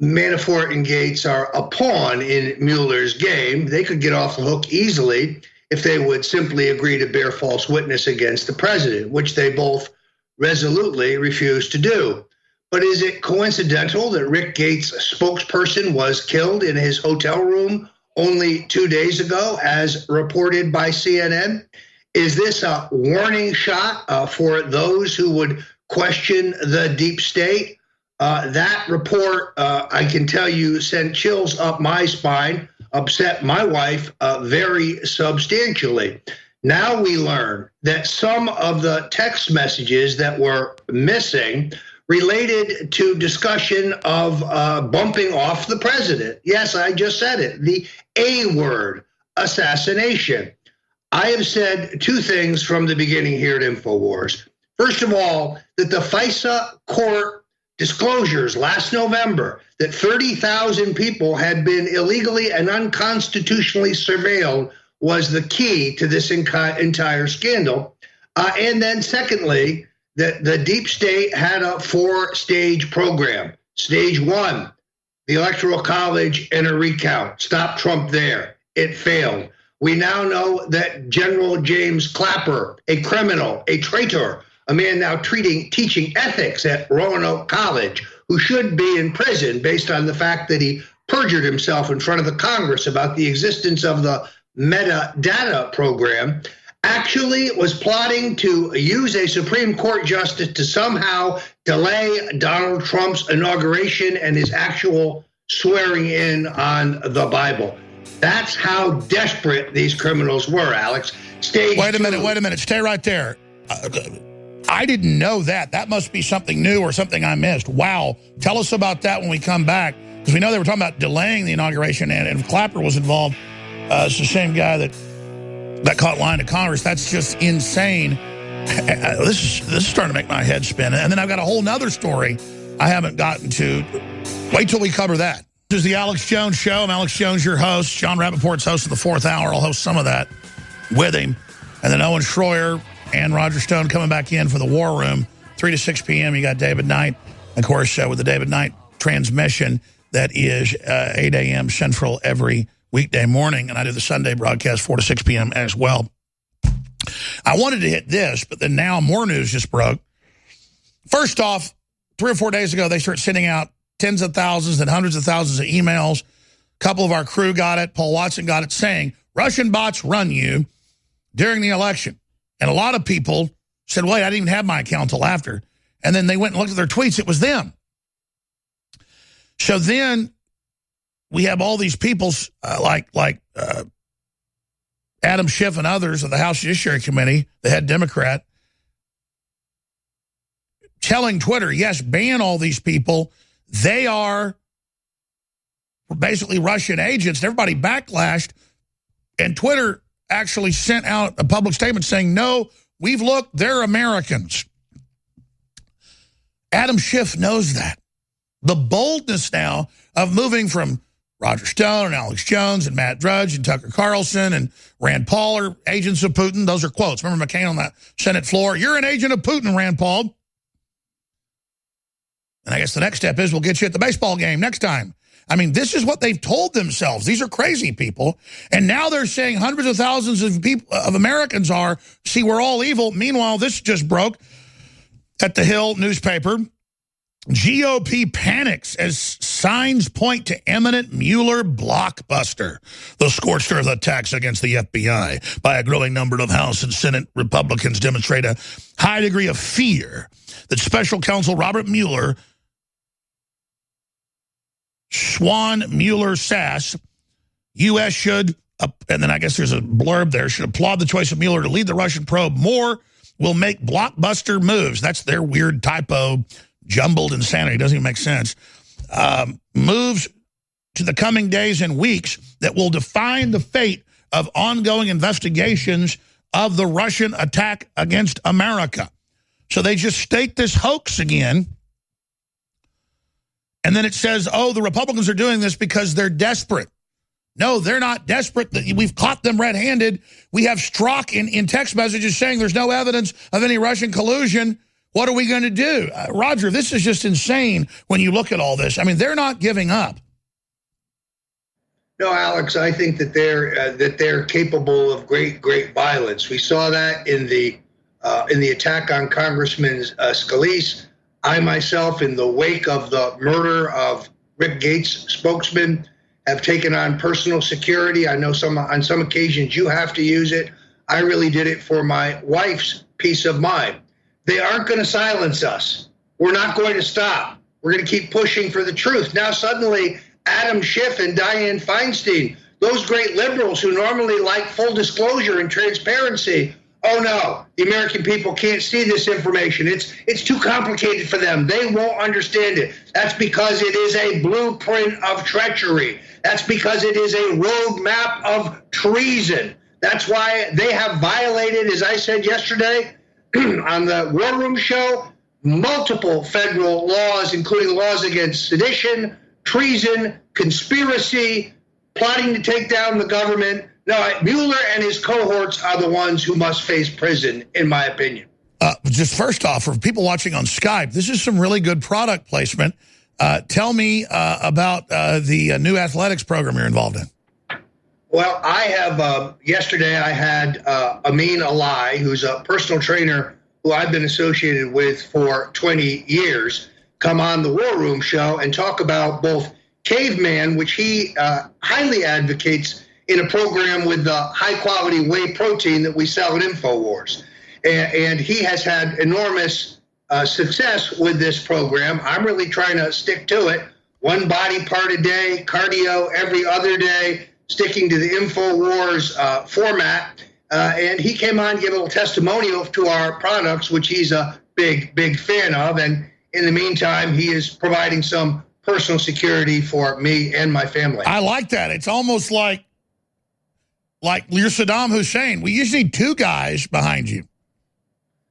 Manafort and Gates are a pawn in Mueller's game. They could get off the hook easily if they would simply agree to bear false witness against the president, which they both resolutely refused to do. But is it coincidental that Rick Gates' spokesperson was killed in his hotel room only 2 days ago, as reported by CNN? Is this a warning shot for those who would question the deep state? That report, I can tell you, sent chills up my spine, upset my wife very substantially. Now we learn that some of the text messages that were missing related to discussion of bumping off the president. Yes, I just said it, the A word, assassination. I have said two things from the beginning here at InfoWars. First of all, that the FISA court disclosures last November that 30,000 people had been illegally and unconstitutionally surveilled was the key to this entire scandal. And then secondly, that the deep state had a 4-stage program. Stage 1, the Electoral College and a recount. Stop Trump there. It failed. We now know that General James Clapper, a criminal, a traitor, a man now teaching ethics at Roanoke College, who should be in prison based on the fact that he perjured himself in front of the Congress about the existence of the metadata program, actually was plotting to use a Supreme Court justice to somehow delay Donald Trump's inauguration and his actual swearing in on the Bible. That's how desperate these criminals were, Alex. Wait a minute. Stay right there. I didn't know that. That must be something new or something I missed. Wow. Tell us about that when we come back. Because we know they were talking about delaying the inauguration, and if Clapper was involved, it's the same guy that caught line to Congress. That's just insane. This is starting to make my head spin. And then I've got a whole nother story I haven't gotten to. Wait till we cover that. This is the Alex Jones Show. I'm Alex Jones, your host. John Rappaport's host of the 4th Hour. I'll host some of that with him. And then Owen Schroyer and Roger Stone coming back in for the War Room, 3 to 6 p.m. You got David Knight, of course, with the David Knight transmission that is 8 a.m. Central every weekday morning. And I do the Sunday broadcast 4 to 6 p.m. as well. I wanted to hit this, but then now more news just broke. First off, 3 or 4 days ago, they started sending out tens of thousands and hundreds of thousands of emails. A couple of our crew got it. Paul Watson got it, saying, Russian bots run you during the election. And a lot of people said, wait, I didn't even have my account until after. And then they went and looked at their tweets. It was them. So then we have all these people like Adam Schiff and others of the House Judiciary Committee, the head Democrat, telling Twitter, yes, ban all these people. They are basically Russian agents. Everybody backlashed. And Twitter actually sent out a public statement saying, no, we've looked, they're Americans. Adam Schiff knows that. The boldness now of moving from Roger Stone and Alex Jones and Matt Drudge and Tucker Carlson and Rand Paul are agents of Putin. Those are quotes. Remember McCain on that Senate floor? You're an agent of Putin, Rand Paul. And I guess the next step is we'll get you at the baseball game next time. I mean, this is what they've told themselves. These are crazy people. And now they're saying hundreds of thousands of people, of Americans are, see, we're all evil. Meanwhile, this just broke at the Hill newspaper. GOP panics as signs point to imminent Mueller blockbuster. The scorched earth attacks against the FBI by a growing number of House and Senate Republicans demonstrate a high degree of fear that Special Counsel Robert Mueller, Schwan Mueller Sass, U.S. should, and then I guess there's a blurb there, should applaud the choice of Mueller to lead the Russian probe. More will make blockbuster moves. That's their weird typo, jumbled insanity. Doesn't even make sense. Moves to the coming days and weeks that will define the fate of ongoing investigations of the Russian attack against America. So they just state this hoax again. And then it says, oh, the Republicans are doing this because they're desperate. No, they're not desperate. We've caught them red-handed. We have Strzok in text messages saying there's no evidence of any Russian collusion. What are we going to do? Roger, this is just insane when you look at all this. I mean, they're not giving up. No, Alex, I think that they're capable of great violence. We saw that in the attack on Congressman Scalise. I myself, in the wake of the murder of Rick Gates' spokesman, have taken on personal security. I know on some occasions you have to use it. I really did it for my wife's peace of mind. They aren't going to silence us. We're not going to stop. We're going to keep pushing for the truth. Now suddenly, Adam Schiff and Dianne Feinstein, those great liberals who normally like full disclosure and transparency, oh no, the American people can't see this information. It's too complicated for them. They won't understand it. That's because it is a blueprint of treachery. That's because it is a roadmap of treason. That's why they have violated, as I said yesterday on the War Room show, multiple federal laws, including laws against sedition, treason, conspiracy, plotting to take down the government. No, Mueller and his cohorts are the ones who must face prison, in my opinion. Just first off, for people watching on Skype, this is some really good product placement. Tell me about the new athletics program you're involved in. Well, I have, yesterday I had Amin Alai, who's a personal trainer who I've been associated with for 20 years, come on the War Room show and talk about both Caveman, which he highly advocates in a program with the high-quality whey protein that we sell at InfoWars. And he has had enormous success with this program. I'm really trying to stick to it. One body part a day, cardio every other day, sticking to the InfoWars format. And he came on, gave a little testimonial to our products, which he's a big fan of. And in the meantime, he is providing some personal security for me and my family. I like that. It's almost like you're Saddam Hussein. We usually need two guys behind you.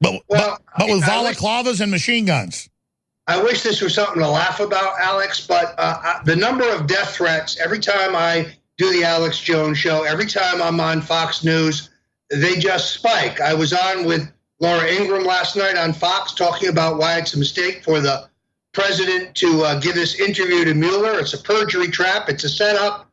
But with balaclavas and machine guns. I wish this was something to laugh about, Alex, but the number of death threats, every time I do the Alex Jones show, every time I'm on Fox News, they just spike. I was on with Laura Ingraham last night on Fox talking about why it's a mistake for the president to give this interview to Mueller. It's a perjury trap. It's a setup.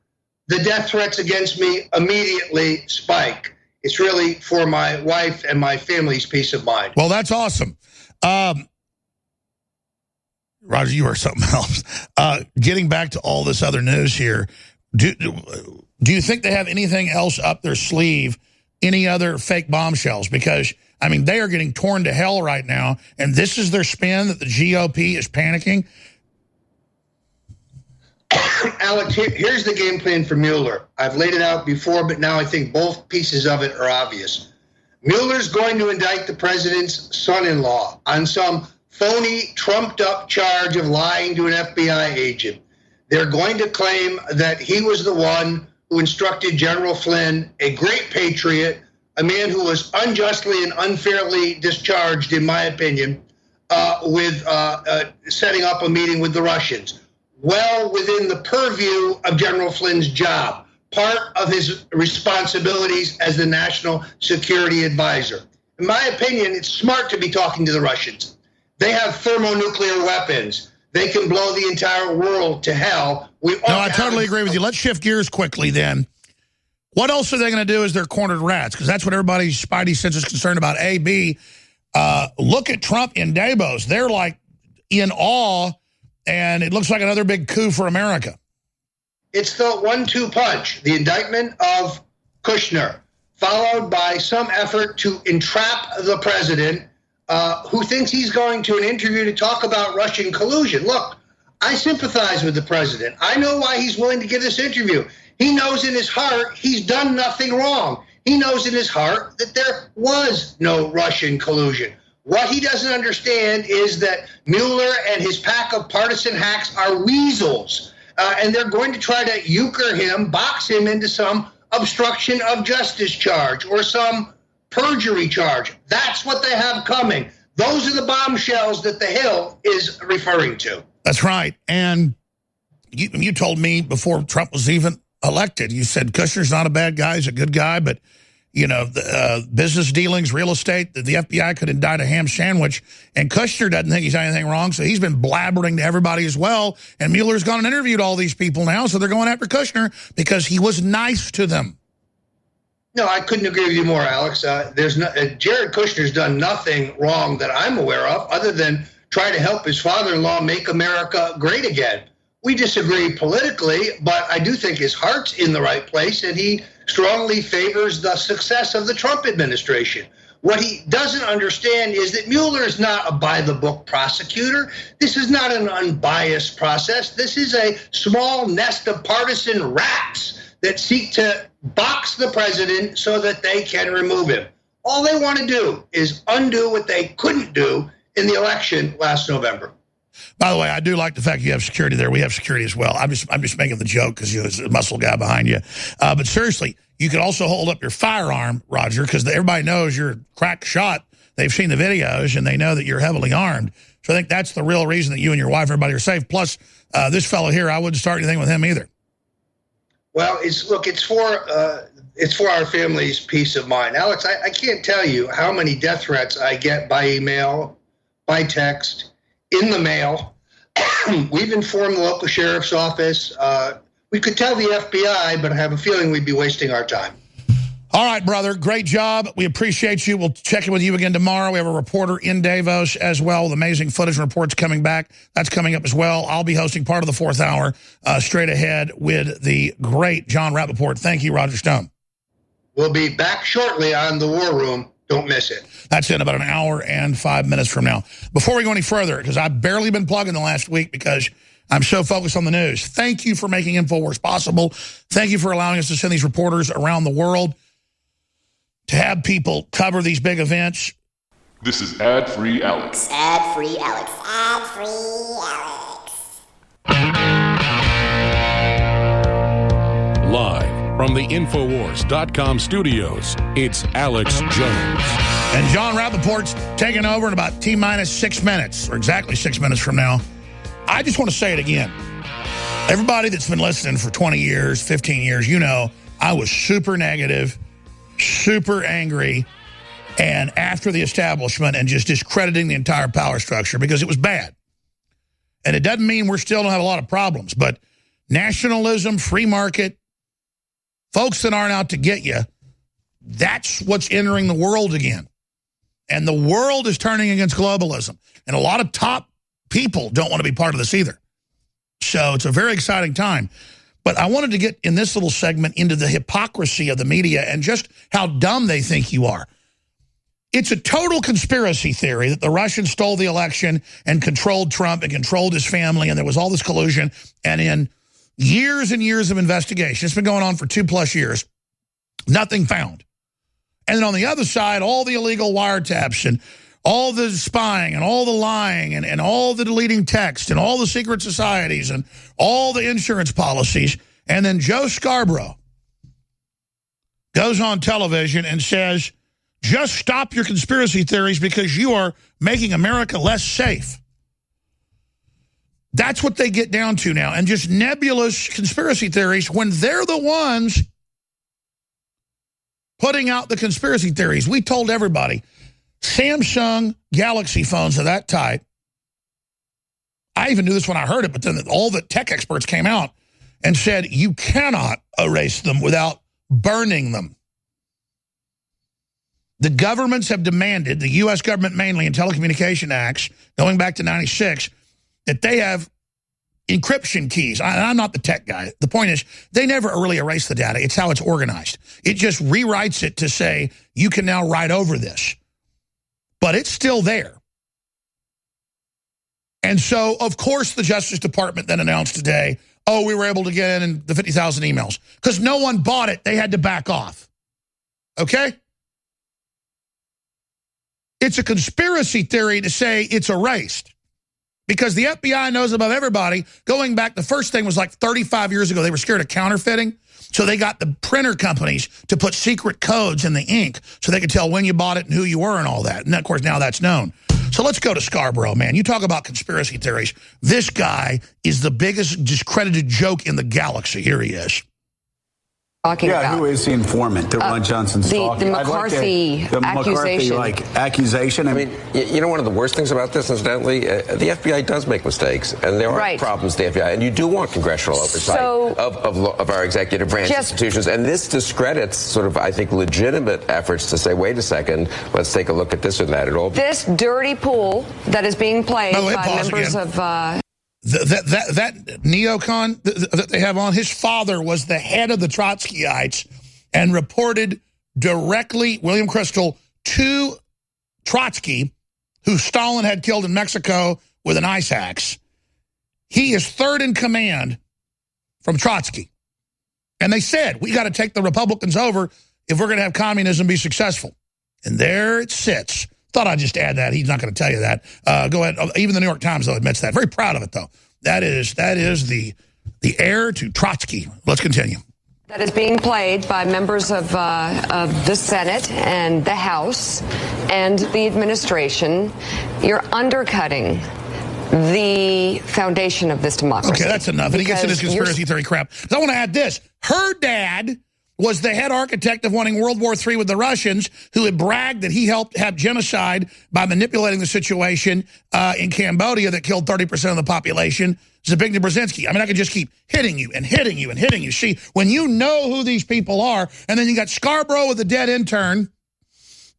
The death threats against me immediately spike. It's really for my wife and my family's peace of mind. Well, that's awesome. Roger, you are something else. Getting back to all this other news here, do you think they have anything else up their sleeve, any other fake bombshells? Because, I mean, they are getting torn to hell right now, and this is their spin that the GOP is panicking. Alex, here's the game plan for Mueller. I've laid it out before, but now I think both pieces of it are obvious. Mueller's going to indict the president's son-in-law on some phony, trumped-up charge of lying to an FBI agent. They're going to claim that he was the one who instructed General Flynn, a great patriot, a man who was unjustly and unfairly discharged, in my opinion, with setting up a meeting with the Russians. Well within the purview of General Flynn's job, part of his responsibilities as the national security advisor. In my opinion, it's smart to be talking to the Russians. They have thermonuclear weapons. They can blow the entire world to hell No, I totally agree with you. Let's shift gears quickly then. What else are they going to do as they're cornered rats? Because that's what everybody's spidey sense is concerned about. A, B, look at Trump in Davos. They're like in awe, and it looks like another big coup for America. It's the 1-2 punch, the indictment of Kushner, followed by some effort to entrap the president who thinks he's going to an interview to talk about Russian collusion. Look, I sympathize with the president. I know why he's willing to give this interview. He knows in his heart he's done nothing wrong. He knows in his heart that there was no Russian collusion. What he doesn't understand is that Mueller and his pack of partisan hacks are weasels, and they're going to try to euchre him, box him into some obstruction of justice charge or some perjury charge. That's what they have coming. Those are the bombshells that the Hill is referring to. That's right. And you told me before Trump was even elected, you said Kushner's not a bad guy, he's a good guy, but you know, the business dealings, real estate, the FBI could indict a ham sandwich, and Kushner doesn't think he's done anything wrong, so he's been blabbering to everybody as well, and Mueller's gone and interviewed all these people now, so they're going after Kushner because he was nice to them. No, I couldn't agree with you more, Alex. Jared Kushner's done nothing wrong that I'm aware of other than try to help his father-in-law make America great again. We disagree politically, but I do think his heart's in the right place, and he strongly favors the success of the Trump administration. What he doesn't understand is that Mueller is not a by-the-book prosecutor. This is not an unbiased process. This is a small nest of partisan rats that seek to box the president so that they can remove him. All they want to do is undo what they couldn't do in the election last November. By the way, I do like the fact you have security there. We have security as well. I'm just making the joke because you're a muscle guy behind you. But seriously, you could also hold up your firearm, Roger, because everybody knows you're a crack shot. They've seen the videos, and they know that you're heavily armed. So I think that's the real reason that you and your wife, everybody are safe. Plus, this fellow here, I wouldn't start anything with him either. Well, it's for our family's peace of mind. Alex, I can't tell you how many death threats I get by email, by text, in the mail. We've informed the local sheriff's office. We could tell the FBI, but I have a feeling we'd be wasting our time. All right, brother. Great job. We appreciate you. We'll check in with you again tomorrow. We have a reporter in Davos as well with amazing footage and reports coming back. That's coming up as well. I'll be hosting part of the fourth hour straight ahead with the great John Rappaport. Thank you, Roger Stone. We'll be back shortly on The War Room. Don't miss it. That's in about an hour and 5 minutes from now. Before we go any further, because I've barely been plugging the last week because I'm so focused on the news. Thank you for making InfoWars possible. Thank you for allowing us to send these reporters around the world to have people cover these big events. This is Ad-Free Alex. Ad-Free Alex. Ad-Free Alex. Live from the Infowars.com studios, it's Alex Jones. And John Rappaport's taking over in about T-minus 6 minutes, or exactly 6 minutes from now. I just want to say it again. Everybody that's been listening for 20 years, 15 years, you know, I was super negative, super angry, and after the establishment and just discrediting the entire power structure because it was bad. And it doesn't mean we still don't have a lot of problems, but nationalism, free market, folks that aren't out to get you, that's what's entering the world again. And the world is turning against globalism. And a lot of top people don't want to be part of this either. So it's a very exciting time. But I wanted to get in this little segment into the hypocrisy of the media and just how dumb they think you are. It's a total conspiracy theory that the Russians stole the election and controlled Trump and controlled his family, and there was all this collusion. And in years and years of investigation, it's been going on for 2+ years, nothing found. And then on the other side, all the illegal wiretaps and all the spying and all the lying and all the deleting text and all the secret societies and all the insurance policies. And then Joe Scarborough goes on television and says, just stop your conspiracy theories because you are making America less safe. That's what they get down to now. And just nebulous conspiracy theories when they're the ones putting out the conspiracy theories. We told everybody, Samsung Galaxy phones of that type, I even knew this when I heard it, but then all the tech experts came out and said you cannot erase them without burning them. The governments have demanded, the U.S. government mainly in telecommunication acts, going back to 96, that they have encryption keys. I'm not the tech guy. The point is, they never really erase the data. It's how it's organized. It just rewrites it to say, you can now write over this. But it's still there. And so, of course, the Justice Department then announced today, oh, we were able to get in the 50,000 emails. Because no one bought it. They had to back off. Okay? It's a conspiracy theory to say it's erased. Because the FBI knows above everybody, going back, the first thing was like 35 years ago, they were scared of counterfeiting. So they got the printer companies to put secret codes in the ink so they could tell when you bought it and who you were and all that. And of course, now that's known. So let's go to Scarborough, man. You talk about conspiracy theories. This guy is the biggest discredited joke in the galaxy. Here he is. Yeah, who is the informant that Ron Johnson's talking? The McCarthy accusation. I mean, you know, one of the worst things about this, incidentally, the FBI does make mistakes, and there are problems with the FBI, and you do want congressional oversight of our executive branch institutions, and this discredits sort of, I think, legitimate efforts to say, wait a second, let's take a look at this or that. This dirty pool that is being played by members of... That neocon that they have on, his father was the head of the Trotskyites and reported directly, William Crystal, to Trotsky, who Stalin had killed in Mexico with an ice axe. He is third in command from Trotsky. And they said, we got to take the Republicans over if we're going to have communism be successful. And there it sits. Thought I'd just add that. He's not going to tell you that. Go ahead. Even the New York Times, though, admits that. Very proud of it, though. That is the heir to Trotsky. Let's continue. That is being played by members of the Senate and the House and the administration. You're undercutting the foundation of this democracy. Okay, that's enough. And he gets in his conspiracy theory crap. I want to add this. Her dad was the head architect of wanting World War III with the Russians, who had bragged that he helped have genocide by manipulating the situation in Cambodia that killed 30% of the population. Zbigniew Brzezinski. I mean, I could just keep hitting you and hitting you and hitting you. See, when you know who these people are, and then you got Scarborough with the dead intern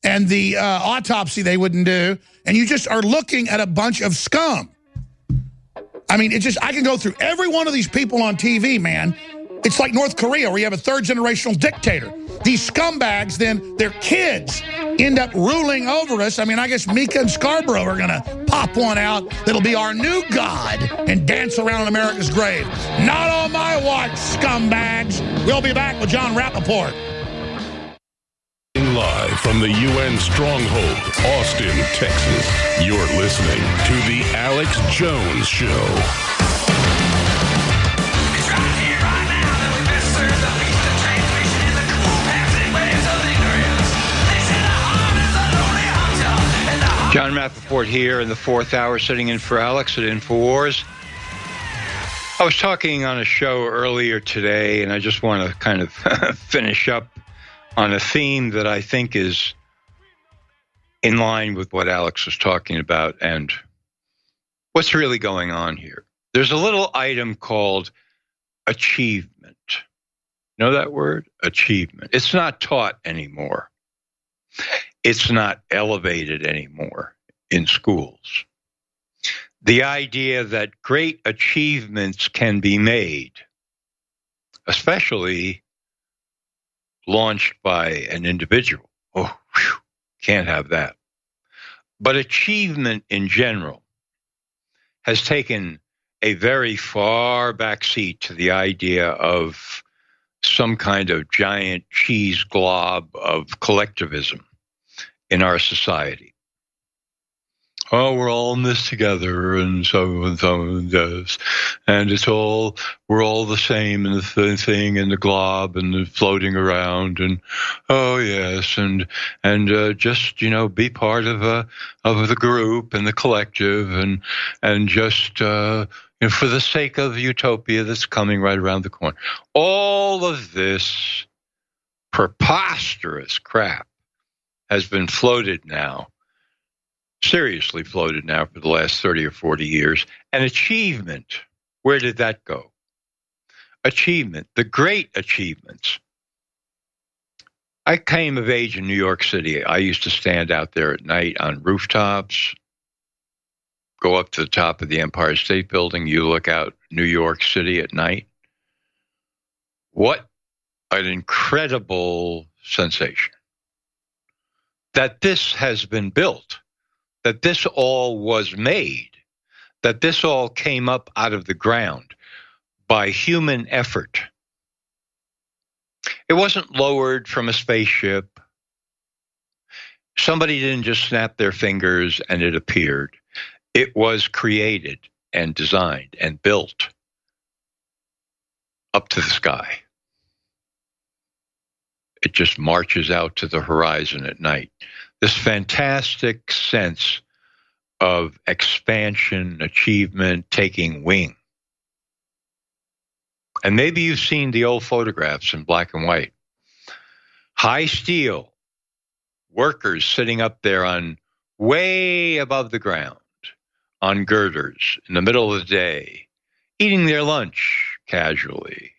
and the autopsy they wouldn't do, and you just are looking at a bunch of scum. I mean, it's just, I can go through every one of these people on TV, man. It's like North Korea, where you have a third-generational dictator. These scumbags, then, their kids end up ruling over us. I mean, I guess Mika and Scarborough are going to pop one out that'll be our new god and dance around America's grave. Not on my watch, scumbags. We'll be back with John Rappaport. Live from the UN stronghold, Austin, Texas, you're listening to The Alex Jones Show. John Rappaport here in the fourth hour, sitting in for Alex at InfoWars. I was talking on a show earlier today, and I just want to kind of finish up on a theme that I think is in line with what Alex was talking about and what's really going on here. There's a little item called achievement. Know that word? Achievement. It's not taught anymore. It's not elevated anymore in schools. The idea that great achievements can be made, especially launched by an individual. Oh, whew, can't have that. But achievement in general has taken a very far back seat to the idea of some kind of giant cheese glob of collectivism in our society. Oh, we're all in this together, and so does, and we're all the same in the thing, and the glob, and the floating around, and oh yes, and just be part of the group and the collective, and just for the sake of utopia that's coming right around the corner. All of this preposterous crap has been floated now, seriously floated now for the last 30 or 40 years. And achievement, where did that go? achievement, the great achievements. I came of age in New York City. I used to stand out there at night on rooftops, go up to the top of the Empire State Building. You look out New York City at night. What an incredible sensation that this has been built, that this all was made, that this all came up out of the ground by human effort. It wasn't lowered from a spaceship. Somebody didn't just snap their fingers and it appeared. It was created and designed and built up to the sky. It just marches out to the horizon at night. This fantastic sense of expansion, achievement, taking wing. And maybe you've seen the old photographs in black and white. High steel, workers sitting up there on way above the ground, on girders in the middle of the day, eating their lunch casually.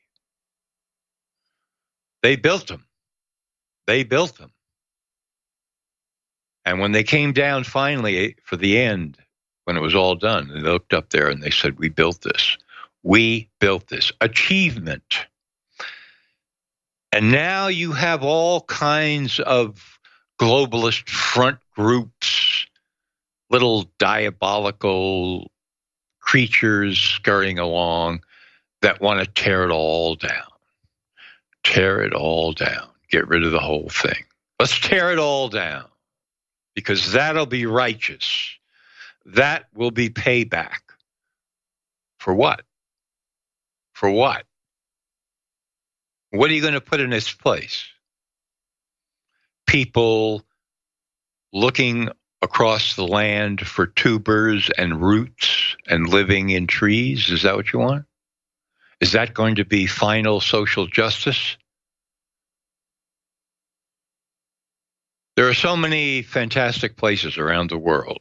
They built them. They built them. And when they came down finally for the end, when it was all done, they looked up there and they said, we built this. We built this. Achievement. And now you have all kinds of globalist front groups, little diabolical creatures scurrying along that want to tear it all down. Tear it all down. Get rid of the whole thing. Let's tear it all down because that'll be righteous. That will be payback. For what? For what? What are you going to put in its place? People looking across the land for tubers and roots and living in trees? Is that what you want? Is that going to be final social justice? There are so many fantastic places around the world.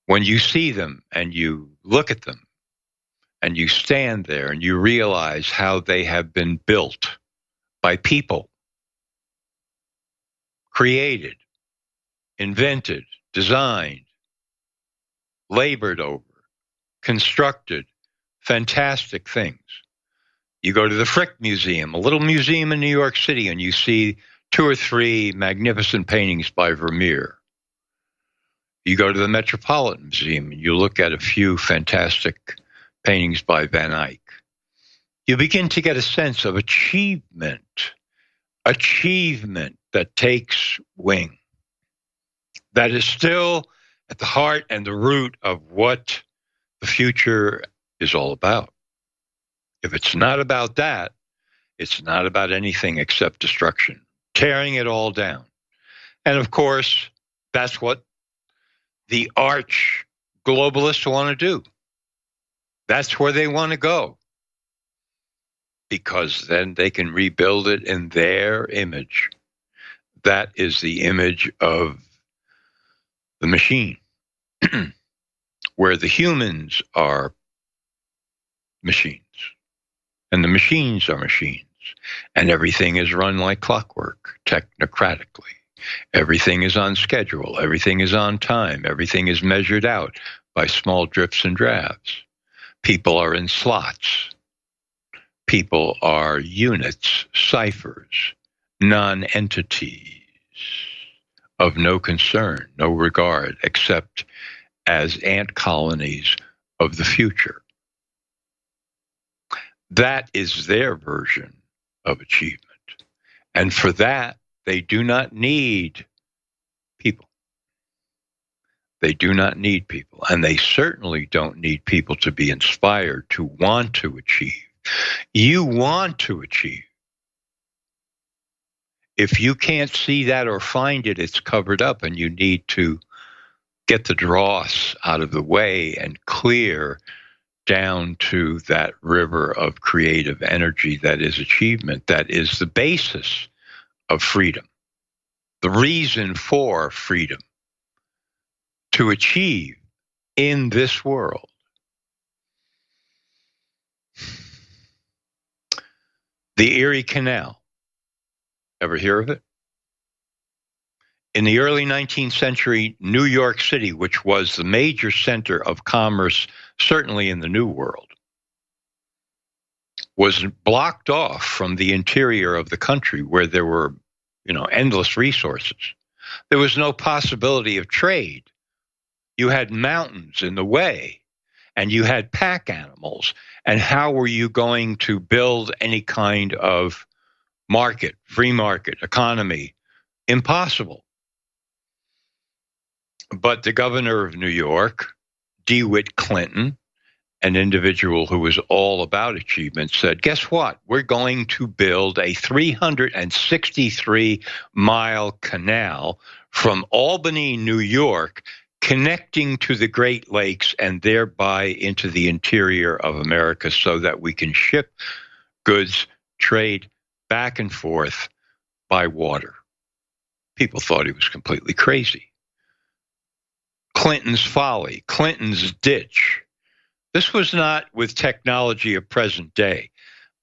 When you see them and you look at them and you stand there and you realize how they have been built by people, created, invented, designed, labored over, constructed, fantastic things. You go to the Frick Museum, a little museum in New York City, and you see 2 or 3 magnificent paintings by Vermeer. You go to the Metropolitan Museum and you look at a few fantastic paintings by Van Eyck. You begin to get a sense of achievement that takes wing, that is still at the heart and the root of what the future is all about. If it's not about that, it's not about anything except destruction, tearing it all down. And of course, that's what the arch globalists want to do. That's where they want to go. Because then they can rebuild it in their image. That is the image of the machine, where the humans are machines, and the machines are machines, and everything is run like clockwork, technocratically. Everything is on schedule. Everything is on time. Everything is measured out by small drips and drabs. People are in slots. People are units, ciphers, non-entities of no concern, no regard, except as ant colonies of the future. That is their version of achievement. And for that, they do not need people. They do not need people. And they certainly don't need people to be inspired to want to achieve. You want to achieve. If you can't see that or find it, it's covered up, and you need to get the dross out of the way and clear down to that river of creative energy that is achievement, that is the basis of freedom, the reason for freedom, to achieve in this world. The Erie Canal. Ever hear of it? In the early 19th century, New York City, which was the major center of commerce, certainly in the New World, was blocked off from the interior of the country where there were, endless resources. There was no possibility of trade. You had mountains in the way, and you had pack animals. And how were you going to build any kind of market, free market, economy? Impossible. But the governor of New York, DeWitt Clinton, an individual who was all about achievement, said, guess what? We're going to build a 363-mile canal from Albany, New York, connecting to the Great Lakes and thereby into the interior of America so that we can ship goods, trade back and forth by water. People thought he was completely crazy. Clinton's folly, Clinton's ditch. This was not with technology of present day.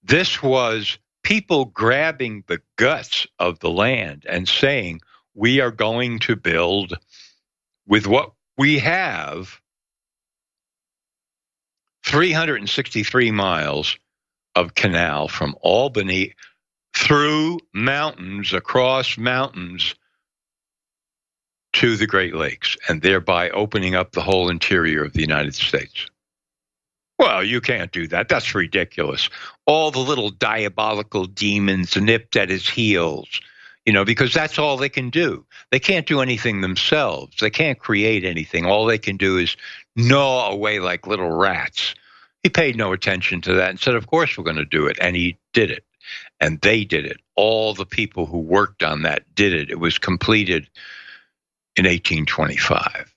This was people grabbing the guts of the land and saying, we are going to build with what we have 363 miles of canal from Albany through mountains, across mountains to the Great Lakes, and thereby opening up the whole interior of the United States. Well, you can't do that. That's ridiculous. All the little diabolical demons nipped at his heels, because that's all they can do. They can't do anything themselves. They can't create anything. All they can do is gnaw away like little rats. He paid no attention to that and said, of course we're going to do it. And he did it. And they did it. All the people who worked on that did it. It was completed in 1825.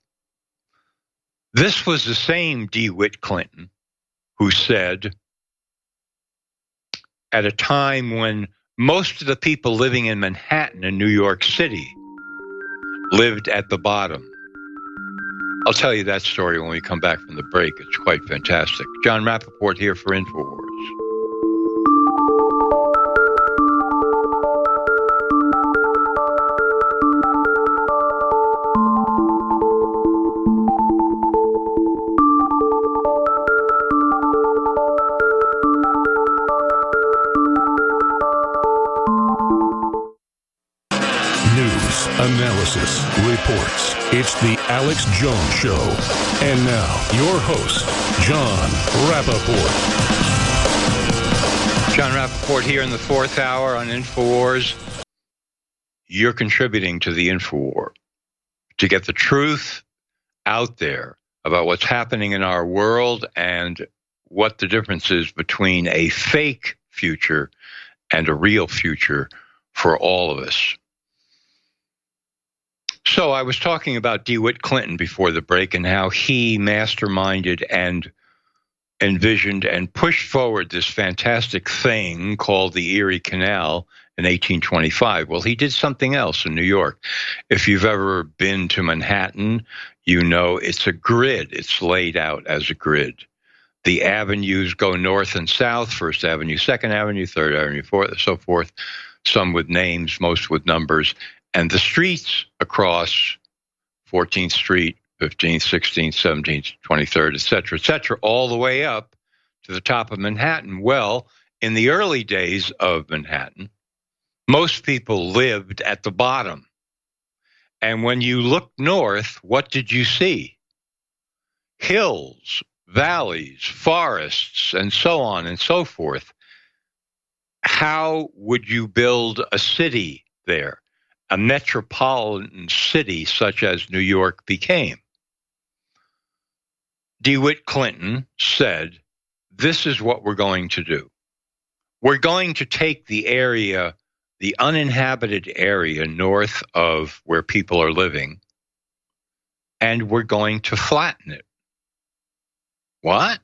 This was the same DeWitt Clinton who said, at a time when most of the people living in Manhattan and New York City lived at the bottom. I'll tell you that story when we come back from the break. It's quite fantastic. John Rappaport here for InfoWars. Analysis, reports. It's the Alex Jones Show. And now, your host, John Rappaport. John Rappaport here in the fourth hour on InfoWars. You're contributing to the InfoWar to get the truth out there about what's happening in our world and what the difference is between a fake future and a real future for all of us. So I was talking about DeWitt Clinton before the break and how he masterminded and envisioned and pushed forward this fantastic thing called the Erie Canal in 1825. Well, he did something else in New York. If you've ever been to Manhattan, you know it's a grid. It's laid out as a grid. The avenues go north and south, First Avenue, Second Avenue, Third Avenue, Fourth, so forth, some with names, most with numbers. And the streets across 14th Street, 15th, 16th, 17th, 23rd, et cetera, all the way up to the top of Manhattan. Well, in the early days of Manhattan, most people lived at the bottom. And when you looked north, what did you see? Hills, valleys, forests, and so on and so forth. How would you build a city there? A metropolitan city such as New York became. DeWitt Clinton said, this is what we're going to do. We're going to take the area, the uninhabited area north of where people are living, and we're going to flatten it. What?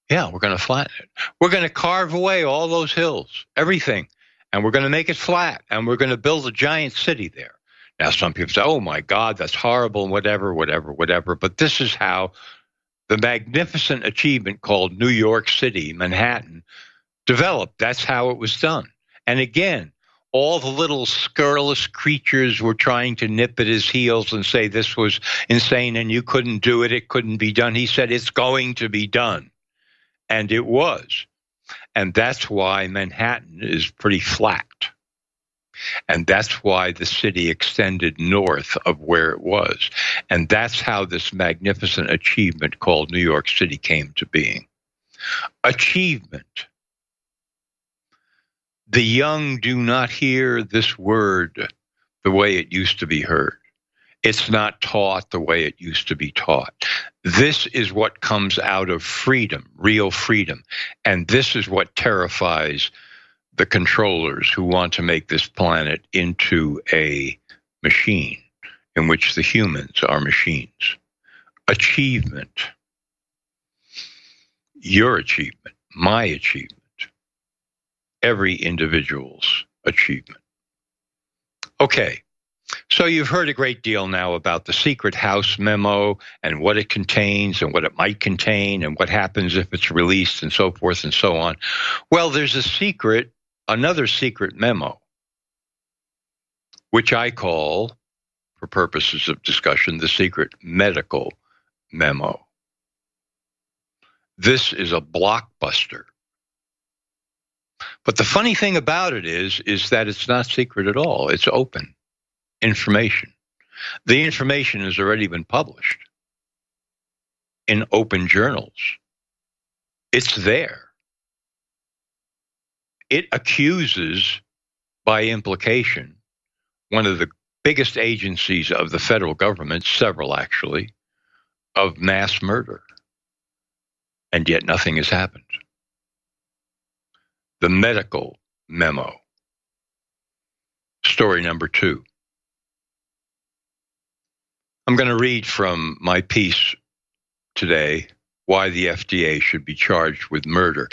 Yeah, we're going to flatten it. We're going to carve away all those hills, everything. And we're going to make it flat, and we're going to build a giant city there. Now, some people say, oh, my God, that's horrible, and whatever. But this is how the magnificent achievement called New York City, Manhattan, developed. That's how it was done. And again, all the little scurrilous creatures were trying to nip at his heels and say this was insane and you couldn't do it. It couldn't be done. He said, it's going to be done. And it was. And that's why Manhattan is pretty flat. And that's why the city extended north of where it was. And that's how this magnificent achievement called New York City came to being. Achievement. The young do not hear this word the way it used to be heard. It's not taught the way it used to be taught. This is what comes out of freedom, real freedom. And this is what terrifies the controllers who want to make this planet into a machine in which the humans are machines. Achievement. Your achievement, my achievement, every individual's achievement. Okay, so you've heard a great deal now about the secret House memo and what it contains and what it might contain and what happens if it's released and so forth and so on. Well, there's another secret memo, which I call, for purposes of discussion, the secret medical memo. This is a blockbuster. But the funny thing about it is that it's not secret at all. It's open information. The information has already been published in open journals. It's there. It accuses, by implication, one of the biggest agencies of the federal government, several actually, of mass murder. And yet nothing has happened. The medical memo. Story number 2. I'm going to read from my piece today, why the FDA should be charged with murder.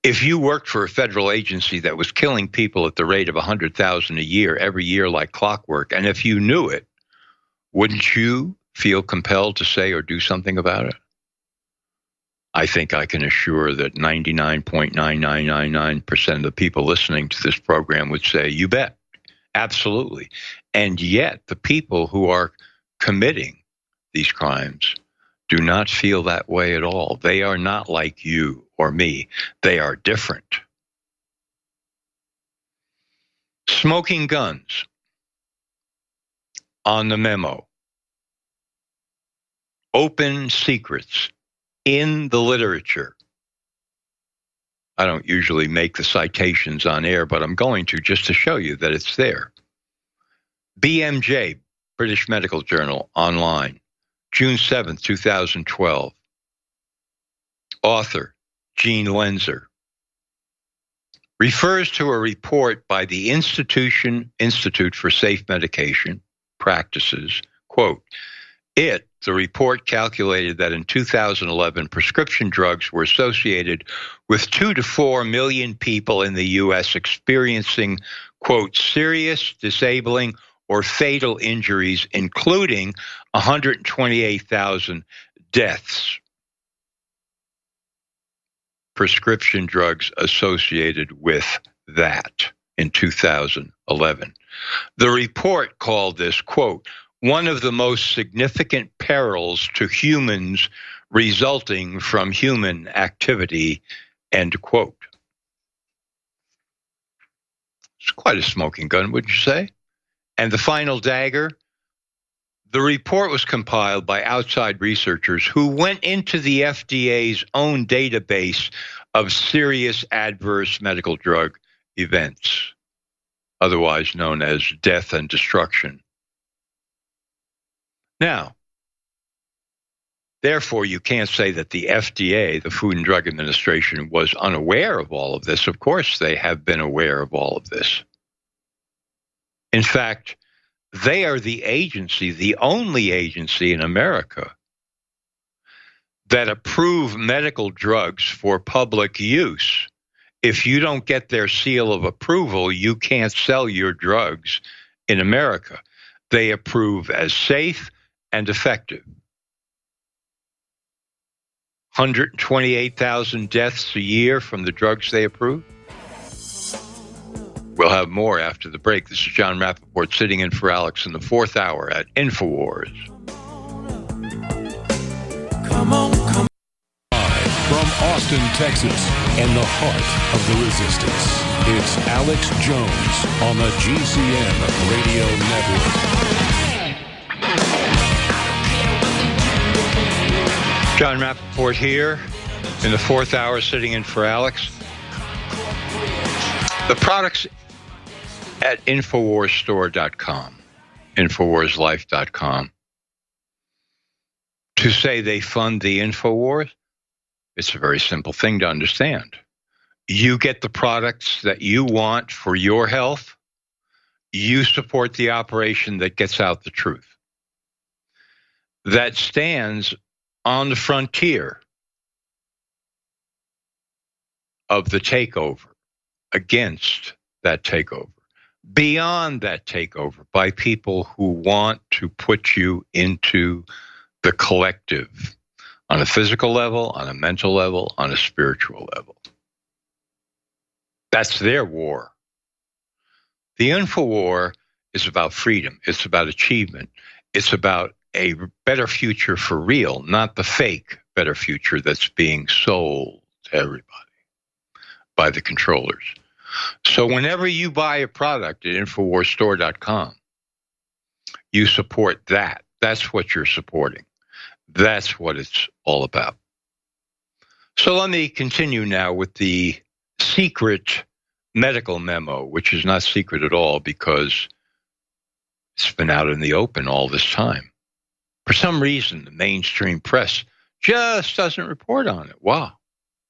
If you worked for a federal agency that was killing people at the rate of 100,000 a year, every year like clockwork, and if you knew it, wouldn't you feel compelled to say or do something about it? I think I can assure that 99.9999% of the people listening to this program would say, you bet, absolutely. And yet the people who are committing these crimes do not feel that way at all. They are not like you or me. They are different. Smoking guns on the memo. Open secrets in the literature. I don't usually make the citations on air, but I'm going to just to show you that it's there. BMJ, British Medical Journal, online, June 7th, 2012. Author, Gene Lenzer. Refers to a report by the Institute for Safe Medication Practices, quote, the report calculated that in 2011, prescription drugs were associated with 2 to 4 million people in the U.S. experiencing, quote, serious, disabling, or fatal injuries, including 128,000 deaths. Prescription drugs associated with that in 2011. The report called this, quote, one of the most significant perils to humans resulting from human activity, end quote. It's quite a smoking gun, wouldn't you say? And the final dagger, the report was compiled by outside researchers who went into the FDA's own database of serious adverse medical drug events, otherwise known as death and destruction. Now, therefore, you can't say that the FDA, the Food and Drug Administration, was unaware of all of this. Of course, they have been aware of all of this. In fact, they are the agency, the only agency in America that approve medical drugs for public use. If you don't get their seal of approval, you can't sell your drugs in America. They approve as safe and effective. 128,000 deaths a year from the drugs they approve? We'll have more after the break. This is John Rappaport sitting in for Alex in the fourth hour at InfoWars. Come on. Live from Austin, Texas, and the heart of the resistance, it's Alex Jones on the GCN Radio Network. John Rappaport here in the fourth hour sitting in for Alex. The products at InfoWarsStore.com, InfoWarsLife.com. To say they fund the InfoWars, it's a very simple thing to understand. You get the products that you want for your health. You support the operation that gets out the truth, that stands on the frontier of the takeover, against that takeover, beyond that takeover, by people who want to put you into the collective on a physical level, on a mental level, on a spiritual level. That's their war. The InfoWar is about freedom. It's about achievement. It's about a better future for real, not the fake better future that's being sold to everybody by the controllers. So whenever you buy a product at InfoWarsStore.com, you support that. That's what you're supporting. That's what it's all about. So let me continue now with the secret medical memo, which is not secret at all because it's been out in the open all this time. For some reason, the mainstream press just doesn't report on it. Wow,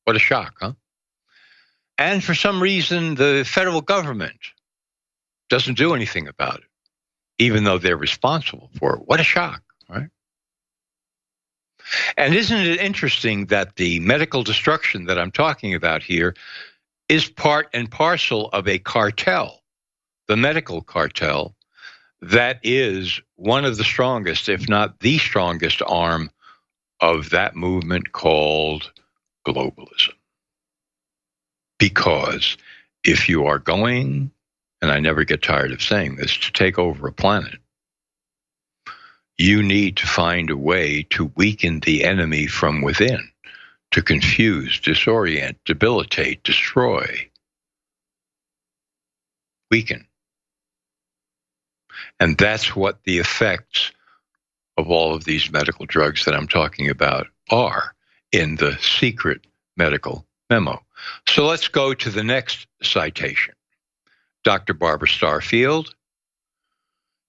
what a shock, huh? And for some reason, the federal government doesn't do anything about it, even though they're responsible for it. What a shock, right? And isn't it interesting that the medical destruction that I'm talking about here is part and parcel of a cartel, the medical cartel, that is one of the strongest, if not the strongest arm of that movement called globalism. Because if you are going, and I never get tired of saying this, to take over a planet, you need to find a way to weaken the enemy from within, to confuse, disorient, debilitate, destroy, weaken. And that's what the effects of all of these medical drugs that I'm talking about are in the secret medical memo. So let's go to the next citation. Dr. Barbara Starfield,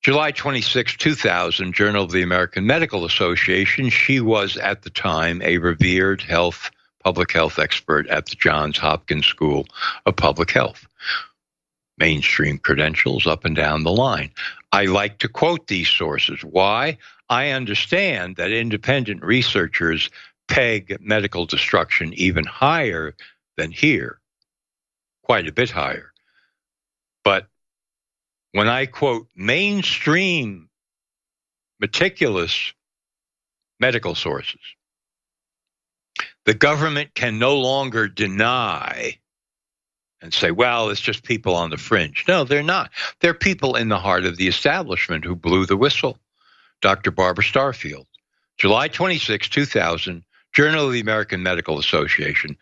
July 26, 2000, Journal of the American Medical Association. She was at the time a revered public health expert at the Johns Hopkins School of Public Health. Mainstream credentials up and down the line. I like to quote these sources. Why? I understand that independent researchers peg medical destruction even higher than here, quite a bit higher. But when I quote mainstream, meticulous medical sources, the government can no longer deny and say, well, it's just people on the fringe. No, they're not. They're people in the heart of the establishment who blew the whistle. Dr. Barbara Starfield, July 26, 2000, Journal of the American Medical Association.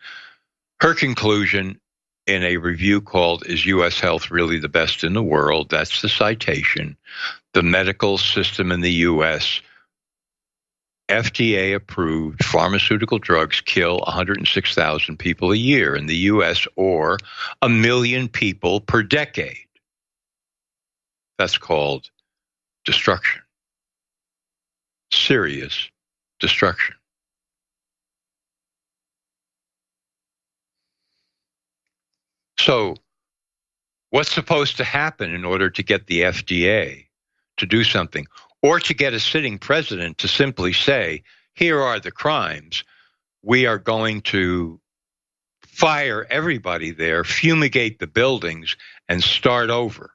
Her conclusion in a review called Is U.S. Health Really the Best in the World? That's the citation. The medical system in the U.S., FDA-approved pharmaceutical drugs kill 106,000 people a year in the U.S., or 1 million people per decade. That's called destruction. Serious destruction. So, what's supposed to happen in order to get the FDA to do something, or to get a sitting president to simply say, here are the crimes, we are going to fire everybody there, fumigate the buildings, and start over?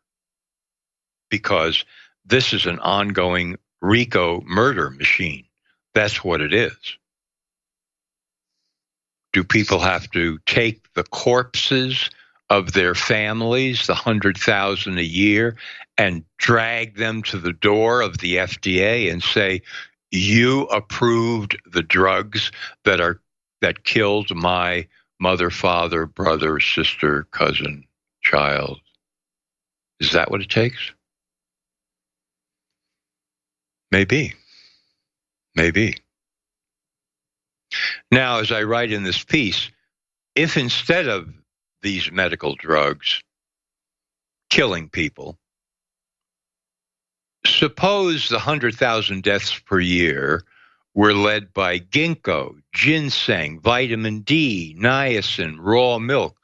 Because this is an ongoing RICO murder machine. That's what it is. Do people have to take the corpses of their families, the 100,000 a year, and drag them to the door of the FDA and say, you approved the drugs that killed my mother, father, brother, sister, cousin, child? Is that what it takes? Maybe. Maybe. Now, as I write in this piece, if instead of these medical drugs killing people, suppose the 100,000 deaths per year were led by ginkgo, ginseng, vitamin D, niacin, raw milk,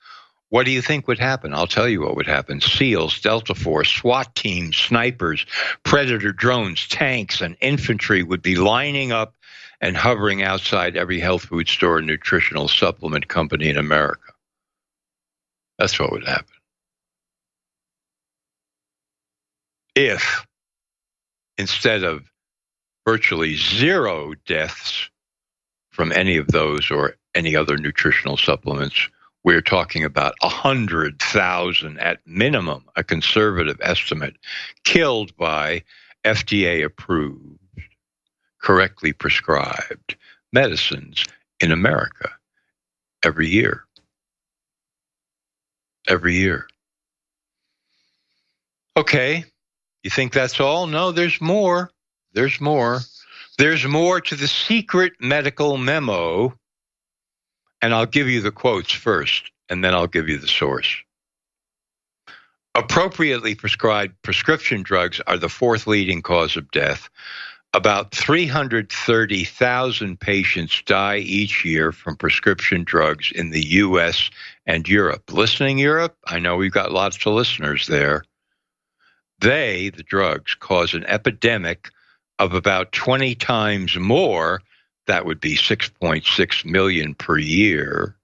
what do you think would happen? I'll tell you what would happen. SEALs, Delta Force, SWAT teams, snipers, predator drones, tanks, and infantry would be lining up and hovering outside every health food store and nutritional supplement company in America. That's what would happen. If, instead of virtually zero deaths from any of those or any other nutritional supplements, we're talking about 100,000 at minimum, a conservative estimate, killed by FDA-approved, correctly prescribed medicines in America every year. Every year. Okay, you think that's all? No, there's more. There's more. There's more to the secret medical memo. And I'll give you the quotes first, and then I'll give you the source. Appropriately prescribed prescription drugs are the fourth leading cause of death. About 330,000 patients die each year from prescription drugs in the U.S. and Europe. Listening Europe? I know we've got lots of listeners there. The drugs, cause an epidemic of about 20 times more. That would be 6.6 million per year,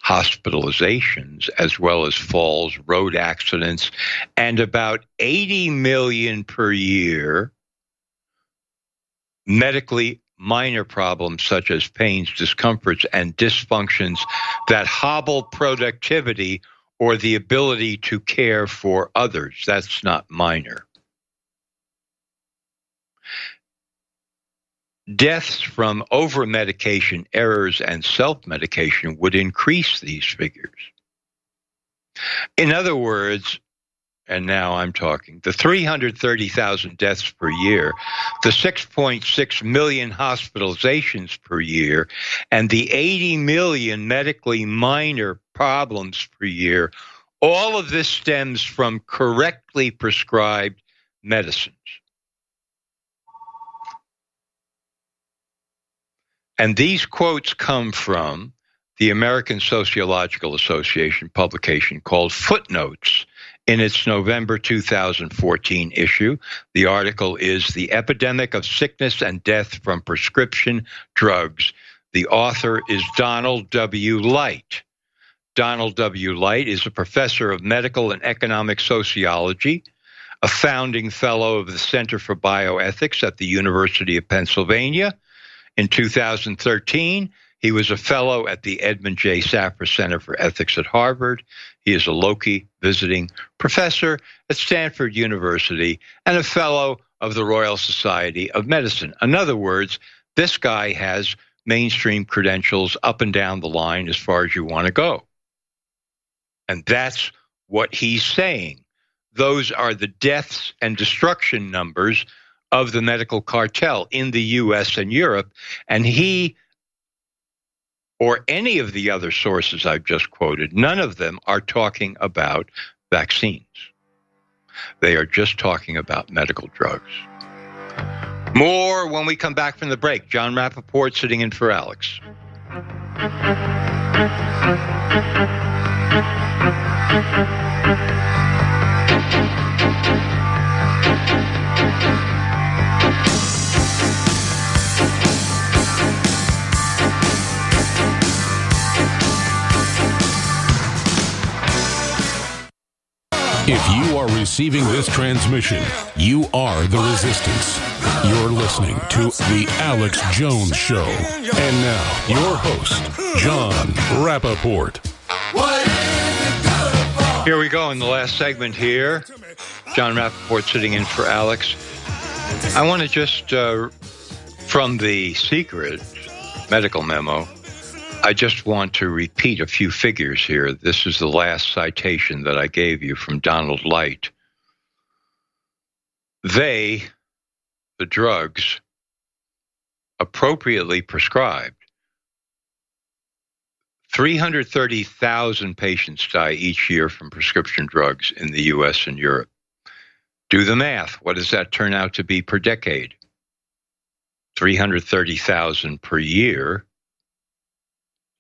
hospitalizations, as well as falls, road accidents, and about 80 million per year, medically minor problems such as pains, discomforts, and dysfunctions that hobble productivity or the ability to care for others. That's not minor. Deaths from over-medication, errors, and self-medication would increase these figures. In other words, and now I'm talking, the 330,000 deaths per year, the 6.6 million hospitalizations per year, and the 80 million medically minor problems per year, all of this stems from correctly prescribed medicines. And these quotes come from the American Sociological Association publication called Footnotes in its November 2014 issue. The article is The Epidemic of Sickness and Death from Prescription Drugs. The author is Donald W. Light. Donald W. Light is a professor of medical and economic sociology, a founding fellow of the Center for Bioethics at the University of Pennsylvania. In 2013, he was a fellow at the Edmund J. Safra Center for Ethics at Harvard. He is a Loki visiting professor at Stanford University and a fellow of the Royal Society of Medicine. In other words, this guy has mainstream credentials up and down the line as far as you want to go. And that's what he's saying. Those are the deaths and destruction numbers of the medical cartel in the U.S. and Europe, and he, or any of the other sources I've just quoted, none of them are talking about vaccines. They are just talking about medical drugs. More when we come back from the break. John Rappaport sitting in for Alex. If You are receiving this transmission. You are the resistance. You're listening to The Alex Jones Show. And now, your host, John Rappaport. Here we go in the last segment here. John Rappaport sitting in for Alex. I want to just, from the secret medical memo, I just want to repeat a few figures here. This is the last citation that I gave you from Donald Light. They, the drugs, appropriately prescribed. 330,000 patients die each year from prescription drugs in the U.S. and Europe. Do the math. What does that turn out to be per decade? 330,000 per year.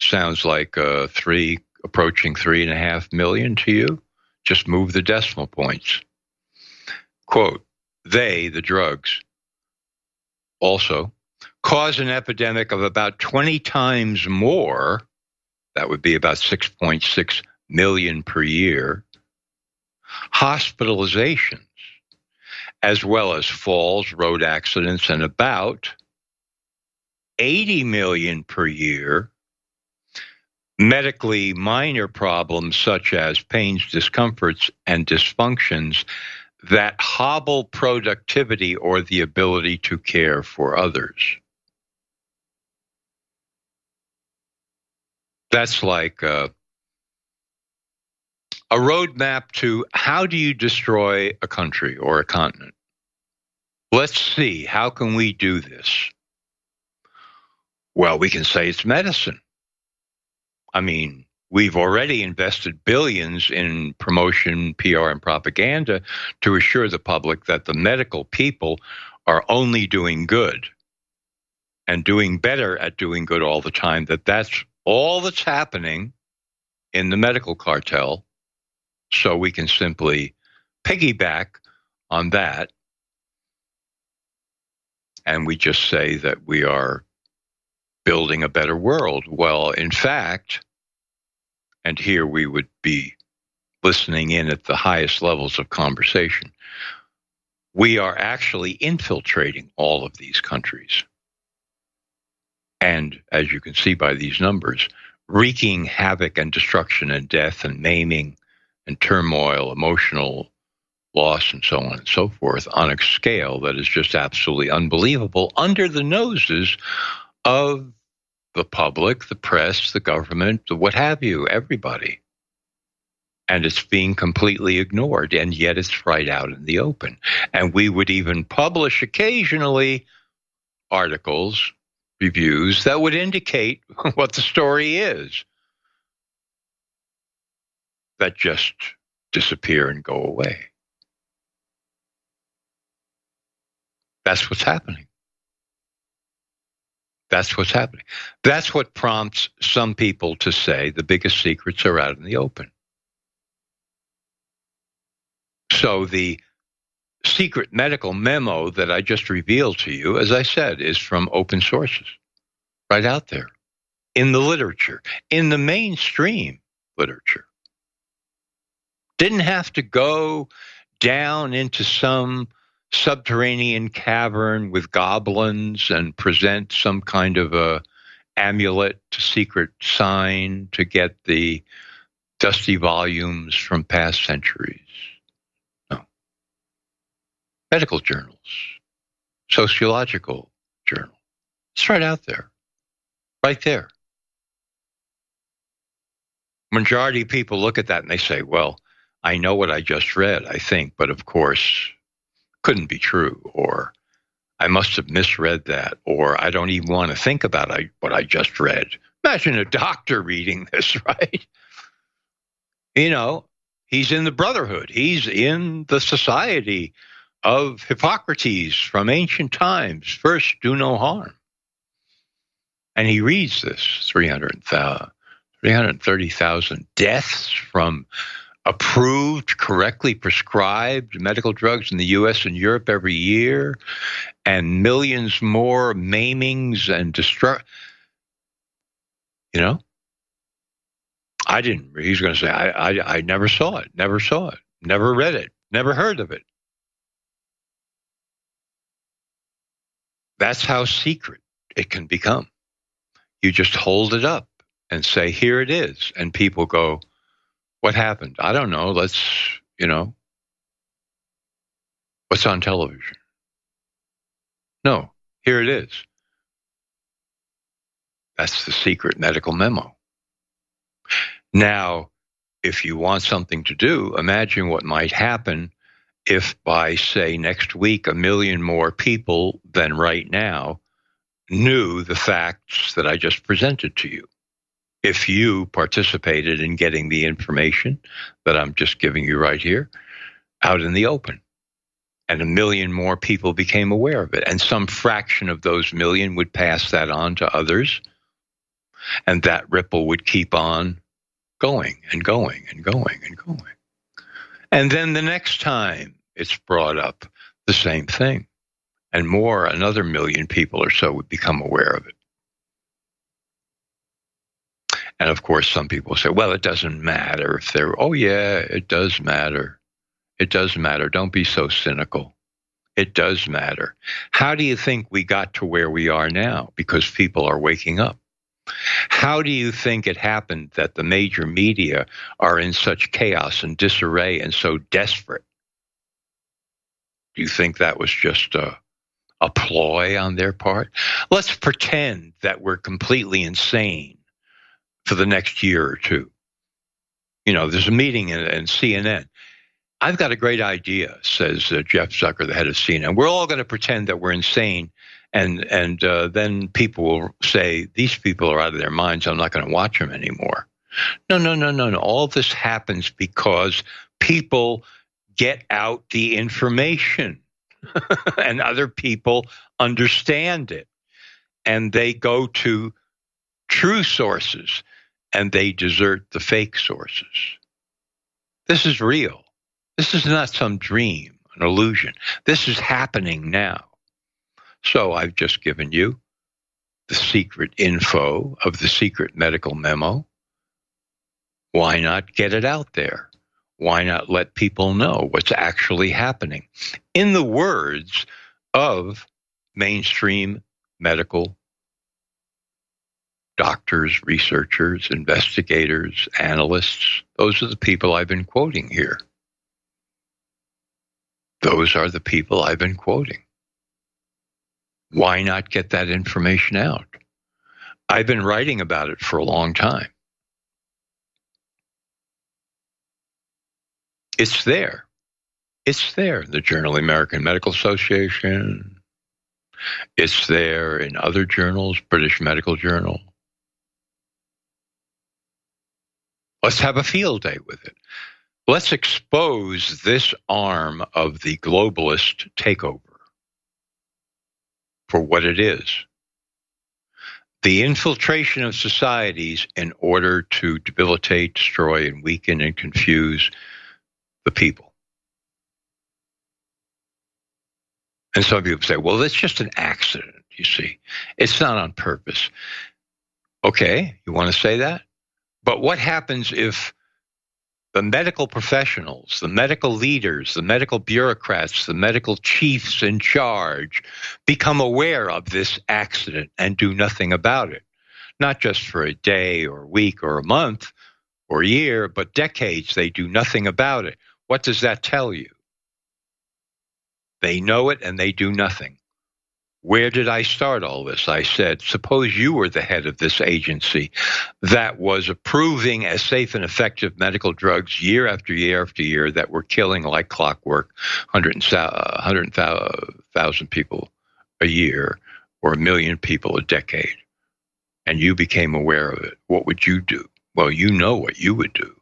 Sounds like approaching 3.5 million to you. Just move the decimal points. Quote, they, the drugs, also cause an epidemic of about 20 times more. That would be about 6.6 million per year. Hospitalizations, as well as falls, road accidents, and about 80 million per year. Medically minor problems such as pains, discomforts, and dysfunctions that hobble productivity or the ability to care for others. That's like a roadmap to how do you destroy a country or a continent. Let's see, how can we do this? Well, we can say it's medicine. I mean, we've already invested billions in promotion, PR, and propaganda to assure the public that the medical people are only doing good and doing better at doing good all the time, that's all that's happening in the medical cartel. So we can simply piggyback on that. And we just say that we are building a better world. Well, in fact, and here we would be listening in at the highest levels of conversation, we are actually infiltrating all of these countries. And as you can see by these numbers, wreaking havoc and destruction and death and maiming and turmoil, emotional loss, and so on and so forth on a scale that is just absolutely unbelievable under the noses of the public, the press, the government, the what have you, everybody. And it's being completely ignored, and yet it's right out in the open. And we would even publish occasionally articles, reviews that would indicate what the story is, that just disappear and go away. That's what's happening. That's what's happening. That's what prompts some people to say the biggest secrets are out in the open. So the secret medical memo that I just revealed to you, as I said, is from open sources, right out there, in the literature, in the mainstream literature. Didn't have to go down into some subterranean cavern with goblins and present some kind of a amulet, secret sign to get the dusty volumes from past centuries. No. Medical journals, sociological journal. It's right out there, right there. Majority of people look at that and they say, well, I know what I just read, I think, but of course, couldn't be true, or I must have misread that, or I don't even want to think about what I just read. Imagine a doctor reading this, right? You know, he's in the brotherhood. He's in the society of Hippocrates from ancient times. First, do no harm. And he reads this, 330,000 deaths from approved, correctly prescribed medical drugs in the U.S. and Europe every year, and millions more maimings and you know, he's going to say, I never saw it, never read it, never heard of it. That's how secret it can become. You just hold it up and say, here it is. And people go, what happened? I don't know. Let's, what's on television? No, here it is. That's the secret medical memo. Now, if you want something to do, imagine what might happen if by, say, next week, 1 million more people than right now knew the facts that I just presented to you. If you participated in getting the information that I'm just giving you right here out in the open, and 1 million more people became aware of it, and some fraction of those million would pass that on to others, and that ripple would keep on going and going and going and going. And then the next time it's brought up, the same thing. And another 1 million people or so would become aware of it. And of course, some people say, well, it doesn't matter if they're, oh yeah, it does matter. It does matter. Don't be so cynical. It does matter. How do you think we got to where we are now? Because people are waking up. How do you think it happened that the major media are in such chaos and disarray and so desperate? Do you think that was just a ploy on their part? Let's pretend that we're completely insane for the next year or two. There's a meeting in CNN. I've got a great idea, says Jeff Zucker, the head of CNN. We're all going to pretend that we're insane, and then people will say, these people are out of their minds. I'm not going to watch them anymore. No. All this happens because people get out the information and other people understand it, and they go to true sources and they desert the fake sources. This is real. This is not some dream, an illusion. This is happening now. So I've just given you the secret info of the secret medical memo. Why not get it out there? Why not let people know what's actually happening? In the words of mainstream medical doctors, researchers, investigators, analysts, those are the people I've been quoting here. Those are the people I've been quoting. Why not get that information out? I've been writing about it for a long time. It's there. It's there in the Journal of the American Medical Association. It's there in other journals, British Medical Journal. Let's have a field day with it. Let's expose this arm of the globalist takeover for what it is. The infiltration of societies in order to debilitate, destroy, and weaken and confuse the people. And some people say, well, that's just an accident, you see. It's not on purpose. Okay, you want to say that? But what happens if the medical professionals, the medical leaders, the medical bureaucrats, the medical chiefs in charge become aware of this accident and do nothing about it? Not just for a day or a week or a month or a year, but decades, they do nothing about it. What does that tell you? They know it and they do nothing. Where did I start all this? I said, suppose you were the head of this agency that was approving as safe and effective medical drugs year after year after year that were killing like clockwork 100,000 people a year or 1 million people a decade, and you became aware of it. What would you do? Well, you know what you would do.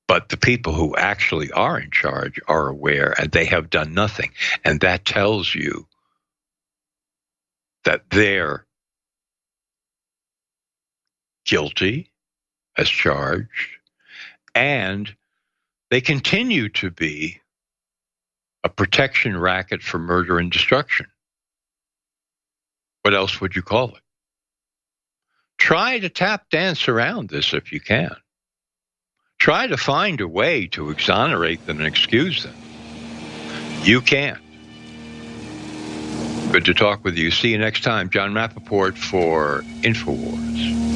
But the people who actually are in charge are aware and they have done nothing. And that tells you that they're guilty as charged, and they continue to be a protection racket for murder and destruction. What else would you call it? Try to tap dance around this if you can. Try to find a way to exonerate them and excuse them. You can't. Good to talk with you. See you next time. John Rappaport for InfoWars.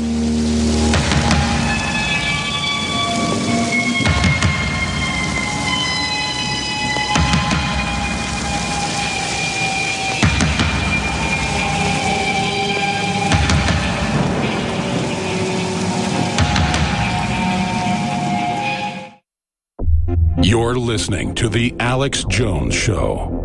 You're listening to The Alex Jones Show.